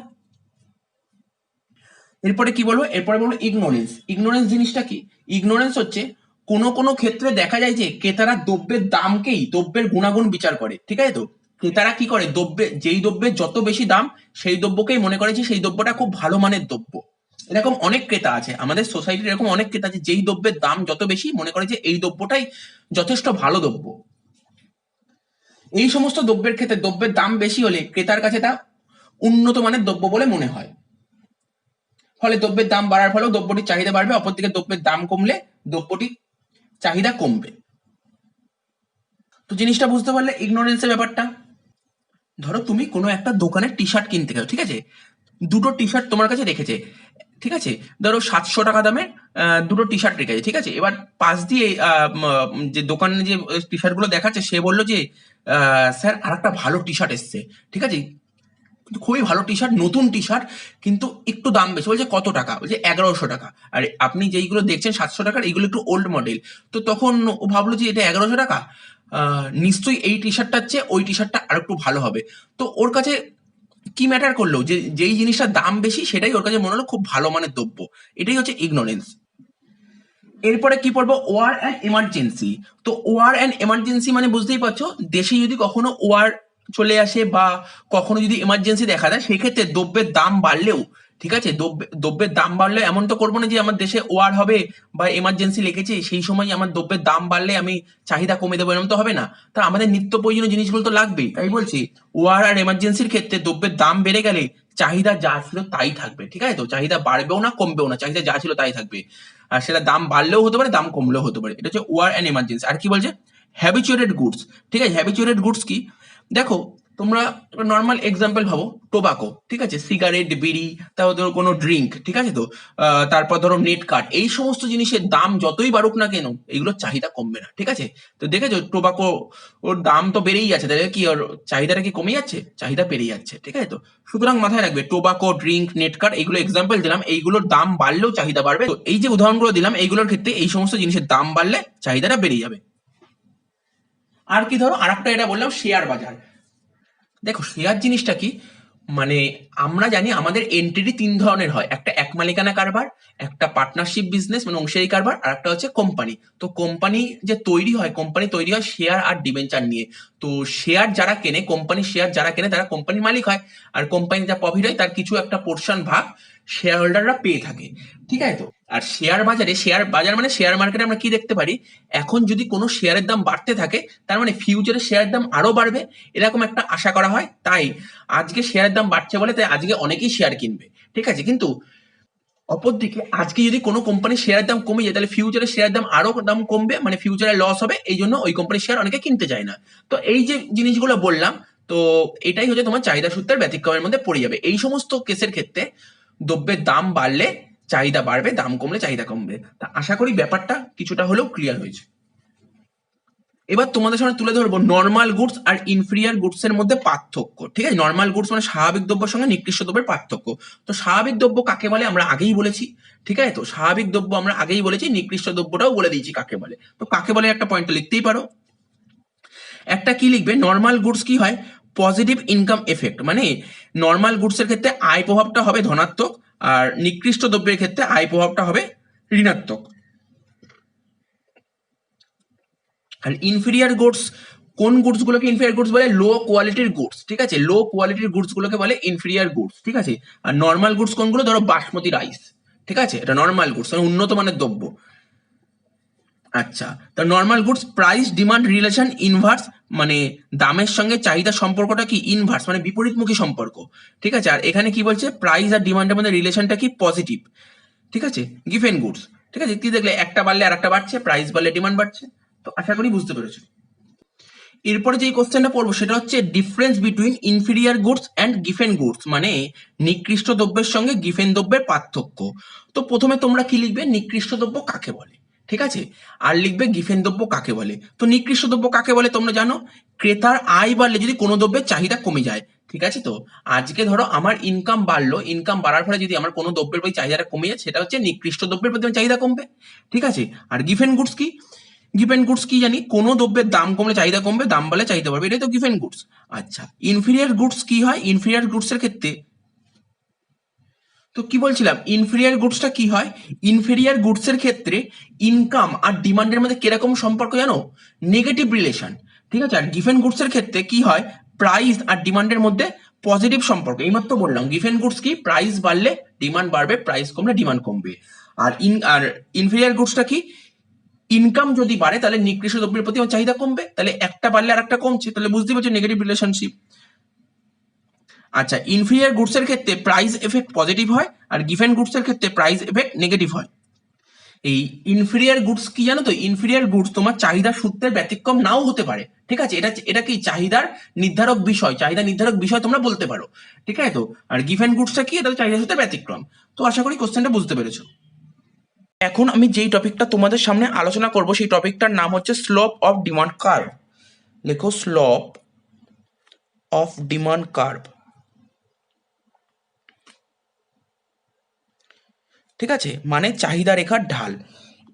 এরপরে কি বলবো? এরপরে বলবো ইগনোরেন্স। ইগনোরেন্স জিনিসটা কি? ইগনোরেন্স হচ্ছে কোনো কোনো ক্ষেত্রে দেখা যায় যে ক্রেতারা দ্রব্যের দামকেই দ্রব্যের গুণাগুণ বিচার করে, ঠিক আছে তো। ক্রেতারা কি করে? যেই দ্রব্যের যত বেশি দাম সেই দ্রব্যকেই মনে করে যে সেই দ্রব্যটা খুব ভালো মানের দ্রব্য। এরকম অনেক ক্রেতা আছে আমাদের সোসাইটির, এরকম অনেক ক্রেতা আছে যেই দ্রব্যের দাম যত বেশি মনে করে যে এই দ্রব্যটাই যথেষ্ট ভালো দ্রব্য। এই সমস্ত দ্রব্যের ক্ষেত্রে দ্রব্যের দাম বেশি হলে ক্রেতার কাছে তা উন্নত মানের দ্রব্য বলে মনে হয়। ফলে দ্রব্যের দাম বাড়ার ফলেও দ্রব্যটির চাহিদা বাড়বে, অপরদিকে দ্রব্যের দাম কমলে দ্রব্যটির চাহিদা কমবে। তো জিনিসটা বুঝতে পারলে ইগনোরেন্সের ব্যাপারটা। ধরো তুমি কোনো একটা দোকানে টি শার্ট কিনতে গেছো, ঠিক আছে, দুটো টি শার্ট তোমার কাছে রেখেছে, ঠিক আছে। ধরো 700 টাকা দামের দুটো টি শার্ট রেখেছে, ঠিক আছে। এবার পাশ দিয়ে যে দোকানে যে টি শার্ট গুলো দেখাচ্ছে সে বললো যে স্যার আর একটা ভালো টি শার্ট এসছে, ঠিক আছে, খুবই ভালো টি শার্ট, নতুন টি শার্ট, কিন্তু একটু দাম বেশি। বলছে কত টাকা? বলছে 1100 টাকা। আর আপনি যেইগুলো দেখছেন 700 টাকার, এইগুলো একটু ওল্ড মডেল। তো তখন ও ভাবলো যে এটা 1100 টাকা, নিশ্চয়ই এই টি শার্টটার চেয়ে ওই টি শার্টটা আর একটু ভালো হবে। তো ওর কাছে কি ম্যাটার করলো যে যেই জিনিসটার দাম বেশি সেটাই ওর কাছে মনে হলো খুব ভালো মানের দ্রব্য। এটাই হচ্ছে ইগনোরেন্স। এরপরে কি পড়বো, ওয়ার অ্যান্ড এমার্জেন্সি। তো ওয়ার অ্যান্ড এমার্জেন্সি মানে বুঝতেই পারছো, দেশে যদি কখনো ওয়ার চলে আসে বা কখনো যদি এমার্জেন্সি দেখা দেয়, সেই ক্ষেত্রে দ্রব্যের দাম বাড়লেও, ঠিক আছে, দ্রব্যের দাম বাড়লে এমন তো করবো না যে আমার দেশে ওয়ার হবে বা এমার্জেন্সি লেগেছে সেই সময় আমার দ্রব্যের দাম বাড়লে আমি চাহিদা কমে দেবো, এরকম তো হবে না। তা আমাদের নিত্য প্রয়োজনীয় জিনিসগুলো তো লাগবেই। তাই বলছি ওয়ার আর এমার্জেন্সির ক্ষেত্রে দ্রব্যের দাম বেড়ে গেলে চাহিদা যা ছিল তাই থাকবে, ঠিক আছে, তো চাহিদা বাড়বেও না কমবেও না, চাহিদা যা ছিল তাই থাকবে। আর সেটা দাম বাড়লেও হতে পারে, দাম কমলেও হতে পারে। এটা হচ্ছে ওয়ার অ্যান্ড এমার্জেন্সি। আর কি বলছে, হ্যাবিচুয়েটেড গুডস। ঠিক আছে, হ্যাবিচুয়েটেড গুডস কি, দেখো তোমরা নর্মাল এক্সাম্পল ভাবো, টোবাকো, ঠিক আছে, সিগারেট, বিড়ি, তারপর ধরো কোনো ড্রিঙ্ক, ঠিক আছে, তো তারপর ধরো নেট কার্ড, এই সমস্ত জিনিসের দাম যতই বাড়ুক না কেন এগুলোর চাহিদা কমবে না, ঠিক আছে। তো দেখেছো টোবাকো ওর দাম তো বেড়েই যাচ্ছে, তাহলে কি ওর চাহিদাটা কি কমে যাচ্ছে, চাহিদা বেড়ে যাচ্ছে, ঠিক আছে। তো সুতরাং মাথায় রাখবে টোবাকো, ড্রিঙ্ক, নেট কার্ড, এইগুলো এক্সাম্পল দিলাম, এইগুলোর দাম বাড়লেও চাহিদা বাড়বে। তো এই যে উদাহরণগুলো দিলাম এইগুলোর ক্ষেত্রে এই সমস্ত জিনিসের দাম বাড়লে চাহিদাটা বেড়ে যাবে। আর কি ধরো আরেকটা এটা বললাম শেয়ার বাজার। দেখো শেয়ার জিনিসটা কি, মানে আমরা জানি আমাদের এন্টিটি তিন ধরনের হয়, একটা এক মালিকানা কারবার, একটা পার্টনারশিপ বিজনেস মানে অংশীদারি কারবার, আর একটা হচ্ছে কোম্পানি। তো কোম্পানি যে তৈরি হয়, কোম্পানি তৈরি হয় শেয়ার আর ডিবেঞ্চার নিয়ে। তো শেয়ার যারা কেনে, কোম্পানির শেয়ার যারা কেনে তারা কোম্পানির মালিক হয়, আর কোম্পানি যা প্রফিট হয় তার কিছু একটা পোর্শন ভাগ শেয়ার হোল্ডাররা পেয়ে থাকে, ঠিক আছে। তো আর শেয়ার বাজারে, শেয়ার বাজার মানে শেয়ার মার্কেটে আমরা কি দেখতে পারি, এখন যদি কোনো শেয়ারের দাম বাড়তে থাকে তার মানে ফিউচারে শেয়ারের দাম আরো বাড়বে, এরকম একটা আশা করা হয়। তাই আজকে শেয়ারের দাম বাড়ছে বলে তাই আজকে অনেকেই শেয়ার কিনবে, ঠিক আছে। কিন্তু অপরদিকে আজকে যদি কোনো কোম্পানির শেয়ারের দাম কমে যায় তাহলে ফিউচারে শেয়ারের দাম আরো দাম কমবে, মানে ফিউচারে লস হবে, এই জন্য ওই কোম্পানির শেয়ার অনেকে কিনতে চায় না। তো এই যে জিনিসগুলো বললাম, তো এটাই হচ্ছে তোমার চাহিদা সূত্রের ব্যতিক্রমের মধ্যে পড়ে যাবে। এই সমস্ত কেসের ক্ষেত্রে দ্রব্যের দাম বাড়লে চাহিদা বাড়বে, দাম কমলে চাহিদা কমবে। তা আশা করি ব্যাপারটা কিছুটা হলেও ক্লিয়ার হয়েছে। এবার তোমাদের সামনে তুলে ধরবো নর্মাল গুডস আর ইনফিরিয়ার গুডস এর মধ্যে পার্থক্য, ঠিক আছে। নর্মাল গুডস মানে স্বাভাবিক দ্রব্যের সঙ্গে নিকৃষ্ট দ্রব্যের পার্থক্য। তো স্বাভাবিক দ্রব্য কাকে বলে আমরা আগেই বলেছি, ঠিক আছে। তো স্বাভাবিক দ্রব্য আমরা আগেই বলেছি, নিকৃষ্ট দ্রব্যটাও বলে দিয়েছি কাকে বলে। তো কাকে বলে একটা পয়েন্ট লিখতেই পারো। একটা কি লিখবে, নর্মাল গুডস কি হয়, পজিটিভ ইনকাম এফেক্ট, মানে নর্মাল গুডস এর ক্ষেত্রে আয় প্রভাবটা হবে ধনাত্মক, আর নিকৃষ্ট দ্রব্যের ক্ষেত্রে আয় প্রভাবটা হবে ঋণাত্মক। আর ইনফিরিয়ার গুডস, কোন গুডস গুলোকে ইনফিরিয়ার গুডস বলে, লো কোয়ালিটির গুডস, ঠিক আছে, লো কোয়ালিটির গুডস গুলোকে বলে ইনফিরিয়ার গুডস, ঠিক আছে। আর নর্মাল গুডস কোনগুলো, ধরো বাসমতি রাইস, ঠিক আছে, এটা নর্মাল গুডস মানে উন্নত মানের দ্রব্য। আচ্ছা, তো normal goods price demand relation inverse, মানে দামের সঙ্গে চাহিদার সম্পর্কটা কি ইনভার্স মানে বিপরীতমুখী সম্পর্ক, ঠিক আছে। আর এখানে কি বলছে, প্রাইস আর ডিমান্ডের মধ্যে রিলেশনটা কি পজিটিভ, ঠিক আছে। গিভেন গুডস, ঠিক আছে, কি দেখলে একটা বাড়লে আর একটা বাড়ছে, প্রাইস বাড়লে ডিমান্ড বাড়ছে। তো আশা করি বুঝতে পেরেছো। এরপরে যে কোশ্চেনটা পড়বো সেটা হচ্ছে difference between inferior goods and Giffen goods, মানে নিকৃষ্ট দ্রব্যের সঙ্গে গিফেন দ্রব্যের পার্থক্য। তো প্রথমে তোমরা কি লিখবে, নিকৃষ্ট দ্রব্য কাকে বলে, ঠিক আছে, আর লিখবে গিফেন দ্রব্য কাকে বলে। তো নিকৃষ্ট দ্রব্য কাকে বলে তোমরা জানো, ক্রেতার আয় বাড়লে যদি কোনো দ্রব্যের চাহিদা কমে যায়, ঠিক আছে। তো আজকে ধরো আমার ইনকাম বাড়লো, ইনকাম বাড়ার ফলে যদি আমার কোনো দ্রব্যের প্রতি চাহিদাটা কমে যায় সেটা হচ্ছে নিকৃষ্ট দ্রব্যের প্রতি চাহিদা কমবে, ঠিক আছে। আর গিফেন গুডস কি, গিভেন গুডস কি জানি, কোনো দ্রব্যের দাম কমলে চাহিদা কমবে, দাম বাড়লে চাহিদা বাড়বে, এটাই তো গিভেন গুডস। আচ্ছা, ইনফিরিয়ার গুডস কি হয়, ইনফিরিয়ার গুডস এর ক্ষেত্রে তো কি বলছিলাম, ইনফিরিয়ার গুডসটা কি হয়, ইনফিরিয়ার গুডস এর ক্ষেত্রে ইনকাম আর ডিমান্ডের মধ্যে কিরকম সম্পর্ক জানো, নেগেটিভ রিলেশন, ঠিক আছে। আর গিভেন গুডস এর ক্ষেত্রে কি হয়, প্রাইস আর ডিমান্ডের মধ্যে পজিটিভ সম্পর্ক। এইমাত্র বললাম গিভেন গুডস কি, প্রাইস বাড়লে ডিমান্ড বাড়বে, প্রাইস কমলে ডিমান্ড কমবে। আর ইনফিরিয়ার গুডসটা কি, ইনকাম যদি বাড়ে তাহলে নিকৃষ্ট দ্রব্যের প্রতি আমার চাহিদা কমবে, তাহলে একটা বাড়লে আর একটা কমছে, তাহলে বুঝতে পারছো নেগেটিভ রিলেশনশিপ। আচ্ছা, ইনফিরিয়ার গুডস এর ক্ষেত্রে প্রাইস এফেক্ট পজিটিভ হয়, আর গিভেন গুডস এর ক্ষেত্রে প্রাইস এফেক্ট নেগেটিভ হয়। এই ইনফিরিয়ার গুডস কি জানো তো, ইনফিরিয়ার গুডস তোমার চাহিদা সূত্রের ব্যতিক্রম নাও হতে পারে, ঠিক আছে। এটা এটা কি চাহিদার নির্ধারক বিষয়, চাহিদা নির্ধারক বিষয় তোমরা বলতে পারো, ঠিক আছে। তো আর গিভেন গুডসটা কি, এটা চাহিদা সূত্রের ব্যতিক্রম। তো আশা করি কোশ্চেনটা বুঝতে পেরেছো। এখন আমি যেই টপিকটা তোমাদের সামনে আলোচনা করব সেই টপিকটার নাম হচ্ছে স্লোপ অফ ডিমান্ড কার্ভ। লেখো স্লোপ অফ ডিমান্ড কার্ভ, ঠিক আছে, মানে চাহিদা রেখার ঢাল।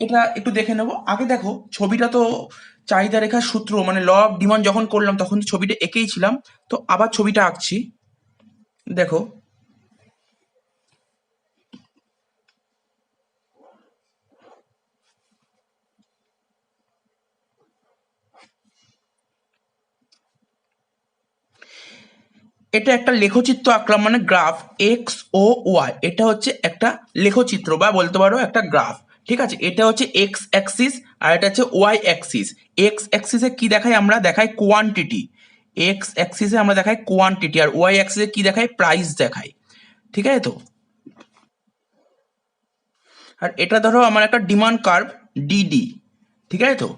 এটা একটু দেখে নেবো আগে। দেখো ছবিটা তো চাহিদা রেখার সূত্র মানে ল অফ ডিমান্ড যখন করলাম তখন ছবিটা এঁকেই ছিলাম, তো আবার ছবিটা আঁকছি। দেখো এটা একটা লেখচিত্র আঁকলাম, মানে গ্রাফ এক্স ও ওয়াই, এটা হচ্ছে একটা লেখচিত্র বা বলতে পারো একটা গ্রাফ। ঠিক আছে, এটা হচ্ছে এক্স অ্যাক্সিস আর এটা হচ্ছে ওয়াই অ্যাক্সিস। এক্স অ্যাক্সিসে কি দেখাই, আমরা দেখাই কোয়ান্টিটি। এক্স অ্যাক্সিসে আমরা দেখাই কোয়ান্টিটি, আর ওয়াই অ্যাক্সিসে কি দেখাই, প্রাইস দেখাই। ঠিক আছে তো, আর এটা ধরো আমার একটা ডিমান্ড কার্ভ ডিডি। ঠিক আছে তো,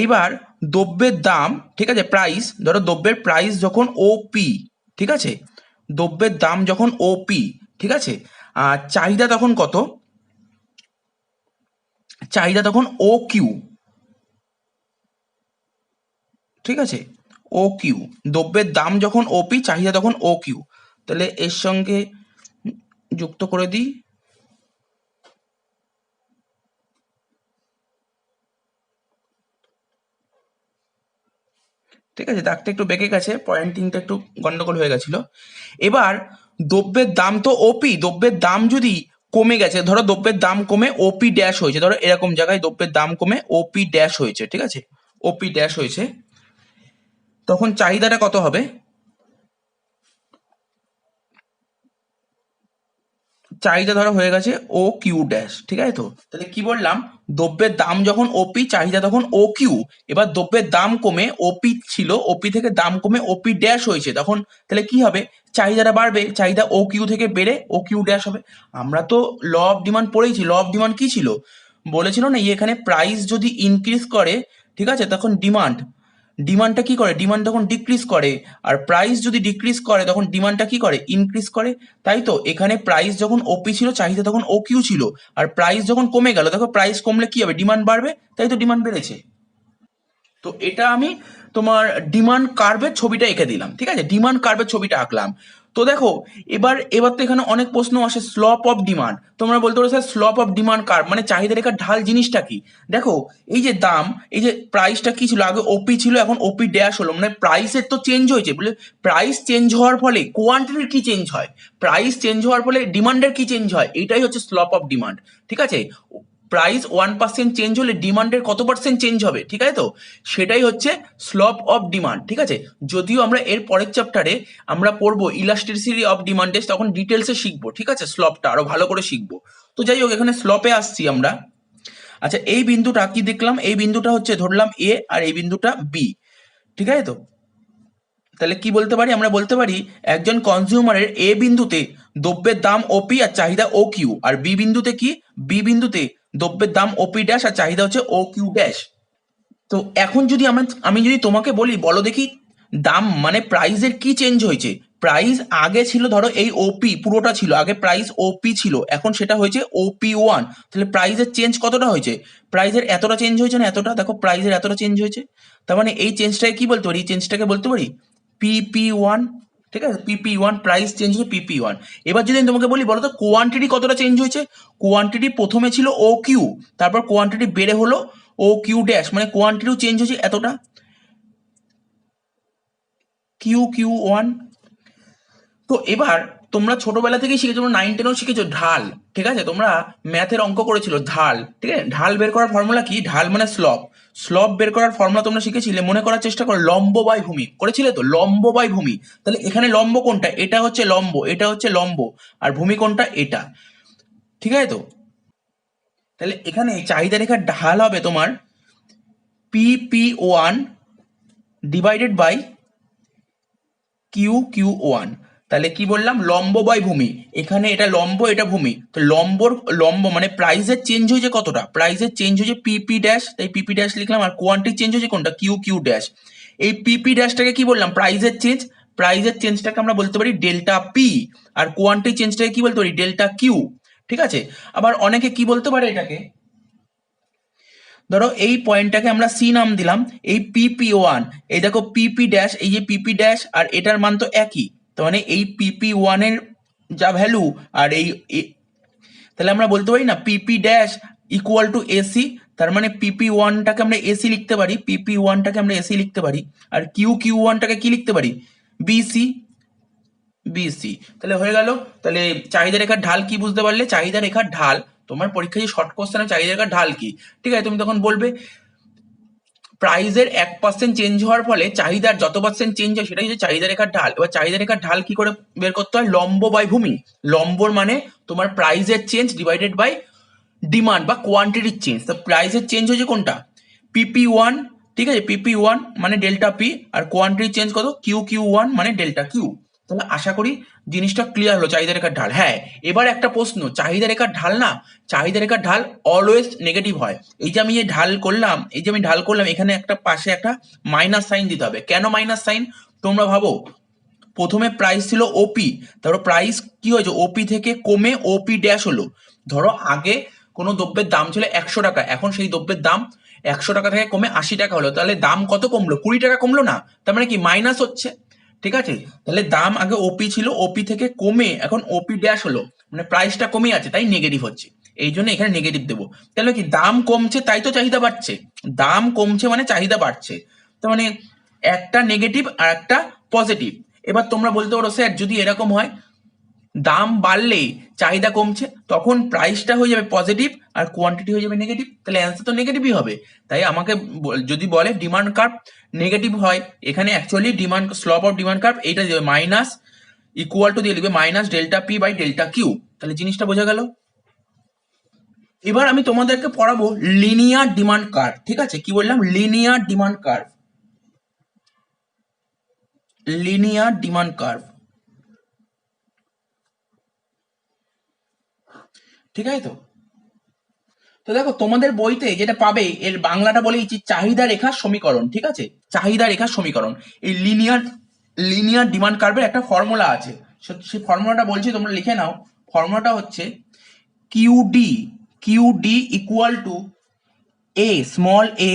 এইবার দ্রব্যের দাম, ঠিক আছে, প্রাইস, ধরো দ্রব্যের প্রাইস যখন ওপি, ঠিক আছে, দ্রব্যের দাম যখন ওপি, ঠিক আছে, আর চাহিদা তখন কত, চাহিদা তখন ও কিউ। ঠিক আছে, ও কিউ, দ্রব্যের দাম যখন ওপি, চাহিদা তখন ও কিউ। তাহলে এর সঙ্গে যুক্ত করে দিই। ঠিক আছে, দাগটা একটু বেঁকে গেছে, পয়েন্টিংটা একটু গন্ডগোল হয়ে গেছিল। এবার দ্রব্যের দাম তো ওপি, দ্রব্যের দাম যদি কমে গেছে, ধরো দ্রব্যের দাম কমে ওপি ড্যাশ হয়েছে, ধরো এরকম জায়গায় দ্রব্যের দাম কমে ওপি ড্যাশ হয়েছে, ঠিক আছে, ওপি ড্যাশ হয়েছে, তখন চাহিদাটা কত হবে, চাহিদা ধরো হয়ে গেছে ও কিউ ড্যাশ। ঠিক আছে তো, তাহলে কি বললাম, দ্রব্যের দাম যখন ওপি, চাহিদা তখন ও কিউ। এবার দ্রব্যের দাম কমে ওপি ছিল, ওপি থেকে দাম কমে ওপি ড্যাশ হয়েছে, তখন তাহলে কি হবে, চাহিদাটা বাড়বে, চাহিদা ও কিউ থেকে বেড়ে ও কিউ ড্যাশ হবে। আমরা তো ল অফ ডিমান্ড পড়েইছি, ল অফ ডিমান্ড কি ছিল, বলেছিল না এখানে প্রাইস যদি ইনক্রিজ করে, ঠিক আছে, তখন ডিমান্ড, ডিমান্ডটা কি করে, ডিমান্ড তখন ডিক্রিজ করে, আর প্রাইস যদি ডিক্রিজ করে তখন ডিমান্ডটা কি করে, ইনক্রিজ করে। তাই তো, এখানে প্রাইস যখন ওপি ছিল, চাহিদা তখন ও কিউ ছিল, আর প্রাইস যখন কমে গেল, দেখো প্রাইস কমলে কি হবে, ডিমান্ড বাড়বে, তাই তো ডিমান্ড বেড়েছে। তো এটা আমি তোমার ডিমান্ড কার্ভের ছবিটা এঁকে দিলাম। ঠিক আছে, ডিমান্ড কার্ভের ছবিটা আঁকলাম। তো দেখো, এবার এবার তো এখানে অনেক প্রশ্ন আসে, স্লপ অফ ডিমান্ড, তোমরা বলতে পারো sir slope of demand curve মানে চাহিদা রেখার ঢাল জিনিসটা কি। দেখো, এই যে দাম, এই যে প্রাইসটা কি ছিল, আগে ওপি ছিল, এখন ওপি ড্যাশ হলো, মানে প্রাইসের তো চেঞ্জ হয়েছে, বলে প্রাইস চেঞ্জ হওয়ার ফলে কোয়ান্টিটির কি চেঞ্জ হয়, প্রাইস চেঞ্জ হওয়ার ফলে ডিমান্ডের কি চেঞ্জ হয়, এটাই হচ্ছে স্লপ অফ ডিমান্ড। ঠিক আছে, প্রাইস 1% চেঞ্জ হলে ডিমান্ডের কত পার্সেন্ট চেঞ্জ হবে, ঠিক আছে তো, সেটাই হচ্ছে স্লপ অফ ডিমান্ড। ঠিক আছে, যদিও আমরা এর পরের চ্যাপ্টারে আমরা পড়বো ইলাস্টিসিটি অফ ডিমান্ডে, তখন ডিটেলসে শিখবো, ঠিক আছে, স্লপটা আরো ভালো করে শিখবো। তো যাই হোক, এখানে স্লপে আসছি আমরা। আচ্ছা, এই বিন্দুটা কি দেখলাম, এই বিন্দুটা হচ্ছে ধরলাম এ, আর এই বিন্দুটা বি। ঠিক আছে তো, তাহলে কি বলতে পারি, আমরা বলতে পারি একজন কনজিউমারের এ বিন্দুতে দ্রব্যের দাম ওপি আর চাহিদা ও কিউ, আর বি বিন্দুতে কি, বি বিন্দুতে দ্রব্যের দাম ওপি ড্যাশ আর চাহিদা হচ্ছে ও কিউ ড্যাশ। তো এখন যদি আমি যদি তোমাকে বলি, বলো দেখি দাম মানে প্রাইসের কি চেঞ্জ হয়েছে। প্রাইস আগে ছিল, ধরো এই ওপি পুরোটা ছিল, আগে প্রাইস ওপি ছিল, এখন সেটা হয়েছে ওপি ওয়ান, তাহলে প্রাইসের চেঞ্জ কতটা হয়েছে, প্রাইসের এতটা চেঞ্জ হয়েছে না, এতটা, দেখো প্রাইসের এতটা চেঞ্জ হয়েছে, তার মানে এই চেঞ্জটাকে কি বলতে পারি, এই চেঞ্জটাকে বলতে পারি পিপি ওয়ান। ঠিক আছে, পিপি ওয়ান, প্রাইস চেঞ্জ হয়েছে পিপি ওয়ান। এবার যদি আমি তোমাকে বলি, বলো তো কোয়ান্টিটি কতটা চেঞ্জ হয়েছে, কোয়ান্টিটি প্রথমে ছিল ও কিউ, তারপর কোয়ান্টিটি বেড়ে হলো ও কিউ ড্যাশ, মানে কোয়ান্টিটিও চেঞ্জ হয়েছে এতটা, কিউ কিউ ওয়ান। তো এবার তোমরা ছোটবেলা থেকেই শিখেছো, তোমরা 9-10-ও শিখেছো ঢাল। ঠিক আছে, তোমরা ম্যাথের অঙ্ক করেছিল ঢাল, ঠিক আছে, ঢাল বের করার ফর্মুলা কি, ঢাল মানে স্লপ, স্লপ বের করার ফর্মুলা তোমরা শিখেছিলে, মনে করার চেষ্টা করো, লম্ব বাই ভূমি করেছিলে তো, লম্ব বাই ভূমি। তাহলে এখানে লম্ব কোনটা, এটা হচ্ছে লম্ব, এটা হচ্ছে লম্ব, আর ভূমি কোনটা, এটা। ঠিক আছে তো, তাহলে এখানে চাহিদা রেখার ঢাল হবে তোমার PP one divided by Q Q one. তাহলে কি বললাম, লম্ব বাই ভূমি, এখানে এটা লম্ব, এটা ভূমি, তো লম্ব মানে প্রাইসের চেঞ্জ হয়েছে কতটা, প্রাইসের চেঞ্জ হয়েছে পিপি ড্যাশ, তাই পিপি ড্যাশ লিখলাম, আর কোয়ান্টিটি চেঞ্জ হয়েছে কোনটা, কিউ কিউ ড্যাশ। এই পিপি ড্যাশটাকে কি বললাম, প্রাইসের চেঞ্জ, প্রাইসের চেঞ্জটাকে আমরা বলতে পারি ডেল্টা পি, আর কোয়ান্টিটি চেঞ্জটাকে কি বলতে পারি, ডেল্টা কিউ। ঠিক আছে, আবার অনেকে কি বলতে পারে এটাকে, ধরো এই পয়েন্টটাকে আমরা সি নাম দিলাম, এই পিপি ওয়ান, এই দেখো পিপি ড্যাশ, এই যে পিপি ড্যাশ আর এটার মান তো একই, তার মানে এই পিপি ওয়ানের যা ভ্যালু আর তাহলে আমরা বলতে পারি না পিপি ড্যাশ ইকুয়াল টু এসি, তার মানে পিপি ওয়ানটাকে আমরা এসি লিখতে পারি, পিপি ওয়ানটাকে আমরা এসি লিখতে পারি, আর কিউ কিউ ওয়ানটাকে কি লিখতে পারি, বিসি। বিসি। তাহলে হয়ে গেল। তাহলে চাহিদা রেখার ঢাল কি বুঝতে পারলে? চাহিদা রেখার ঢাল, তোমার পরীক্ষায় যে শর্ট কোশ্চেন চাহিদা রেখার ঢাল কি, ঠিক আছে, তুমি তখন বলবে প্রাইসের 1% চেঞ্জ হওয়ার ফলে চাহিদার যত পার্সেন্ট চেঞ্জ হয় সেটাই হচ্ছে চাহিদা রেখার ঢাল। এবার চাহিদা রেখার ঢাল কি করে বের করতে হয়? লম্ব বাই ভূমি। লম্বর মানে তোমার প্রাইসের চেঞ্জ ডিভাইডেড বাই ডিমান্ড বা কোয়ান্টিটির চেঞ্জ। তো প্রাইসের চেঞ্জ হচ্ছে কোনটা? PP1, ঠিক আছে, PP1 মানে ডেল্টা পি, আর কোয়ান্টিটির চেঞ্জ কত? QQ1 মানে ডেল্টা কিউ। তাহলে আশা করি জিনিসটা ক্লিয়ার হলো চাহিদা রেখার ঢাল। হ্যাঁ, এবার একটা প্রশ্ন, চাহিদা রেখার ঢাল না, চাহিদা রেখার ঢাল অলওয়েজ নেগেটিভ হয়। এই যে আমি এই ঢাল করলাম, এই যে আমি ঢাল করলাম, এখানে একটা পাশে একটা মাইনাস সাইন দিতে হবে। কেন মাইনাস সাইন? তোমরা ভাবো প্রথমে প্রাইস ছিল ওপি, ধরো প্রাইস কি হয়েছে ওপি থেকে কমে ওপি ড্যাশ হলো। ধরো আগে কোনো দ্রব্যের দাম ছিল 100 টাকা, এখন সেই দ্রব্যের দাম 100 টাকা থেকে কমে 80 টাকা হলো। তাহলে দাম কত কমলো? 20 টাকা কমলো না? তার মানে কি মাইনাস হচ্ছে, ঠিক আছে। তাহলে দাম আগে ওপি ছিল, ওপি থেকে কমে এখন ওপি ড্যাশ হলো, মানে প্রাইসটা কমে আছে তাই নেগেটিভ হচ্ছে, এই জন্য এখানে নেগেটিভ দেবো। তাহলে কি দাম কমছে তাই তো চাহিদা বাড়ছে, দাম কমছে মানে চাহিদা বাড়ছে। তার মানে একটা নেগেটিভ আর একটা পজিটিভ। এবার তোমরা বলতে পারো স্যার যদি এরকম হয় দাম বাড়লে চাহিদা কমছে, তখন প্রাইসটা হয়ে যাবে পজিটিভ আর কোয়ান্টিটি হয়ে যাবে নেগেটিভ, তাহলে অ্যান্সার তো নেগেটিভই হবে। তাই আমাকে যদি বলে ডিমান্ড কার্ভ নেগেটিভ হয়, এখানে actually demand slope of demand curve এইটা দেবে মাইনাস ইকুয়াল টু দিয়ে লিখবে minus delta P by delta Q. তাহলে জিনিসটা বোঝা গেল। এবার আমি তোমাদেরকে পড়াবো লিনিয়ার ডিমান্ড কার্ভ, ঠিক আছে। কি বললাম? Linear demand curve, linear demand curve, ঠিক আছে। তো তো দেখো তোমাদের বইতে যেটা পাবে এর বাংলাটা বলে দিচ্ছি চাহিদা রেখার সমীকরণ, ঠিক আছে, চাহিদা রেখার সমীকরণ। এই লিনিয়ার লিনিয়ার ডিমান্ড কার্ভের একটা ফর্মুলা আছে, সেই ফর্মুলাটা বলছি তোমরা লিখে নাও। ফর্মুলাটা হচ্ছে QD, QD equal to A small A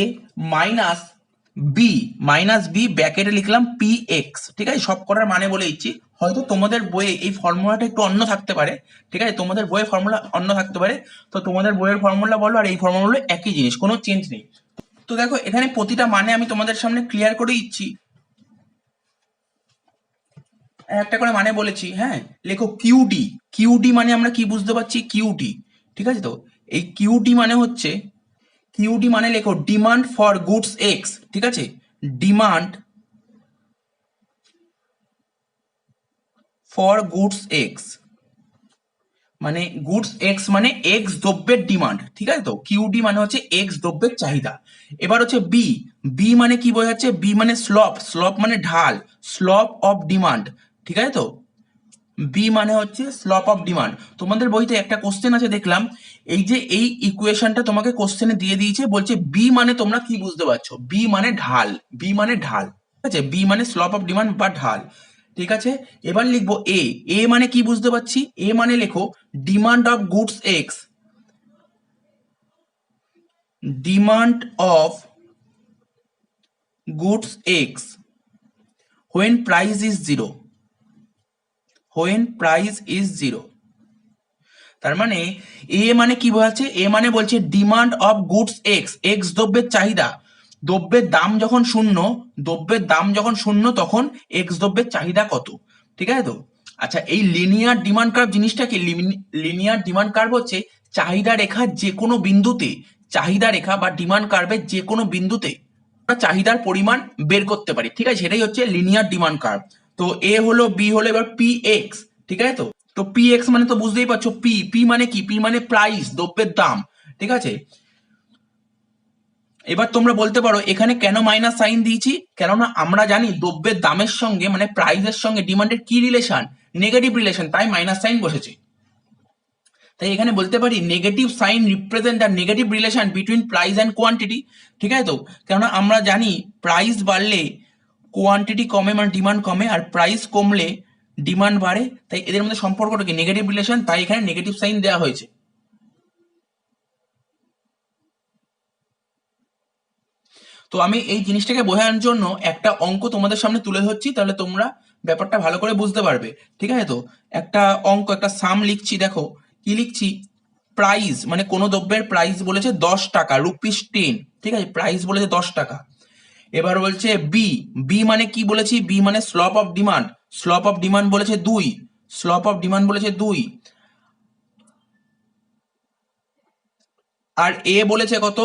minus B ব্র্যাকেটে লিখলাম পি এক্স, ঠিক আছে। সব করার মানে বলে দিচ্ছি, হয়তো তোমাদের বইয়ে এই ফর্মুলাটা একটু অন্য থাকতে পারে, ঠিক আছে, তোমাদের বইয়ের ফর্মুলা অন্য থাকতে পারে। তো তোমাদের বইয়ের ফর্মুলা বলো আর এই ফর্মুলা একই জিনিস, কোনো চেঞ্জ নেই। তো দেখো এখানে প্রতিটা মানে আমি তোমাদের সামনে ক্লিয়ার করে দিচ্ছি, একটা করে মানে বলেছি। হ্যাঁ, লেখো কিউডি, কিউডি মানে আমরা কি বুঝতে পারছি? কিউডি, ঠিক আছে। তো এই কিউডি মানে হচ্ছে, কিউডি মানে লেখো ডিমান্ড ফর গুডস এক্স, ঠিক আছে, ডিমান্ড ফর গুডস এক্স, মানে গুডস এক্স মানে এক্স দ্রব্যের ডিমান্ড, ঠিক আছে। তো কিউডি মানে হচ্ছে এক্স দ্রব্যের চাহিদা। এবার হচ্ছে বি, বি মানে কি বোঝাচ্ছে? বি মানে স্লপ, স্লপ মানে ঢাল, স্লপ অফ ডিমান্ড, ঠিক আছে। তো বি মানে হচ্ছে স্লপ অফ ডিমান্ড। তোমাদের বইতে একটা কোশ্চেন আছে দেখলাম, এই যে এই ইকুয়েশনটা তোমাকে কোশ্চেনে দিয়ে দিয়েছে, বলছে বি মানে তোমরা কি বুঝতে পারছো? বি মানে ঢাল, বি মানে ঢাল, ঠিক আছে, বি মানে স্লপ অফ ডিমান্ড বা ঢাল, ঠিক আছে। এবার লিখবো এ, এ মানে কি বুঝতে পারছি? এ মানে লেখো demand of goods X, demand of goods x when price is zero, when price is zero। তার মানে এ মানে কি বোঝাচ্ছে? এ মানে বলছে demand of goods x, x দ্রব্যের চাহিদা, দ্রব্যের দাম যখন শূন্য, দ্রব্যের দাম যখন শূন্য তখন এক্স দ্রব্যের চাহিদা কত, ঠিক আছে। তো আচ্ছা, এই লিনিয়ার ডিমান্ড কার্ভ জিনিসটা কি? লিনিয়ার ডিমান্ড কার্ভ হচ্ছে চাহিদা রেখার যে কোনো বিন্দুতে, চাহিদা রেখা বা ডিমান্ড কার্ভের যে কোনো বিন্দুতে আমরা চাহিদার পরিমাণ বের করতে পারি, ঠিক আছে, সেটাই হচ্ছে লিনিয়ার ডিমান্ড কার্ভ। তো এ হলো, বি হলো, এবার পি এক্স, ঠিক আছে। তো তো পি এক্স মানে তো বুঝতেই পারছো, পি, পি মানে কি? পি মানে প্রাইস, দ্রব্যের দাম, ঠিক আছে। এবার তোমরা বলতে পারো এখানে কেন মাইনাস সাইন দিয়েছি? কেননা আমরা জানি দ্রব্যের দামের সঙ্গে মানে প্রাইসের সঙ্গে ডিমান্ডের কি রিলেশন? নেগেটিভ রিলেশন, তাই মাইনাস সাইন বসেছে। তাই এখানে বলতে পারি negative sign represent the negative relation between price and quantity, ঠিক আছে। তো কেননা আমরা জানি প্রাইস বাড়লে কোয়ান্টিটি কমে মানে ডিমান্ড কমে, আর প্রাইস কমলে ডিমান্ড বাড়ে, তাই এদের মধ্যে সম্পর্কটা কি? নেগেটিভ রিলেশন, তাই এখানে নেগেটিভ সাইন দেওয়া হয়েছে। তো আমি এই জিনিসটাকে বোঝানোর জন্য একটা অঙ্ক তোমাদের সামনে তুলে ধরছি, তাহলে তোমরা ব্যাপারটা ভালো করে বুঝতে পারবে, ঠিক আছে। তো একটা অঙ্ক, একটা সাম লিখছি, দেখো কি লিখছি। প্রাইস মানে কোনো দ্রব্যের প্রাইস বলেছে 10 টাকা, রুপিস 10, ঠিক আছে, প্রাইস বলেছে 10 টাকা। এবার বলছে বি, বি মানে কি বলেছি? বি মানে slope of demand, slope of demand বলেছে 2, স্লপ অফ ডিমান্ড বলেছে 2, আর এ বলেছে কত,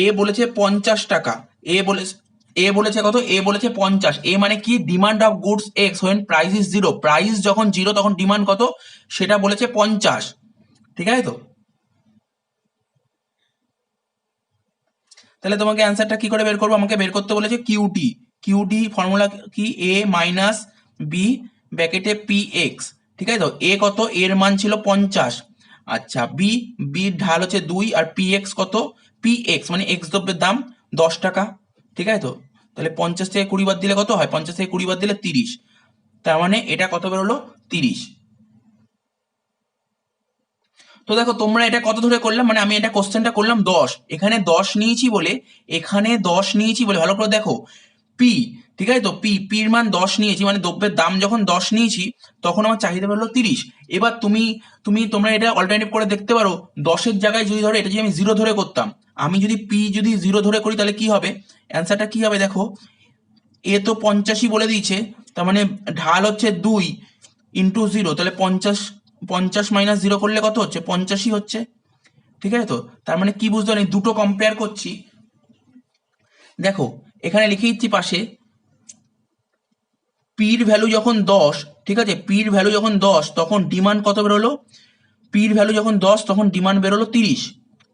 এ বলেছে 50 টাকা, এ বলেছে কত, এ বলেছে 50। এ মানে কি, demand of goods x when price is 0, price যখন 0 তখন ডিমান্ড কত সেটা বলেছে 50, ঠিক আছে তো। তাহলে তোমাকে অ্যান্সারটা কি করে বের করবো, আমাকে বের করতে বলেছে কিউটি, কিউটি ফর্মুলা কি, এ মাইনাস বি ব্র্যাকেটে পি এক্স, ঠিক আছে তো। এ কত, এর মান ছিল 50, আচ্ছা বি, বির ঢাল হচ্ছে 2, আর পি এক্স কত, পি এক্স মানে এক্স দ্রব্যের দাম 10 টাকা, ঠিক আছে তো। তাহলে 50 থেকে 20 বাদ দিলে কত হয়, 50 থেকে 20 বাদ দিলে 30, তার মানে এটা কত বেরোলো 30। তো দেখো তোমরা এটা কত ধরে করলাম, মানে আমি এটা কোশ্চেনটা করলাম 10, এখানে 10 নিয়েছি বলে, এখানে 10 নিয়েছি বলে, ভালো করে দেখো পি, ঠিক আছে তো, পির মান 10 নিয়েছি, মানে দ্রব্যের দাম যখন 10 নিয়েছি তখন আমার চাহিদা বেরোলো 30। এবার তোমরা এটা অল্টারনেটিভ করে দেখতে পারো, 10-এর জায়গায় যদি ধরো এটা যদি আমি 0 ধরে করতাম, আমি যদি পি যদি 0 ধরে করি তাহলে কি হবে, অ্যান্সারটা কি হবে দেখো, এ তো 50ই বলে দিয়েছে, তার মানে ঢাল হচ্ছে 2 ইন্টু 0, তাহলে 50 মাইনাস 0 করলে কত হচ্ছে, 50ই হচ্ছে, ঠিক আছে তো। তার মানে কি বুঝতে পারি, দুটো কম্পেয়ার করছি, দেখো এখানে লিখে দিচ্ছি পাশে, পির ভ্যালু যখন 10, ঠিক আছে, পির ভ্যালু যখন 10 তখন ডিমান্ড কত বেরোলো, পির ভ্যালু যখন 10 তখন ডিমান্ড বেরোলো 30,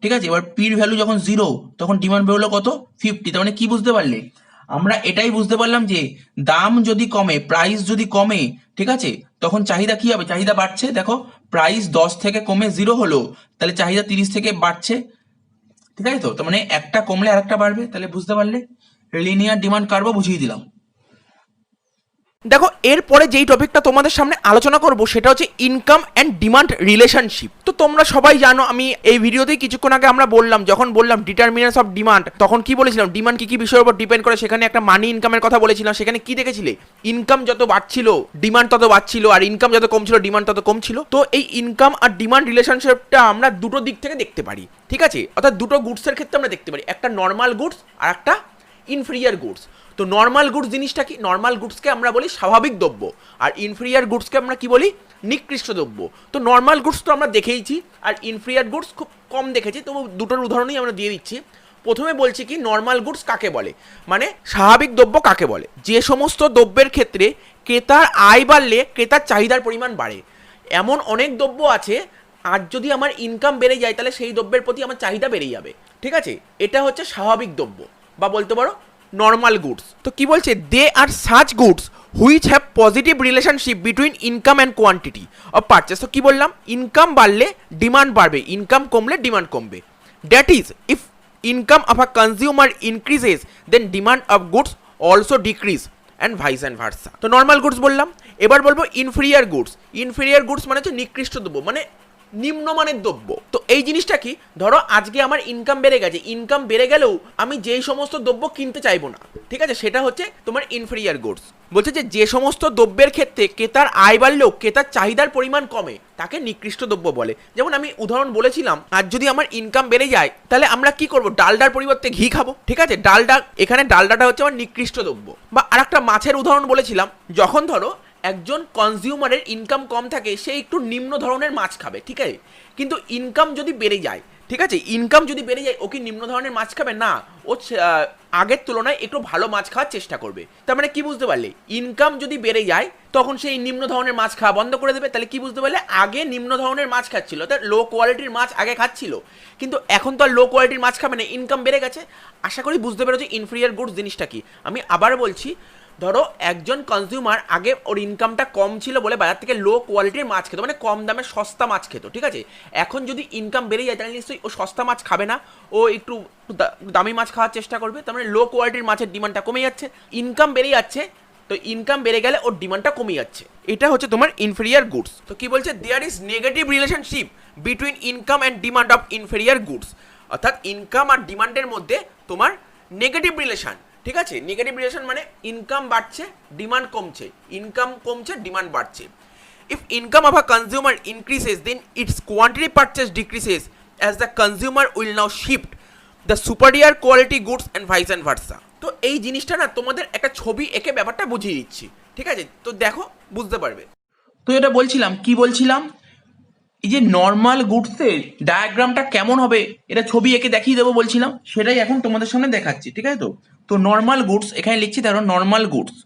ঠিক আছে। এবার পির ভ্যালু যখন 0 তখন ডিমান্ড বেরোলো কত, 50। তার মানে কি বুঝতে পারলে, আমরা এটাই বুঝতে পারলাম যে দাম যদি কমে, প্রাইস যদি কমে, ঠিক আছে, তখন চাহিদা কি হবে, চাহিদা বাড়ছে। দেখো প্রাইস 10 থেকে কমে 0 হলো, তাহলে চাহিদা 30 থেকে বাড়ছে, ঠিক আছে তো। তার মানে একটা কমলে আরেকটা বাড়বে, তাহলে বুঝতে পারলে, লিনিয়ার ডিমান্ড কার্ভও বুঝিয়ে দিলাম। দেখো এরপরে যেই টপিকটা তোমাদের সামনে আলোচনা করব সেটা হচ্ছে ইনকাম অ্যান্ড ডিমান্ড রিলেশনশিপ। তো তোমরা সবাই জানো, আমি এই ভিডিওতেই কিছুক্ষণ আগে আমরা বললাম, যখন বললাম ডিটারমিনেন্টস অফ ডিমান্ড, তখন কি বলেছিলাম, ডিমান্ড কি কি বিষয়ের উপর ডিপেন্ড করে, সেখানে একটা মানি ইনকামের কথা বলেছিলাম। সেখানে কি দেখেছিলে, ইনকাম যত বাড়ছিল ডিমান্ড তত বাড়ছিল, আর ইনকাম যত কমছিল ডিমান্ড তত কমছিল। তো এই ইনকাম আর ডিমান্ড রিলেশনশিপটা আমরা দুটো দিক থেকে দেখতে পারি, ঠিক আছে, অর্থাৎ দুটো গুডসের ক্ষেত্রে আমরা দেখতে পারি, একটা নর্মাল গুডস আর একটা ইনফেরিয়ার গুডস। তো নর্মাল গুডস জিনিসটা কি, নর্মাল গুডসকে আমরা বলি স্বাভাবিক দ্রব্য, আর ইনফেরিয়ার গুডসকে আমরা কি বলি, নিকৃষ্ট দ্রব্য। তো নর্মাল গুডস তো আমরা দেখেইছি, আর ইনফেরিয়ার গুডস খুব কম দেখেছি, তবু দুটোর উদাহরণই আমরা দিয়ে দিচ্ছি। প্রথমে বলছি কি নর্মাল গুডস কাকে বলে, মানে স্বাভাবিক দ্রব্য কাকে বলে, যে সমস্ত দ্রব্যের ক্ষেত্রে ক্রেতার আয় বাড়লে ক্রেতার চাহিদার পরিমাণ বাড়ে। এমন অনেক দ্রব্য আছে, আর যদি আমার ইনকাম বেড়ে যায় তাহলে সেই দ্রব্যের প্রতি আমার চাহিদা বেড়ে যাবে, ঠিক আছে, এটা হচ্ছে স্বাভাবিক দ্রব্য বা বলতে পারো নর্মাল গুডস। তো কি বলছে, they are such goods which have positive relationship between income and quantity of purchase. তো কি বললাম, ইনকাম বাড়লে ডিমান্ড বাড়বে, ইনকাম কমলে ডিমান্ড কমবে। That is if income of a consumer increases then demand of goods also decrease and vice and versa. তো normal goods বললাম, এবার বলবো ইনফেরিয়ার গুডস। ইনফেরিয়ার গুডস মানে হচ্ছে নিকৃষ্ট দ্রব্য, মানে নিম্নমানের দ্রব্য। তো এই জিনিসটা কি, ধরো আজকে আমার ইনকাম বেড়ে গেছে, ইনকাম বেড়ে গেলেও আমি যেই সমস্ত দ্রব্য কিনতে চাইবো না, ঠিক আছে, সেটা হচ্ছে তোমার ইনফেরিয়ার গুডস। বলছে যে সমস্ত দ্রব্যের ক্ষেত্রে ক্রেতার আয় বাড়লেও ক্রেতার চাহিদার পরিমাণ কমে তাকে নিকৃষ্ট দ্রব্য বলে। যেমন আমি উদাহরণ বলেছিলাম, আর যদি আমার ইনকাম বেড়ে যায় তাহলে আমরা কি করব, ডালডার পরিবর্তে ঘি খাবো, ঠিক আছে, ডালডা, এখানে ডালডাটা হচ্ছে আমার নিকৃষ্ট দ্রব্য। বা আরেকটা মাছের উদাহরণ বলেছিলাম, যখন ধরো একজন কনজিউমারের ইনকাম কম থাকে, সে একটু নিম্ন ধরনের মাছ খাবে, ঠিক আছে, কিন্তু ইনকাম যদি বেড়ে যায়, ঠিক আছে, ইনকাম যদি বেড়ে যায় ও কি নিম্ন ধরনের মাছ খাবে না, ও আগের তুলনায় একটু ভালো মাছ খাওয়ার চেষ্টা করবে। তার মানে কি বুঝতে পারলে, ইনকাম যদি বেড়ে যায় তখন সেই নিম্ন ধরনের মাছ খাওয়া বন্ধ করে দেবে। তাহলে কি বুঝতে পারলে, আগে নিম্ন ধরনের মাছ খাচ্ছিল, তার লো কোয়ালিটির মাছ আগে খাচ্ছিল, কিন্তু এখন তো আর লো কোয়ালিটির মাছ খাবে না, ইনকাম বেড়ে গেছে। আশা করি বুঝতে পেরেছো ইনফেরিয়ার গুডস জিনিসটা কি। আমি আবার বলছি, ধরো একজন কনজিউমার আগে ওর ইনকামটা কম ছিল বলে বাজার থেকে লো কোয়ালিটির মাছ খেত, মানে কম দামে সস্তা মাছ খেত, ঠিক আছে, এখন যদি ইনকাম বেড়ে যায় তাহলে নিশ্চয়ই ও সস্তা মাছ খাবে না, ও একটু দামি মাছ খাওয়ার চেষ্টা করবে। তার মানে লো কোয়ালিটির মাছের ডিমান্ডটা কমে যাচ্ছে, ইনকাম বেড়ে যাচ্ছে, তো ইনকাম বেড়ে গেলে ওর ডিমান্ডটা কমে যাচ্ছে। এটা হচ্ছে তোমার ইনফেরিয়ার গুডস। তো কি বলছে, there is negative relationship between income and demand of inferior goods, অর্থাৎ ইনকাম আর ডিমান্ডের মধ্যে তোমার নেগেটিভ রিলেশন, ঠিক আছে, নেগেটিভ রিলেশন মানে ইনকাম বাড়ছে ডিমান্ড কমছে, ইনকাম কমছে ডিমান্ড বাড়ছে। If income of a consumer increases then its quantity purchase decreases as the consumer will now shift the superior quality goods and vice and versa. তো এই জিনিসটা না তোমাদের একটা ছবি এঁকে ব্যাপারটা বুঝিয়ে দিচ্ছি, ঠিক আছে? তো দেখো, বুঝতে পারবে। তো এটা বলছিলাম, কি বলছিলাম, এই যে নর্মাল গুডসের ডায়াগ্রামটা কেমন হবে এটা ছবি এঁকে দেখিয়ে দেবো বলছিলাম, সেটাই এখন তোমাদের সামনে দেখাচ্ছি, ঠিক আছে? তো তো নর্মাল গুডস এখানে লিখছি, ধরো নর্মাল গুডস,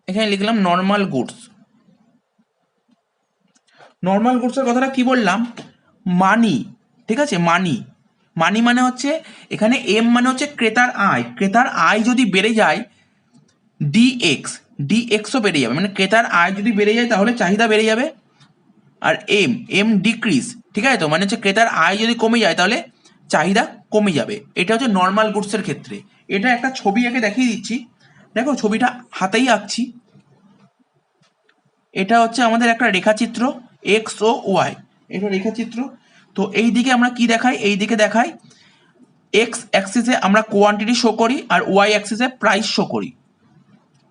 এখানে লিখলাম নর্মাল গুডস। নর্মাল গুডসের কথাটা কি বললাম, মানি, ঠিক আছে? মানি, মানি মানে হচ্ছে এখানে এম মানে হচ্ছে ক্রেতার আয়, ক্রেতার আয় যদি বেড়ে যায় ডিএক্স, ডিএক্সও বেড়ে যাবে, মানে ক্রেতার আয় যদি বেড়ে যায় তাহলে চাহিদা বেড়ে যাবে। আর এম, এম ডিক্রিজ, ঠিক আছে? তো মানে হচ্ছে ক্রেতার আয় যদি কমে যায় তাহলে চাহিদা কমে যাবে। এটা হচ্ছে নর্মাল গুডসের ক্ষেত্রে। এটা একটা ছবি এঁকে দেখিয়ে দিচ্ছি, দেখো ছবিটা হাতেই আঁকছি। এটা হচ্ছে আমাদের একটা রেখাচিত্র, এক্স ও ওয়াই, এটা রেখাচিত্র। তো এই দিকে আমরা কি দেখাই, এই দিকে দেখাই এক্স অ্যাক্সিসে আমরা কোয়ান্টিটি শো করি আর ওয়াই অ্যাক্সিসে প্রাইস শো করি।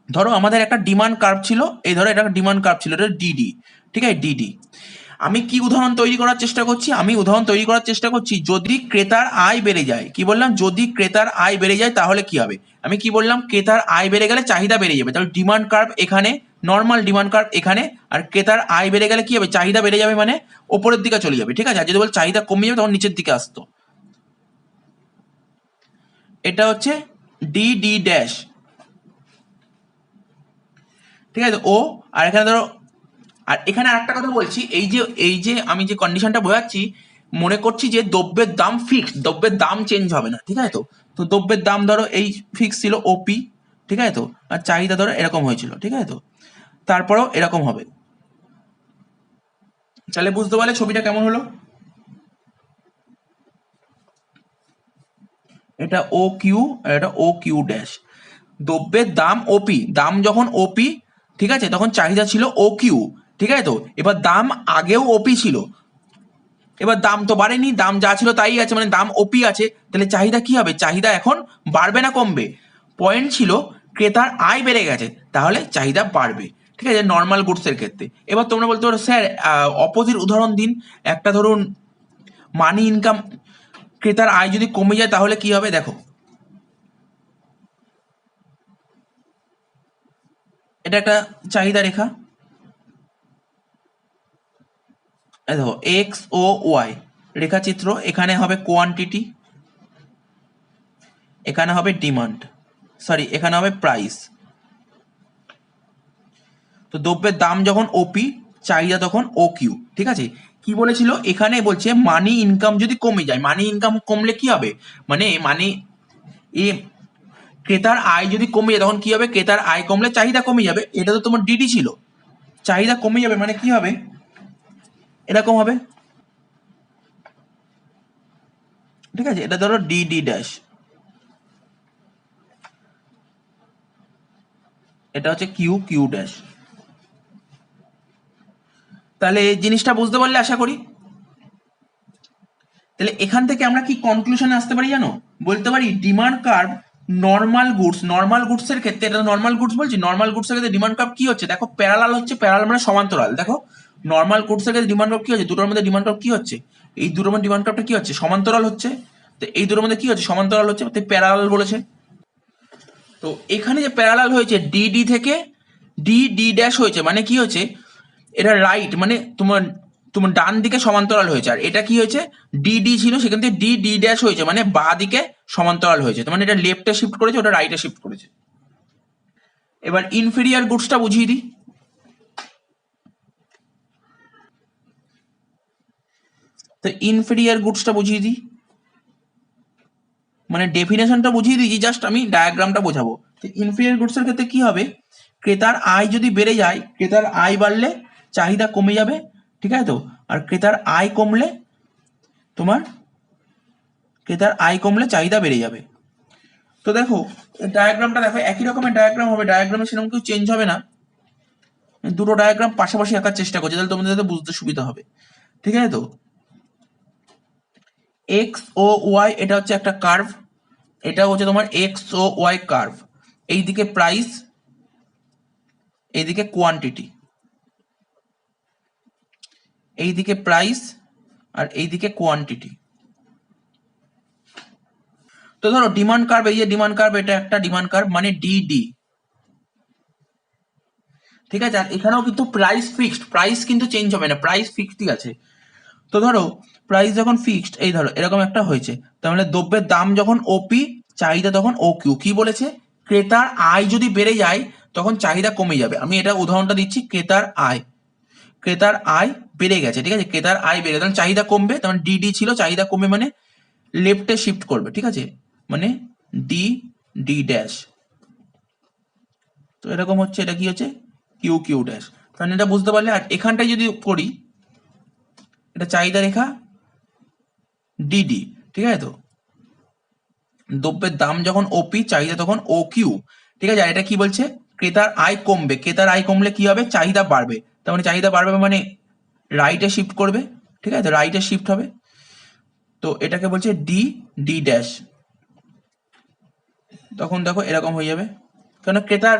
ধরো আমাদের একটা ডিমান্ড কার্ভ ছিল, এই ধরো এটা একটা ডিমান্ড কার্ভ ছিল, এটা ডিডি, ঠিক আছে? ডিডি। আমি কি উদাহরণ তৈরি করার চেষ্টা করছি, আমি উদাহরণ তৈরি করার চেষ্টা করছি যদি ক্রেতার আয় বেড়ে যায়, কি বললাম, যদি ক্রেতার আয় বেড়ে যায় তাহলে কি হবে, আমি কি বললাম, ক্রেতার আয় বেড়ে গেলে চাহিদা বেড়ে যাবে, তাহলে ডিমান্ড কার্ভ এখানে, নর্মাল ডিমান্ড কার্ভ এখানে, আর ক্রেতার আয় বেড়ে গেলে কি হবে, চাহিদা বেড়ে যাবে মানে ওপরের দিকে চলে যাবে, ঠিক আছে? আর যদি বল চাহিদা কমে যাবে তখন নিচের দিকে আসতো। এটা হচ্ছে ডি ডি ড্যাশ, ঠিক আছে? ও, আর এখানে ধরো, আর এখানে আরেকটা কথা বলছি, এই যে আমি যে কন্ডিশনটা বোঝাচ্ছি, মনে করছি যে দ্রব্যের দাম ফিক্সড, দ্রব্যের দাম চেঞ্জ হবে না, ঠিক আছে? তো তো দ্রব্যের দাম ধরো এই ফিক্স ছিল ওপি, ঠিক আছে? তো আর চাহিদা ধরো এরকম হয়েছিল, ঠিক আছে? তো তারপরেও এরকম হবে। তাহলে বুঝতে পারলে ছবিটা কেমন হলো। এটা ও কিউ আর এটা ও কিউ ড্যাশ। দ্রব্যের দাম ওপি, দাম যখন ওপি, ঠিক আছে, তখন চাহিদা ছিল ও কিউ, ঠিক আছে? তো এবার দাম আগেও ওপি ছিল, এবার দাম তো বাড়েনি, দাম যা ছিল তাই আছে, মানে দাম ওপি আছে, তাহলে চাহিদা কি হবে, চাহিদা এখন বাড়বে না কমবে? পয়েন্ট ছিল ক্রেতার আয় বেড়ে গেছে তাহলে চাহিদা বাড়বে, ঠিক আছে? নর্মাল গুডসের ক্ষেত্রে। এবার তোমরা বলতে পারো স্যার অপোজিট উদাহরণ দিন, একটা ধরুন মানি ইনকাম, ক্রেতার আয় যদি কমে যায় তাহলে কি হবে, দেখো এটা একটা চাহিদা রেখা, এই দেখো এক্স ও ওয়াই রেখাচিত্র, এখানে হবে কোয়ান্টিটি, এখানে হবে ডিমান্ড, সরি এখানে হবে প্রাইস। তো দ্রব্যের দাম যখন ওপি, চাহিদা তখন ও কিউ, ঠিক আছে? কি বলেছিল এখানে, বলছে মানি ইনকাম যদি কমে যায়, মানি ইনকাম কমলে কি হবে, মানে মানে এ ক্রেতার আয় যদি কমে যায় তখন কি হবে, ক্রেতার আয় কমলে চাহিদা কমে যাবে, এটা তো তোমার ডিডি ছিল, চাহিদা কমে যাবে মানে কি হবে, এরকম হবে, ঠিক আছে? এটা ধরো ডিডি ড্যাশ, এটা হচ্ছে কিউ কিউ ড্যাশ। তাহলে এই জিনিসটা বুঝতে পারলে আশা করি। তাহলে এখান থেকে আমরা কি কনক্লুশনে আসতে পারি জানো, বলতে পারি demand curve normal goods, normal goods এর ক্ষেত্রে, এটা নর্মাল গুডস বলছি, নর্মাল গুডস এর ক্ষেত্রে ডিমান্ড কার্ভ কি হচ্ছে, দেখো প্যারালাল হচ্ছে, প্যারালাল মানে সমান্তরাল। দেখো নর্মাল গুডস এর ক্ষেত্রে ডিমান্ড কার্ভ কি হচ্ছে, দুটোর মধ্যে ডিমান্ড কার্ভ কি হচ্ছে, এই দুটোর মধ্যে ডিমান্ড কার্ভটা কি হচ্ছে, সমান্তরাল হচ্ছে। তো এই দুটোর মধ্যে কি হচ্ছে, সমান্তরাল হচ্ছে, তাই প্যারালাল বলেছে। তো এখানে যে প্যারালাল হয়েছে ডিডি থেকে ডি ডি ড্যাশ হয়েছে, মানে কি হচ্ছে, এটা রাইট মানে তোমার তোমার ডান দিকে সমান্তরাল হয়েছে, আর এটা কি হয়েছে, ডি ডি ছিল সেখান থেকে ডি ডি ড্যাশ হয়েছে, মানে বাঁ দিকে সমান্তরাল হয়েছে, তার মানে এটা লেফটে শিফট করেছে, ওটা রাইটে শিফট করেছে। এবার ইনফেরিয়ার গুডসটা বুঝিয়ে দিই। তো ইনফেরিয়ার গুডসটা বুঝিয়ে দিই, মানে ডেফিনেশনটা বুঝিয়ে দিয়েছি, জাস্ট আমি ডায়াগ্রামটা বোঝাবো। তো ইনফেরিয়ার গুডস এর ক্ষেত্রে কি হবে, ক্রেতার আয় যদি বেড়ে যায়, ক্রেতার আয় বাড়লে চাহিদা কমে যাবে, ঠিক আছে? তো আর ক্রেতার আয় কমলে তোমার, ক্রেতার আয় কমলে চাহিদা বেড়ে যাবে। তো দেখো ডায়াগ্রামটা দেখো, একই রকমের ডায়াগ্রাম হবে, ডায়াগ্রামে সেরকম কিছু চেঞ্জ হবে না, দুটো ডায়াগ্রাম পাশাপাশি আঁকার চেষ্টা করছি তাহলে তোমাদের যাতে বুঝতে সুবিধা হবে, ঠিক আছে? তো এক্স ও ওয়াই এটা হচ্ছে একটা কার্ভ, এটা হচ্ছে তোমার এক্স ও ওয়াই কার্ভ, এইদিকে প্রাইস, এইদিকে কোয়ান্টিটি, এইদিকে প্রাইস আর এইদিকে কোয়ান্টিটি। তো ধরো ডিমান্ড কার্ভ, এই যে ডিমান্ড কার্ভ, এটা একটা ডিমান্ড কার্ভ মানে ডিডি, ঠিক আছে। আর এখানেও কিন্তু প্রাইস ফিক্সড, প্রাইস কিন্তু চেঞ্জ হবে না, প্রাইস ফিক্সডই আছে। তো ধরো প্রাইস যখন ফিক্সড, এই ধরো এরকম একটা হয়েছে, তার মানে দ্রব্যের দাম যখন ওপি, চাহিদা তখন ও কিউ। কি বলেছে? ক্রেতার আয় যদি বেড়ে যায় তখন চাহিদা কমে যাবে। আমি এটা উদাহরণটা দিচ্ছি, ক্রেতার আয় বেড়ে গেছে, ঠিক আছে, ক্রেতার আয় বেড়ে তখন চাহিদা কমবে, তখন ডিডি ছিল, চাহিদা কমবে মানে লেফটে শিফট করবে, ঠিক আছে, মানে ডি ডি ড্যাশ। তো এরকম হচ্ছে, এটা কি হচ্ছে কিউ কিউ ড্যাশ। কারণ এটা বুঝতে পারলে। আর এখানটায় যদি করি, এটা চাহিদা রেখা ডিডি, ঠিক আছে। তো দ্রব্যের দাম যখন ওপি, চাহিদা তখন ও কিউ, ঠিক আছে। আর এটা কি বলছে? ক্রেতার আয় কমবে, ক্রেতার আয় কমলে কি হবে? চাহিদা বাড়বে, তার মানে চাহিদা বাড়বে মানে রাইটে শিফট করবে, ঠিক আছে, রাইটে শিফট হবে। তো এটাকে বলছে ডি ডি ড্যাশ। তখন দেখো এরকম হয়ে যাবে, কারণ ক্রেতার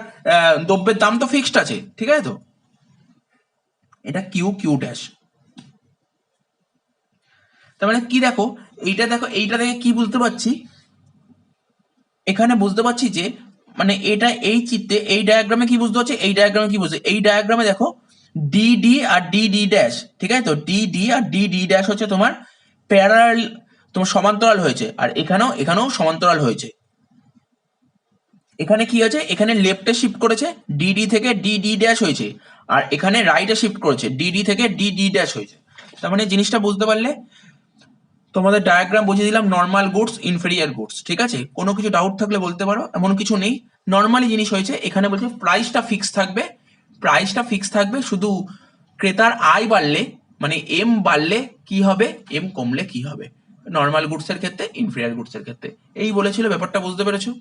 দ্রব্যের দাম তো ফিক্সড আছে, ঠিক আছে। তো এটা কিউ কিউ ড্যাশ। তার মানে কি দেখো, এইটা দেখে কি বুঝতে পারছি? এখানে বুঝতে পারছি যে মানে এটা এই চিত্রে, এই ডায়াগ্রামে কি বুঝতে পারছি, এই ডায়াগ্রামে কি বুঝতে, এই ডায়াগ্রামে দেখো ডিডি আর ডিডি ড্যাশ, ঠিক আছে। তো ডিডি আর ডিডি ড্যাশ হচ্ছে তোমার প্যারালাল, তোমার সমান্তরাল হয়েছে। আর এখানেও সমান্তরাল হয়েছে। এখানে কি হয়েছে? এখানে লেফটে শিফট করেছে, ডিডি থেকে ডিডি ড্যাশ হয়েছে, আর এখানে রাইটে শিফট করেছে, ডিডি থেকে ডিডি ড্যাশ হয়েছে। তার মানে জিনিসটা বুঝতে পারলে? তোমাদের ডায়াগ্রাম বুঝিয়ে দিলাম, নর্মাল গুডস, ইনফেরিয়ার গুডস, ঠিক আছে। কোনো কিছু ডাউট থাকলে বলতে পারো, এমন কিছু নেই, নর্মালি জিনিস হয়েছে। এখানে বলছে প্রাইসটা ফিক্স থাকবে, শুধু ক্রেতার আয় বাড়লে মানে এম বাড়লে কি হবে, এম কমলে কি হবে, নর্মাল গুডসের ক্ষেত্রে, ইনফেরিয়ার গুডসের ক্ষেত্রে। এই বলেছিল, ব্যাপারটা বুঝতে পেরেছো?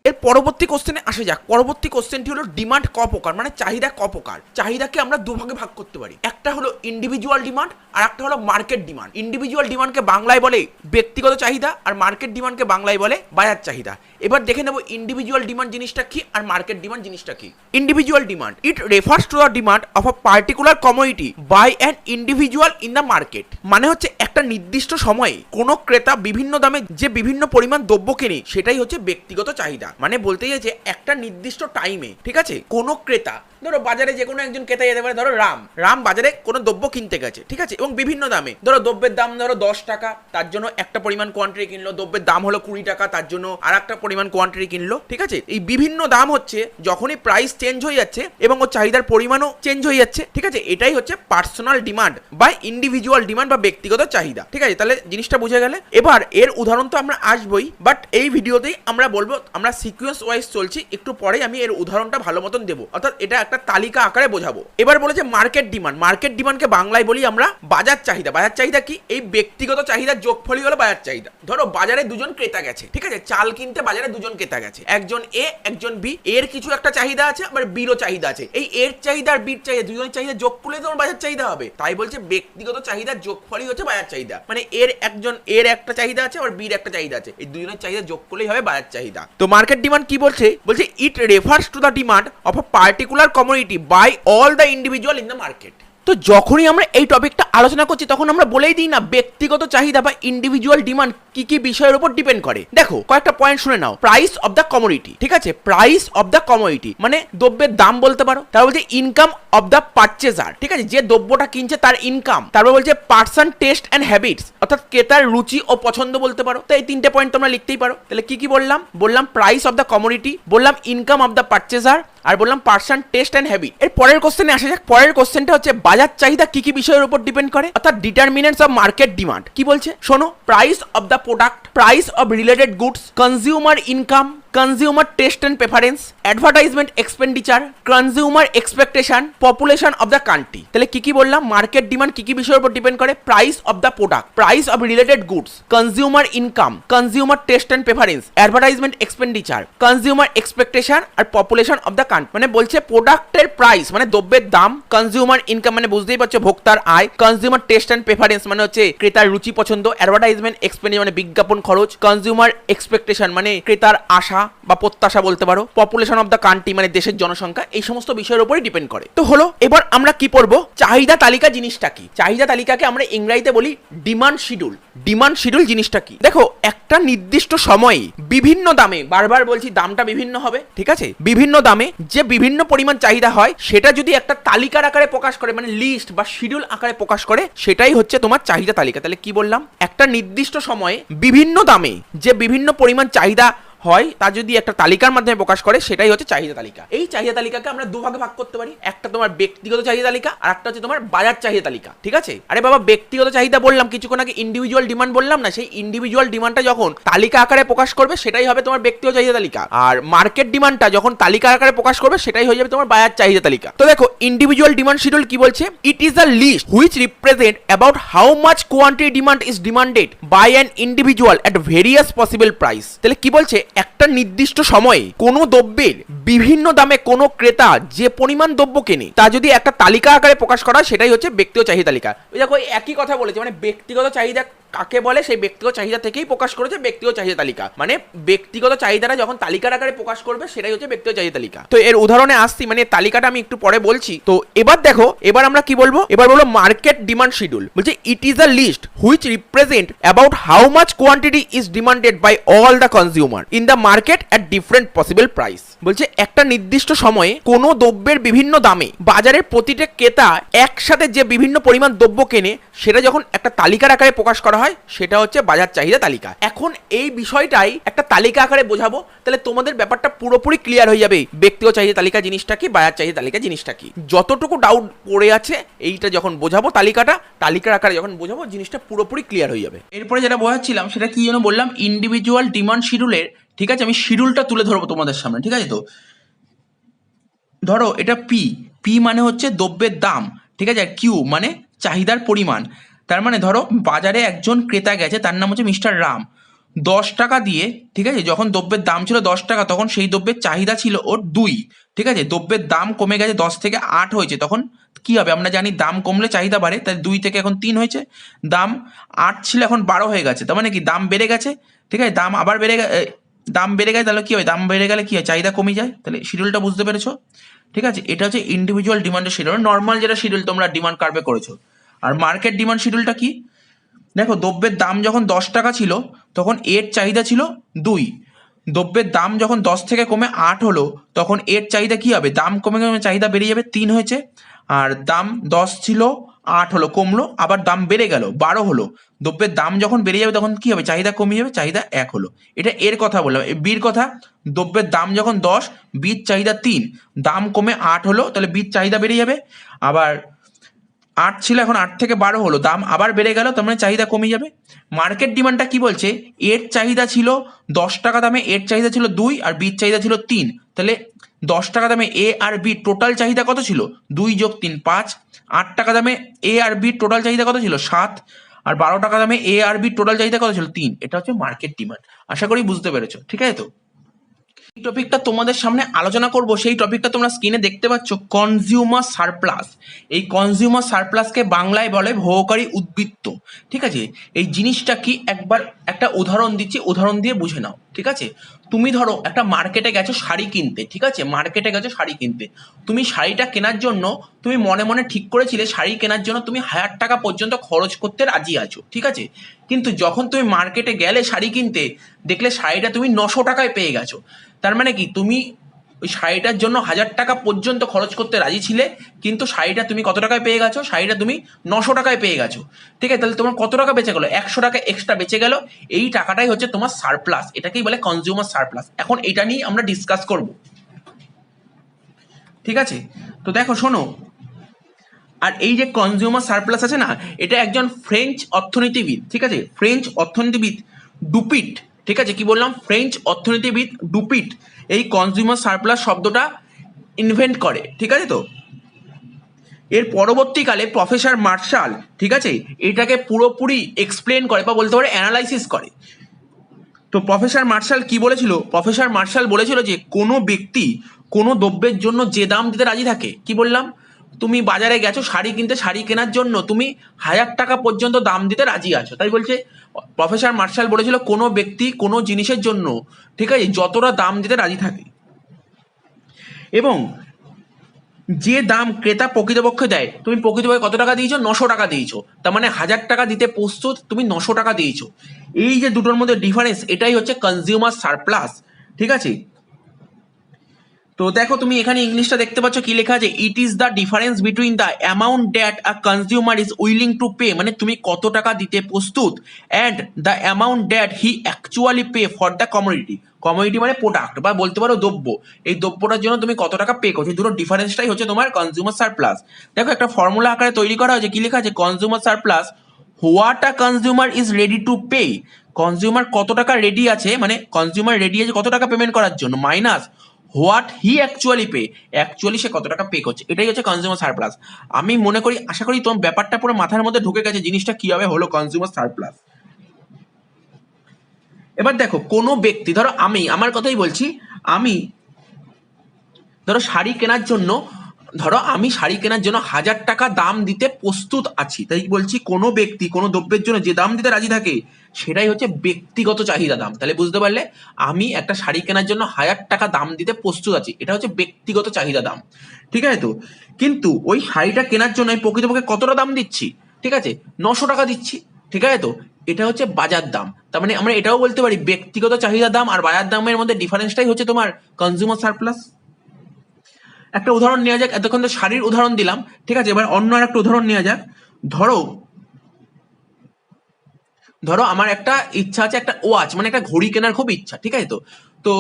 এর পরবর্তী কোশ্চেনে আসা যাক। পরবর্তী কোশ্চেনটি হলো ডিমান্ড ক প্রকার, মানে চাহিদা ক প্রকার। চাহিদাকে আমরা দুভাগে ভাগ করতে পারি, একটা হলো ইন্ডিভিজুয়াল ডিমান্ড আর একটা হলো মার্কেট ডিমান্ড। ইন্ডিভিজুয়াল ডিমান্ডকে বাংলায় বলে ব্যক্তিগত চাহিদা, আর মার্কেট ডিমান্ডকে বাংলায় বলে বাজার চাহিদা। এবার দেখে নেব ইন্ডিভিজুয়াল ডিমান্ড জিনিসটা কি আর মার্কেট ডিমান্ড জিনিসটা কি। Individual demand, it refers to the demand of a particular commodity by an individual in the market. মানে হচ্ছে একটা নির্দিষ্ট সময়ে কোনো ক্রেতা বিভিন্ন দামে যে বিভিন্ন পরিমাণ দ্রব্য কেনে, সেটাই হচ্ছে ব্যক্তিগত চাহিদা। মানে বলতে চাইছে একটা নির্দিষ্ট টাইমে, ঠিক আছে, কোনো ক্রেতা, ধরো বাজারে যে কোনো একজন ক্রেতা যেতে পারে, ধরো রাম বাজারে কোনো দ্রব্য কিনতে গেছে, ঠিক আছে, এবং বিভিন্ন দামে, ধরো দ্রব্যের দাম ধরো 10 টাকা, তার জন্য একটা পরিমাণ কোয়ান্টিটি কিনলো, দ্রব্যের দাম হলো 20 টাকা, তার জন্য আর একটা পরিমাণ কোয়ান্টিটি কিনলো, ঠিক আছে। এই বিভিন্ন দাম হচ্ছে যখনই প্রাইস চেঞ্জ হয়ে যাচ্ছে এবং ওর চাহিদার পরিমাণও চেঞ্জ হয়ে যাচ্ছে, ঠিক আছে, এটাই হচ্ছে পার্সোনাল ডিমান্ড বা ইন্ডিভিজুয়াল ডিমান্ড বা ব্যক্তিগত চাহিদা, ঠিক আছে। তাহলে জিনিসটা বুঝে গেলে। এবার এর উদাহরণ তো আমরা আসবই, বাট এই ভিডিওতেই আমরা বলবো, আমরা সিকোয়েন্স ওয়াইজ চলছি, একটু পরে আমি এর উদাহরণটা ভালো মতন দেবো, অর্থাৎ এটা একটা তালিকা আকারে বোঝাবো। এবার বলেছে মার্কেট ডিমান্ড। মার্কেট ডিমান্ডকে বাংলায় বলি আমরা বাজার চাহিদা। বাজার চাহিদা কি? এই ব্যক্তিগত চাহিদার যোগফলই হলো বাজার চাহিদা। ধরো বাজারে দুজন ক্রেতা গেছে, ঠিক আছে, চাল কিনতে বাজারে দুজন ক্রেতা গেছে, একজন এ একজন বি। এর কিছু একটা চাহিদা আছে, আবার বিরও চাহিদা আছে। এই এর চাহিদা আর বির চাহিদা, দুজনের চাহিদা যোগ করলে তোমার বাজার চাহিদা হবে। তাই বলছে ব্যক্তিগত চাহিদার যোগফলই হচ্ছে বাজার চাহিদা। মানে এর একটা চাহিদা আছে, আবার বির একটা চাহিদা আছে, এই দুজনের চাহিদা যোগ করলেই হবে বাজার চাহিদা। তো মার্কেট ডিমান্ড কি বলছে? বলছে it refers to the demand of a particular commodity by all the individual in the market. তো যখনই আমরা এই টপিকটা আলোচনা করছি তখন আমরা বলেই দিই না ব্যক্তিগত চাহিদা বা ইন্ডিভিজুয়াল ডিমান্ড কি কি বিষয়ের উপর ডিপেন্ড করে। দেখো কয়েকটা পয়েন্ট শুনে নাও। প্রাইস অফ দ্য কমোডিটি, ঠিক আছে, প্রাইস অফ দ্য কমোডিটি মানে দ্রব্যের দাম বলতে পারো। তারপর বলছে ইনকাম অফ দ্য পারচেজার, ঠিক আছে, যে দ্রব্যটা কিনছে তার ইনকাম। তারপর বলছে পার্সন টেস্ট অ্যান্ড হ্যাবিটস, অর্থাৎ ক্রেতার রুচি ও পছন্দ বলতে পারো। তো এই তিনটে পয়েন্ট তোমরা লিখতেই পারো। তাহলে কি কি বললাম? বললাম প্রাইস অফ দ্য কমোডিটি, বললাম ইনকাম অফ দ্য পারচেজার, আর বললাম পার্সন টেস্ট অ্যান্ড হ্যাবিট। এর পরের কোশ্চেনে আসা যাক। পরের কোশ্চেনটা হচ্ছে বাজার চাহিদা কি কি বিষয়ের উপর ডিপেন্ড করে, অর্থাৎ ডিটারমিনেন্টস অফ মার্কেট ডিমান্ড। কি বলছে শোনো, price of the product, price of related goods, consumer income, consumer taste and preference, advertisement expenditure, consumer expectation, population of the country. তাহলে কি কি বললাম? মার্কেট ডিমান্ড কি কি বিষয়ের উপর ডিপেন্ড করে? Price of the product, price of related goods, consumer income, consumer taste and preference, advertisement expenditure, consumer expectation আর পপুলেশন অফ দ্য কান্ট্রি। মানে বলছে প্রোডাক্টের প্রাইস মানে দ্রব্যের দাম, কনজিউমার ইনকাম মানে বুঝতেই পারছো ভোক্তার আয়, কনজিউমার টেস্ট অ্যান্ড প্রেফারেন্স মানে হচ্ছে ক্রেতার রুচি পছন্দ, অ্যাডভার্টাইজমেন্ট এক্সপেন্ডিচার মানে বিজ্ঞাপন খরচ, কনজিউমার এক্সপেকটেশন মানে ক্রেতার আশা আশা বা প্রত্যাশা বলতে পারো, পপুলেশন অফ দ্য কান্ট্রি মানে দেশের জনসংখ্যা, এই সমস্ত বিষয়ের উপরে ডিপেন্ড করে। তো হলো, এবার আমরা কি পড়বো, চাহিদা তালিকা জিনিসটা কি। চাহিদা তালিকাকে আমরা ইংরেজিতে বলি ডিমান্ড শিডিউল। ডিমান্ড শিডিউল জিনিসটা কি, দেখো একটা নির্দিষ্ট সময়ে বিভিন্ন দামে, বারবার বলছি দামটা বিভিন্ন হবে, ঠিক আছে, বিভিন্ন দামে যে বিভিন্ন পরিমাণ চাহিদা হয় সেটা যদি একটা তালিকার আকারে প্রকাশ করে, মানে লিস্ট বা শিডিউল আকারে প্রকাশ করে, সেটাই হচ্ছে তোমার চাহিদা তালিকা। তাহলে কি বললাম, একটা নির্দিষ্ট সময়ে বিভিন্ন দামে যে বিভিন্ন পরিমাণ চাহিদা হয় তা যদি একটা তালিকার মাধ্যমে প্রকাশ করে, সেটাই হচ্ছে চাহিদা তালিকা। এই চাহিদা তালিকাকে আমরা দুভাগে ভাগ করতে পারি, একটা তোমার ব্যক্তিগত চাহিদা তালিকা আর একটা হচ্ছে তোমার বাজার চাহিদা তালিকা, ঠিক আছে। আরে বাবা, ব্যক্তিগত চাহিদা বললাম কিছুক্ষণ আগে, ইন্ডিভিজুয়াল ডিমান্ড বললাম না, সেই ইন্ডিভিজুয়াল ডিমান্ডটা যখন তালিকা আকারে প্রকাশ করবে সেটাই হবে তোমার ব্যক্তিগত চাহিদা তালিকা, আর মার্কেট ডিমান্ডটা যখন তালিকা আকারে প্রকাশ করবে সেটাই হয়ে যাবে তোমার বাজার চাহিদা তালিকা। তো দেখো, ইন্ডিভিজুয়াল ডিমান্ড শিডিউল কি বলছে, it is a list which represent about how much quantity demand is demanded by an individual at various possible price. তাহলে কি বলছে, একটা নির্দিষ্ট সময়ে কোনো দ্রব্যের বিভিন্ন দামে কোনো ক্রেতা যে পরিমাণ দ্রব্য কেনে তা যদি একটা তালিকা আকারে প্রকাশ করা হয়, সেটাই হচ্ছে ব্যক্তিগত চাহিদা তালিকা। ওই দেখো, একই কথা বলেছে, মানে ব্যক্তিগত চাহিদা কাকে বলে, সেই ব্যক্তিগত চাহিদা থেকেই প্রকাশ করেছে ব্যক্তিগত চাহিদা তালিকা, মানে ব্যক্তিগত চাহিদাটা যখন তালিকার আকারে প্রকাশ করবে সেটাই হচ্ছে ব্যক্তিগত চাহিদা তালিকা। তো এর উদাহরণে আসছি, মানে তালিকাটা আমি একটু পরে বলছি। তো এবার দেখো, এবার আমরা কি বলবো, এবার বলবো মার্কেট ডিমান্ড শিডিউল। বলছে it is a list which represent about how much quantity is demanded by all the consumer in the market at different possible price. বলছে একটা নির্দিষ্ট সময়ে কোনো দ্রব্যের বিভিন্ন দামে বাজারের প্রতিটা ক্রেতা একসাথে যে বিভিন্ন পরিমাণ দ্রব্য কেনে, সেটা যখন একটা তালিকার আকারে প্রকাশ করা হয়, সেটা হচ্ছে বাজার চাহিদা তালিকা। এখন এই বিষয়টাই একটা তালিকা আকারে বোঝাবো, তাহলে তোমাদের ব্যাপারটা পুরোপুরি ক্লিয়ার হয়ে যাবে, ব্যক্তিগত চাহিদা তালিকা জিনিসটা কি, বাজার চাহিদা তালিকা জিনিসটা কি। যতটুকু ডাউট পড়ে আছে এইটা যখন বোঝাবো, তালিকাটা তালিকার আকারে যখন বোঝাবো, জিনিসটা পুরোপুরি ক্লিয়ার হয়ে যাবে। এরপরে যেটা বোঝাচ্ছিলাম সেটা কি যেন বললাম, ইন্ডিভিজুয়াল ডিমান্ড শিডিউলের, ঠিক আছে, আমি শিডিউলটা তুলে ধরবো তোমাদের সামনে, ঠিক আছে। তো ধরো এটা পি, পি মানে হচ্ছে দ্রব্যের দাম, ঠিক আছে, আর কিউ মানে চাহিদার পরিমাণ। তার মানে ধরো বাজারে একজন ক্রেতা গেছে, তার নাম হচ্ছে মিস্টার রাম, 10 টাকা দিয়ে, ঠিক আছে, যখন দ্রব্যের দাম ছিল 10 টাকা, তখন সেই দ্রব্যের চাহিদা ছিল ওর 2, ঠিক আছে। দ্রব্যের দাম কমে গেছে, 10 থেকে 8 হয়েছে, তখন কি হবে, আমরা জানি দাম কমলে চাহিদা বাড়ে, তাই 2 থেকে এখন 3 হয়েছে, দাম 8 ছিল এখন 12 হয়ে গেছে, তার মানে কি দাম বেড়ে গেছে, ঠিক আছে। দাম আবার বেড়ে গেছে, দাম বেড়ে গেছে, তাহলে কি হয়, দাম বেড়ে গেলে কি হয়, চাহিদা কমে যায়। তাহলে শিডিউলটা বুঝতে পেরেছো, ঠিক আছে। এটা হচ্ছে ইন্ডিভিজুয়াল ডিমান্ডের শিডিউল, নর্মাল যেটা শিডিউল তোমরা ডিমান্ড কার্ভে করেছো। আর মার্কেট ডিমান্ড শিডিউলটা কি, দেখো দ্রব্যের দাম যখন 10 টাকা ছিল তখন এর চাহিদা ছিল 2, দ্রব্যের দাম যখন 10 থেকে কমে 8 হলো, তখন এর চাহিদা কি হবে, দাম কমে কমে চাহিদা বেড়ে যাবে, 3 হয়েছে। আর দাম 10 ছিল, 8 হলো, কমলো, আবার দাম বেড়ে গেল, 12 হলো। দ্রব্যের দাম যখন বেড়ে যাবে তখন কি হবে, চাহিদা কমে যাবে, চাহিদা 1 হলো। এটা এর কথা বললাম। বির কথা, দ্রব্যের দাম যখন 10, বির চাহিদা 3, দাম কমে 8 হলো, তাহলে বির চাহিদা বেড়ে যাবে। আবার 8 ছিল, এখন 8 থেকে 12 হলো, দাম আবার বেড়ে গেল, তার মানে চাহিদা কমে যাবে। মার্কেট ডিমান্ডটা কি বলছে, এর চাহিদা ছিল 10 টাকা দামে, এর চাহিদা ছিল 2, আর বির চাহিদা ছিল 3, তাহলে 10 টাকা দামে এ আর বি টোটাল চাহিদা কত ছিল, 2 যোগ 3 5। 8 টাকা দামে এ আর বি টোটাল চাহিদা কত ছিল, 7। আর 12 টাকা দামে এ আর বি টোটাল চাহিদা কত ছিল, 3। এটা হচ্ছে মার্কেট ডিমান্ড। আশা করি বুঝতে পেরেছো, ঠিক আছে। তো এই টপিকটা তোমাদের সামনে আলোচনা করব, সেই টপিকটা তোমরা স্ক্রিনে দেখতে পাচ্ছ, কনজিউমার সারপ্লাস। এই কনজিউমার সারপ্লাসকে বাংলায় বলে ভোগকারী উদ্বৃত্ত, ঠিক আছে। এই জিনিসটা কি, একবার একটা উদাহরণ দিচ্ছি, উদাহরণ দিয়ে বুঝে নাও, ঠিক আছে। তুমি ধরো একটা মার্কেটে গেছো শাড়ি কিনতে, ঠিক আছে, মার্কেটে গেছো শাড়ি কিনতে। তুমি শাড়িটা কেনার জন্য তুমি মনে মনে ঠিক করেছিলে শাড়ি কেনার জন্য তুমি 1000 টাকা পর্যন্ত খরচ করতে রাজি আছো, ঠিক আছে। কিন্তু যখন তুমি মার্কেটে গেলে শাড়ি কিনতে, দেখলে শাড়িটা তুমি 900 টাকায় পেয়ে গেছো। তার মানে কি, তুমি ওই শাড়িটার জন্য 1000 টাকা পর্যন্ত খরচ করতে রাজি ছিলে, কিন্তু শাড়িটা তুমি কত টাকায় পেয়ে গেছো, শাড়িটা তুমি 900 টাকায় পেয়ে গেছো, ঠিক আছে। তাহলে তোমার কত টাকা বেঁচে গেলো, 100 টাকা এক্সট্রা বেঁচে গেল। এই টাকাটাই হচ্ছে তোমার সারপ্লাস, এটাকেই বলে কনজিউমার সারপ্লাস। এখন এটা নিয়ে আমরা ডিসকাস করব, ঠিক আছে। তো দেখো শোনো, আর এই যে কনজিউমার সারপ্লাস আছে না, এটা একজন ফ্রেঞ্চ অর্থনীতিবিদ, ঠিক আছে, ফ্রেঞ্চ অর্থনীতিবিদ ডুপিট, ঠিক আছে, কি বললাম, ফ্রেঞ্চ অর্থনীতিবিদ ডুপিট এই কনজিউমার সারপ্লাস শব্দটা ইনভেন্ট করে, ঠিক আছে। তো এর পরবর্তীকালে প্রফেসর মার্শাল, ঠিক আছে, এটাকে পুরোপুরি এক্সপ্লেন করে বা বলতে পারে অ্যানালাইসিস করে। তো প্রফেসর মার্শাল কি বলেছিল, প্রফেসর মার্শাল বলেছিল যে কোনো ব্যক্তি কোনো দ্রব্যের জন্য যে দাম দিতে রাজি থাকে, কি বললাম, তুমি বাজারে গেছো শাড়ি কিনতে, শাড়ি কেনার জন্য তুমি 1000 টাকা পর্যন্ত দাম দিতে রাজি আছো, তাই বলছে প্রফেসর মার্শাল বলেছিল কোনো ব্যক্তি কোনো জিনিসের জন্য, ঠিক আছে, যতটা দাম দিতে রাজি থাকে এবং যে দাম ক্রেতা প্রকৃতপক্ষে দেয়, তুমি প্রকৃতপক্ষে কত টাকা দিয়েছো? 900 টাকা দিয়েছো। তার মানে 1000 টাকা দিতে প্রস্তুত, তুমি 900 টাকা দিয়েছো। এই যে দুটোর মধ্যে ডিফারেন্স, এটাই হচ্ছে কনজিউমার সারপ্লাস। ঠিক আছে, তো দেখো তুমি এখানে ইংলিশটা দেখতে পাচ্ছ কি লেখা আছে, it is the difference between the amount that a consumer is willing to pay, মানে তুমি কত টাকা দিতে প্রস্তুত, and the amount that he actually pay for the commodity. Commodity মানে প্রোডাক্ট বা বলতে পারো দ্রব্য, এই দ্রব্যটার জন্য তুমি কত টাকা পে করছো, দুটো ডিফারেন্সটাই হচ্ছে তোমার কনজিউমার সারপ্লাস। দেখো একটা ফর্মুলা আকারে তৈরি করা হয়েছে, কি লেখা আছে, consumer surplus what a consumer is ready to pay, consumer কত টাকা রেডি আছে, মানে কনজিউমার রেডি আছে কত টাকা পেমেন্ট করার জন্য, minus what he actually pay, actually সে কত টাকা পে করছে, এটাই হচ্ছে কনজিউমার সারপ্লাস। আমি মনে করি, আশা করি তোমার ব্যাপারটা পুরো মাথার মধ্যে ঢুকে গেছে জিনিসটা কিভাবে হলো কনজিউমার সারপ্লাস। এবার দেখো কোনো ব্যক্তি, ধরো আমি আমার কথাই বলছি, আমি ধরো শাড়ি কেনার জন্য, ধরো আমি শাড়ি কেনার জন্য 1000 টাকা দাম দিতে প্রস্তুত আছি, তাই বলছি কোনো ব্যক্তি কোনো দ্রব্যের জন্য যে দাম দিতে রাজি থাকে সেটাই হচ্ছে ব্যক্তিগত চাহিদা দাম। তাহলে বুঝতে পারলে, আমি একটা শাড়ি কেনার জন্য 1000 টাকা দাম দিতে প্রস্তুত আছি, এটা হচ্ছে ব্যক্তিগত চাহিদা দাম। ঠিক আছে, তো কিন্তু ওই শাড়িটা কেনার জন্য আমি প্রকৃতপক্ষে কতটা দাম দিচ্ছি, ঠিক আছে, 900 টাকা দিচ্ছি। ঠিক আছে, তো এটা হচ্ছে বাজার দাম। তার মানে আমরা এটাও বলতে পারি ব্যক্তিগত চাহিদা দাম আর বাজার দামের মধ্যে ডিফারেন্সটাই হচ্ছে তোমার কনজিউমার সারপ্লাস। একটা উদাহরণ নেওয়া যাক, এতক্ষণ তো শাড়ির উদাহরণ দিলাম, ঠিক আছে, এবার অন্য আর একটা উদাহরণ নেওয়া যাক। ধরো ধরো আমার একটা ইচ্ছা আছে, একটা ওয়াচ মানে একটা ঘড়ি কেনার খুব ইচ্ছা, ঠিক আছে, তো তো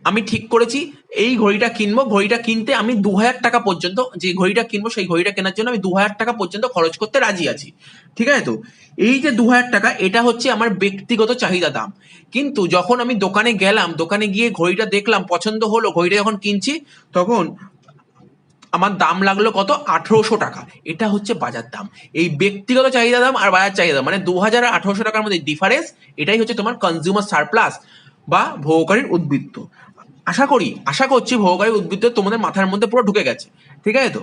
আমি ঠিক করেছি এই ঘড়িটা কিনবো, ঘড়িটা কিনতে আমি 2000 টাকা পর্যন্ত, যে ঘড়িটা কিনবো সেই ঘড়িটা কেনার জন্য আমি 2000 টাকা পর্যন্ত খরচ করতে রাজি আছি। ঠিক আছে, তো এই যে 2000 টাকা, এটা হচ্ছে আমার ব্যক্তিগত চাহিদা দাম। কিন্তু যখন আমি দোকানে গেলাম, দোকানে গিয়ে ঘড়িটা দেখলাম, পছন্দ হলো, ঘড়িটা যখন কিনছি তখন আমার দাম লাগলো কত, 1800 টাকা। এটা হচ্ছে বাজার দাম। এই ব্যক্তিগত চাহিদা দাম আর বাজার চাহিদা, মানে 2000 আর 1800 টাকার মধ্যে ডিফারেন্স, এটাই হচ্ছে তোমার কনজিউমার সারপ্লাস বা ভোগকারীর উদ্বৃত্ত। আশা করছি ভোগকারীর উদ্বৃত্ত তোমাদের মাথার মধ্যে পুরো ঢুকে গেছে। ঠিক আছে, তো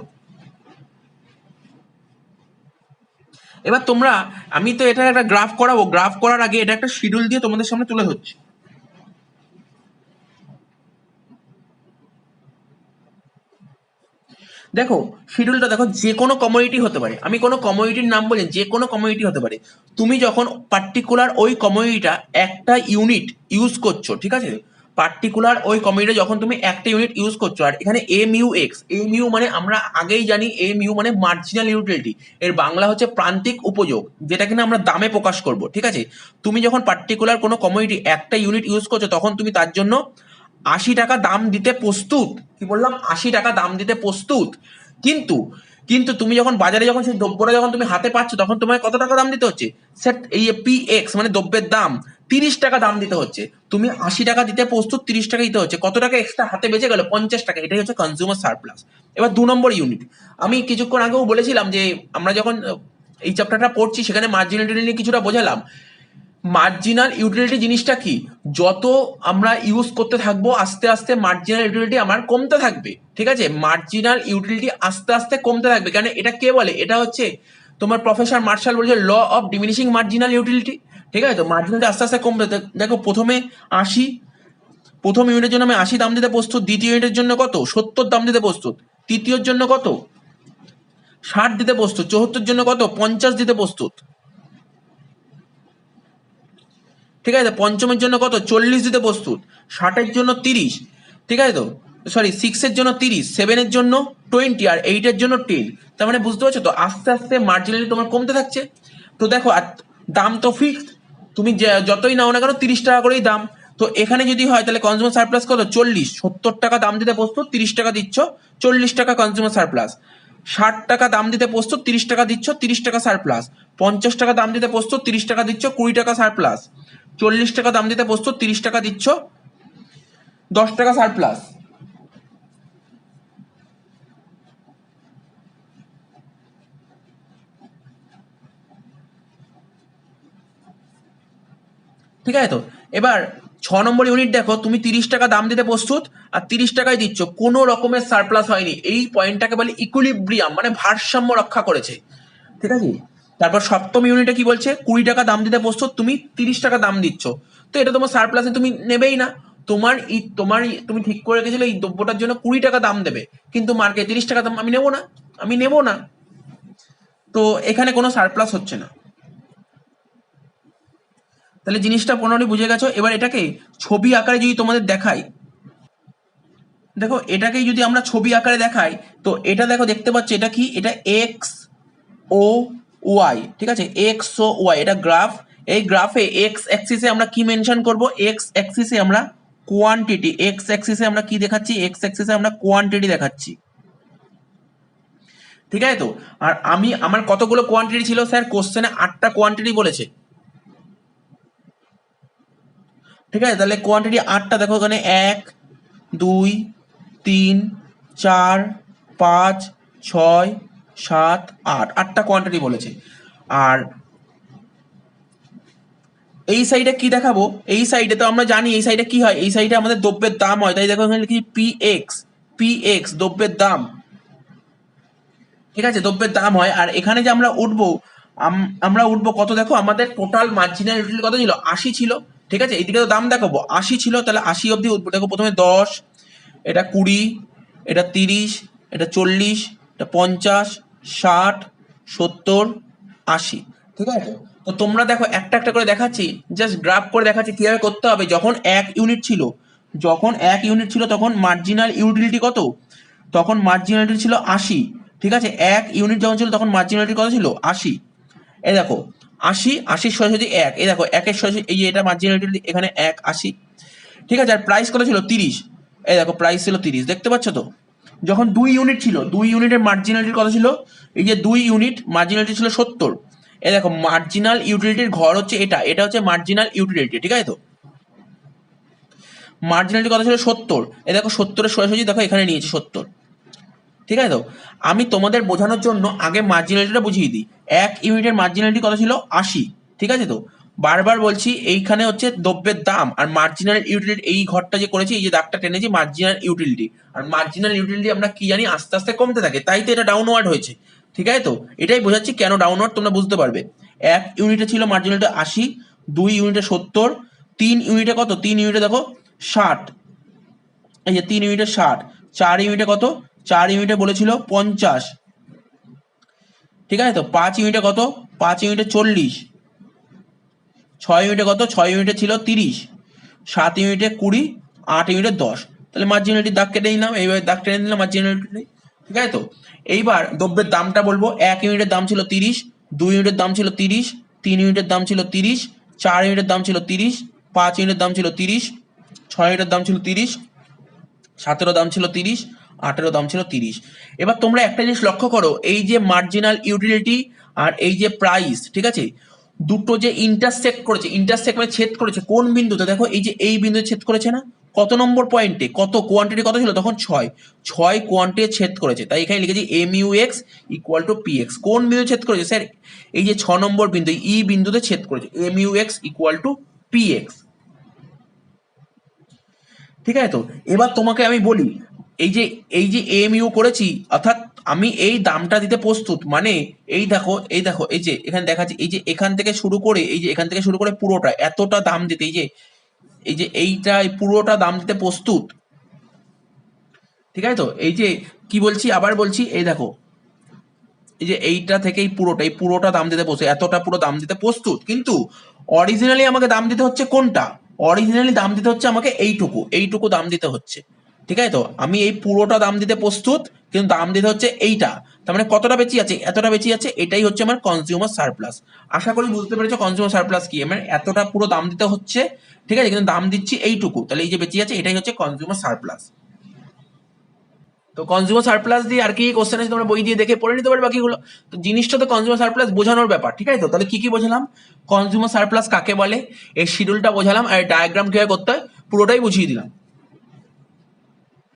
এবার তোমরা, আমি তো এটা একটা গ্রাফ করাবো, গ্রাফ করার আগে এটা একটা শিডিউল দিয়ে তোমাদের সামনে তুলে ধরছি। দেখো শিডিউলটা দেখো, যে কোনো কমোডিটি হতে পারে, আমি কোনো কমোডিটির নাম বলি, যে কোনো কমোডিটি হতে পারে। তুমি যখন পার্টিকুলার ওই কমোডিটিটা একটা ইউনিট ইউজ করছো, ঠিক আছে, পার্টিকুলার ওই কমোডিটি যখন তুমি একটা ইউনিট ইউজ করছো, আর এখানে M U X, M U মানে আমরা আগেই জানি এম ইউ মানে মার্জিনাল ইউটিলিটি, এর বাংলা হচ্ছে প্রান্তিক উপযোগ, যেটা কিনা আমরা দামে প্রকাশ করব। ঠিক আছে, তুমি যখন পার্টিকুলার কোনো কমোডিটি একটা ইউনিট ইউজ করছো, তখন তুমি তার জন্য 80 টাকা দাম দিতে প্রস্তুত। কি বললাম? 80 টাকা দাম দিতে প্রস্তুত। কিন্তু কিন্তু তুমি যখন বাজারে যখন সেই দ্রব্যটা যখন তুমি হাতে পাচ্ছ, তখন তোমায় কত টাকা দাম দিতে হচ্ছে? সেট এই পি এক্স মানে দ্রব্যের দাম 30 টাকা দাম দিতে হচ্ছে। তুমি 80 টাকা দিতে প্রস্তুত, 30 টাকা দিতে হচ্ছে, কত টাকা এক্সট্রা হাতে বেঁচে গেল? 50 টাকা। এটাই হচ্ছে কনজিউমার সারপ্লাস। এবার 2 নম্বর ইউনিট, আমি কিছুক্ষণ আগেও বলেছিলাম যে আমরা যখন এই চ্যাপ্টারটা পড়ছি সেখানে মার্জিনাল নিয়ে কিছুটা বোঝালাম। মার্জিনাল ইউটিলিটি জিনিসটা কি? যত আমরা ইউজ করতে থাকবো আস্তে আস্তে মার্জিনাল ইউটিলিটি আমার কমতে থাকবে। ঠিক আছে, মার্জিনাল ইউটিলিটি আস্তে আস্তে কমতে থাকবে। কারণ এটা কে বলে? এটা হচ্ছে তোমার প্রফেসর মার্শাল বলেছে law of diminishing marginal utility. ঠিক আছে, তো মার্জিনালটি আস্তে আস্তে কমবে। দেখো প্রথমে 80, প্রথম ইউনিটের জন্য আমি 80 দাম দিতে প্রস্তুত, দ্বিতীয় ইউনিটের জন্য কত, 70 দাম দিতে প্রস্তুত, তৃতীয়র জন্য কত, 60 দিতে প্রস্তুত, চতুর্থের জন্য কত, 50 দিতে প্রস্তুত। ঠিক আছে, পঞ্চমের জন্য কত, 40 দিতে প্রস্তুত, 60-এর জন্য 30। ঠিক আছে, তো সরি 6-এর জন্য 30, 7-এর জন্য 20 আর 8-এর জন্য 10। তার মানে বুঝতে পারছো তো, আস্তে আস্তে মার্জিনালি তোমার কমতে থাকছে। তো দেখো আর দাম তো ফিক্সড, তুমি যতই নাও না কেন 30 টাকা করেই দাম। তো এখানে যদি হয় তাহলে কনজিউমার সারপ্লাস কত, 40। 70 টাকা দাম দিতে প্রস্তুত, 30 টাকা দিচ্ছ, 40 টাকা কনজিউমার সারপ্লাস। 60 টাকা দাম দিতে প্রস্তুত, 30 টাকা দিচ্ছ, 30 টাকা সারপ্লাস। 50 টাকা দাম দিতে প্রস্তুত, 30 টাকা দিচ্ছ, 20 টাকা সারপ্লাস। 40 টাকা দাম দিতে প্রস্তুত, 30 টাকা দিচ্ছ, 10 টাকা সারপ্লাস। ঠিক আছে, তো এবার 6 নম্বর ইউনিট দেখো, তুমি 30 টাকা দাম দিতে প্রস্তুত আর 30 টাকায় দিচ্ছ, কোনো রকমের সারপ্লাস হয়নি। এই পয়েন্টটাকে বলে ইকুইলিব্রিয়াম, মানে ভারসাম্য রক্ষা করেছে। ঠিক আছে, তারপর সপ্তম ইউনিটে কি বলছে, 20 টাকা দাম দিতে প্রস্তুত, তুমি 30 টাকা দাম দিচ্ছ, তো এটা তোমার সারপ্লাসে তুমি নেবেই না। তুমি ঠিক করে রেখেছিলে এই দ্রব্যটার জন্য 20 টাকা দাম দেবে, কিন্তু মার্কেট 30 টাকা দাম, আমি নেবো না, তো এখানে কোনো সারপ্লাস হচ্ছে না। তাহলে জিনিসটা পুরোপুরি বুঝে গেছো। এবার এটাকে ছবি আকারে যদি তোমাদের দেখাই, দেখো এটাকেই যদি আমরা ছবি আকারে দেখাই, তো এটা দেখো দেখতে পাচ্ছ এটা কি, এটা এক্স ও ওয়াই, ঠিক আছে, এক্স ও ওয়াই, এটা গ্রাফ। এই গ্রাফে এক্স অ্যাক্সিসে আমরা কি মেনশন করব, এক্স অ্যাক্সিসে আমরা কোয়ান্টিটি, এক্স অ্যাক্সিসে আমরা কি দেখাচ্ছি, এক্স অ্যাক্সিসে আমরা কোয়ান্টিটি দেখাচ্ছি, ঠিক আছে তো। আর আমার কতগুলো কোয়ান্টিটি ছিল স্যার, কোশ্চেনে 8টা কোয়ান্টিটি বলেছে, ঠিক আছে। তাহলে কোয়ান্টিটি 8টা দেখো এখানে 1 2 3 4 5 6 7 8, 8টা কোয়ান্টিটি বলেছে। আর এই সাইডে কি দেখাবো, এই সাইডে তো আমরা জানি এই সাইডে কি হয়, এই সাইডে আমাদের দ্রব্যের দাম হয়, তাই দেখো এখানে লিখি পিএক্স দ্রব্যের দাম, ঠিক আছে, দ্রব্যের দাম হয়। আর এখানে যে আমরা উঠবো কত, দেখো আমাদের টোটাল মার্জিনাল ইউটিলিটি কত ছিল, 80 ছিল, ঠিক আছে। এইদিকে তো দাম দেখাবো 80 ছিল, তাহলে 80 অবধি উঠবো। দেখো প্রথমে 10, এটা 20, এটা 30, এটা 40, এটা 50, 60, 70, 80, ঠিক আছে। তো তোমরা দেখো একটা একটা করে দেখাচ্ছি, জাস্ট গ্রাফ করে দেখাচ্ছি কিভাবে করতে হবে। যখন 1 ইউনিট ছিল, তখন মার্জিনাল ইউটিলিটি কত, তখন মার্জিনালিটি ছিল 80, ঠিক আছে। 1 ইউনিট যখন ছিল তখন মার্জিনালিটি কত ছিল, 80। এই দেখো 80 সোজাসুজি 1, এই দেখো 1 এর সোজাসুজি, এই যে এটা মার্জিনালিটি, এখানে 1 80, ঠিক আছে। আর প্রাইস কত ছিল, 30, এই দেখো প্রাইস ছিল 30, দেখতে পাচ্ছ তো। যখন 2 ইউনিট ছিল, 2 ইউনিটের মার্জিনালিটি কত ছিল, এই যে 2 ইউনিট মার্জিনালিটি ছিল 70, এই দেখো মার্জিনাল ইউটিলিটির ঘর হচ্ছে এটা হচ্ছে মার্জিনাল ইউটিলিটি, ঠিক আছে তো। মার্জিনালিটি কত ছিল, 70, এই দেখো 70 এর সোজাসুজি দেখো এখানে নিয়েছি 70, ঠিক আছে তো। আমি তোমাদের বোঝানোর জন্য আগে মার্জিনালিটিটা বুঝিয়ে দিই। 1 ইউনিটের মার্জিনালিটি কত ছিল, 80, ঠিক আছে তো। বারবার বলছি এইখানে হচ্ছে দ্রব্যের দাম, আর মার্জিনাল ইউটিলিটি, এই ঘরটা যে করেছি, এই যে দাগটা টেনেছি, মার্জিনাল ইউটিলিটি। আর মার্জিনাল ইউটিলিটি আমরা কি জানি, আস্তে আস্তে কমতে থাকে, তাই তো এটা ডাউনওয়ার্ড হয়েছে, ঠিক আছে তো। এটাই বোঝাচ্ছি কেন ডাউনওয়ার্ড, তোমরা বুঝতে পারবে। 1 ইউনিটে ছিল মার্জিনালিটি 80, 2 ইউনিটে 70, 3 ইউনিটে কত, 3 ইউনিটে দেখো 60, এই যে 3 ইউনিটে 60, 4 ইউনিটে কত, 4 ইউনিটে বলেছিল 50, ঠিক আছে তো। 5 ইউনিটে কত, 5 ইউনিটে 40, 6 ইউনিটে কত, 6 ইউনিটে ছিল 30, 7 ইউনিটে 20, 8 ইউনিটে 10। তাহলে মার্জিনালিটির দাগ কেটে নিলাম, এইভাবে দাগ টেনে নিলাম মার্জিনালিটি, ঠিক আছে তো। এইবার দ্রব্যের দামটা বলবো। 1 ইউনিটের দাম ছিল 30, 2 ইউনিটের দাম ছিল 30, 3 ইউনিটের দাম ছিল 30, 4 ইউনিটের দাম ছিল 30, 5 ইউনিটের দাম ছিল 30, 6 ইউনিটের দাম ছিল 30, 7 দাম ছিল 30, 8 দাম ছিল 30। এবার তোমরা একটা জিনিস লক্ষ্য করো, এই যে মার্জিনাল ইউটিলিটি আর এই যে প্রাইস, ঠিক আছে, দুটো যে ইন্টারসেক্ট মানে ছেদ করেছে কোন বিন্দুতে, দেখো এই যে এই বিন্দুতে ছেদ করেছে না, কত নম্বর পয়েন্টে, কত কোয়ান্টিটি কত ছিল তখন 6 কোয়ান্টিটি ছেদ করেছে, তাই এখানে লিখেছি MUX ইকুয়াল টু PX। কোন বিন্দু ছেদ করেছে স্যার, এই যে 6 নম্বর বিন্দু, ই বিন্দুতে ছেদ করেছে, MUX ইকুয়াল টু PX, ঠিক আছে তো। এবার তোমাকে আমি বলি, এই যে এমইউ করেছি, অর্থাৎ আমি এই দামটা দিতে প্রস্তুত, মানে এই দেখো এই যে এখানে দেখাচ্ছি, এই যে এখান থেকে শুরু করে, এই যে এখান থেকে শুরু করে পুরোটা এতটা দাম দিতে, এই যে এইটা পুরোটা দাম দিতে প্রস্তুত, ঠিক আছে তো। এই যে কি বলছি, আবার বলছি, এই দেখো এই যে এইটা থেকে এই পুরোটা দাম দিতে প্রস্তুত, এতটা পুরো দাম দিতে প্রস্তুত। কিন্তু অরিজিনালি আমাকে দাম দিতে হচ্ছে কোনটা, অরিজিনালি দাম দিতে হচ্ছে আমাকে এইটুকু দাম দিতে হচ্ছে, ঠিক আছে তো। আমি এই পুরোটা দাম দিতে প্রস্তুত, কিন্তু দাম দিতে হচ্ছে এইটা, তার মানে কতটা বেশি আছে, এতটা বেশি আছে, এটাই হচ্ছে আমার কনজিউমার সারপ্লাস। আশা করি বুঝতে পেরেছো কনজিউমার সারপ্লাস কি, আমার এতটা পুরো দাম দিতে হচ্ছে, ঠিক আছে, কিন্তু দাম দিচ্ছি এইটুকু, তাহলে এই যে বেঁচে আছে এটাই হচ্ছে কনজিউমার সারপ্লাস। তো কনজিউমার সারপ্লাস দিয়ে আর কি কোশ্চেন আছে তোমরা বই দিয়ে দেখে পড়ে নিতে পারবে বাকিগুলো। তো জিনিসটা তো কনজিউমার সারপ্লাস বোঝানোর ব্যাপার, ঠিক আছে তো। তাহলে কি বোঝালাম, কনজিউমার সারপ্লাস কাকে বলে, এই শিডিউলটা বোঝালাম, আর ডায়াগ্রাম কিভাবে করতে হয় পুরোটাই বুঝিয়ে দিলাম।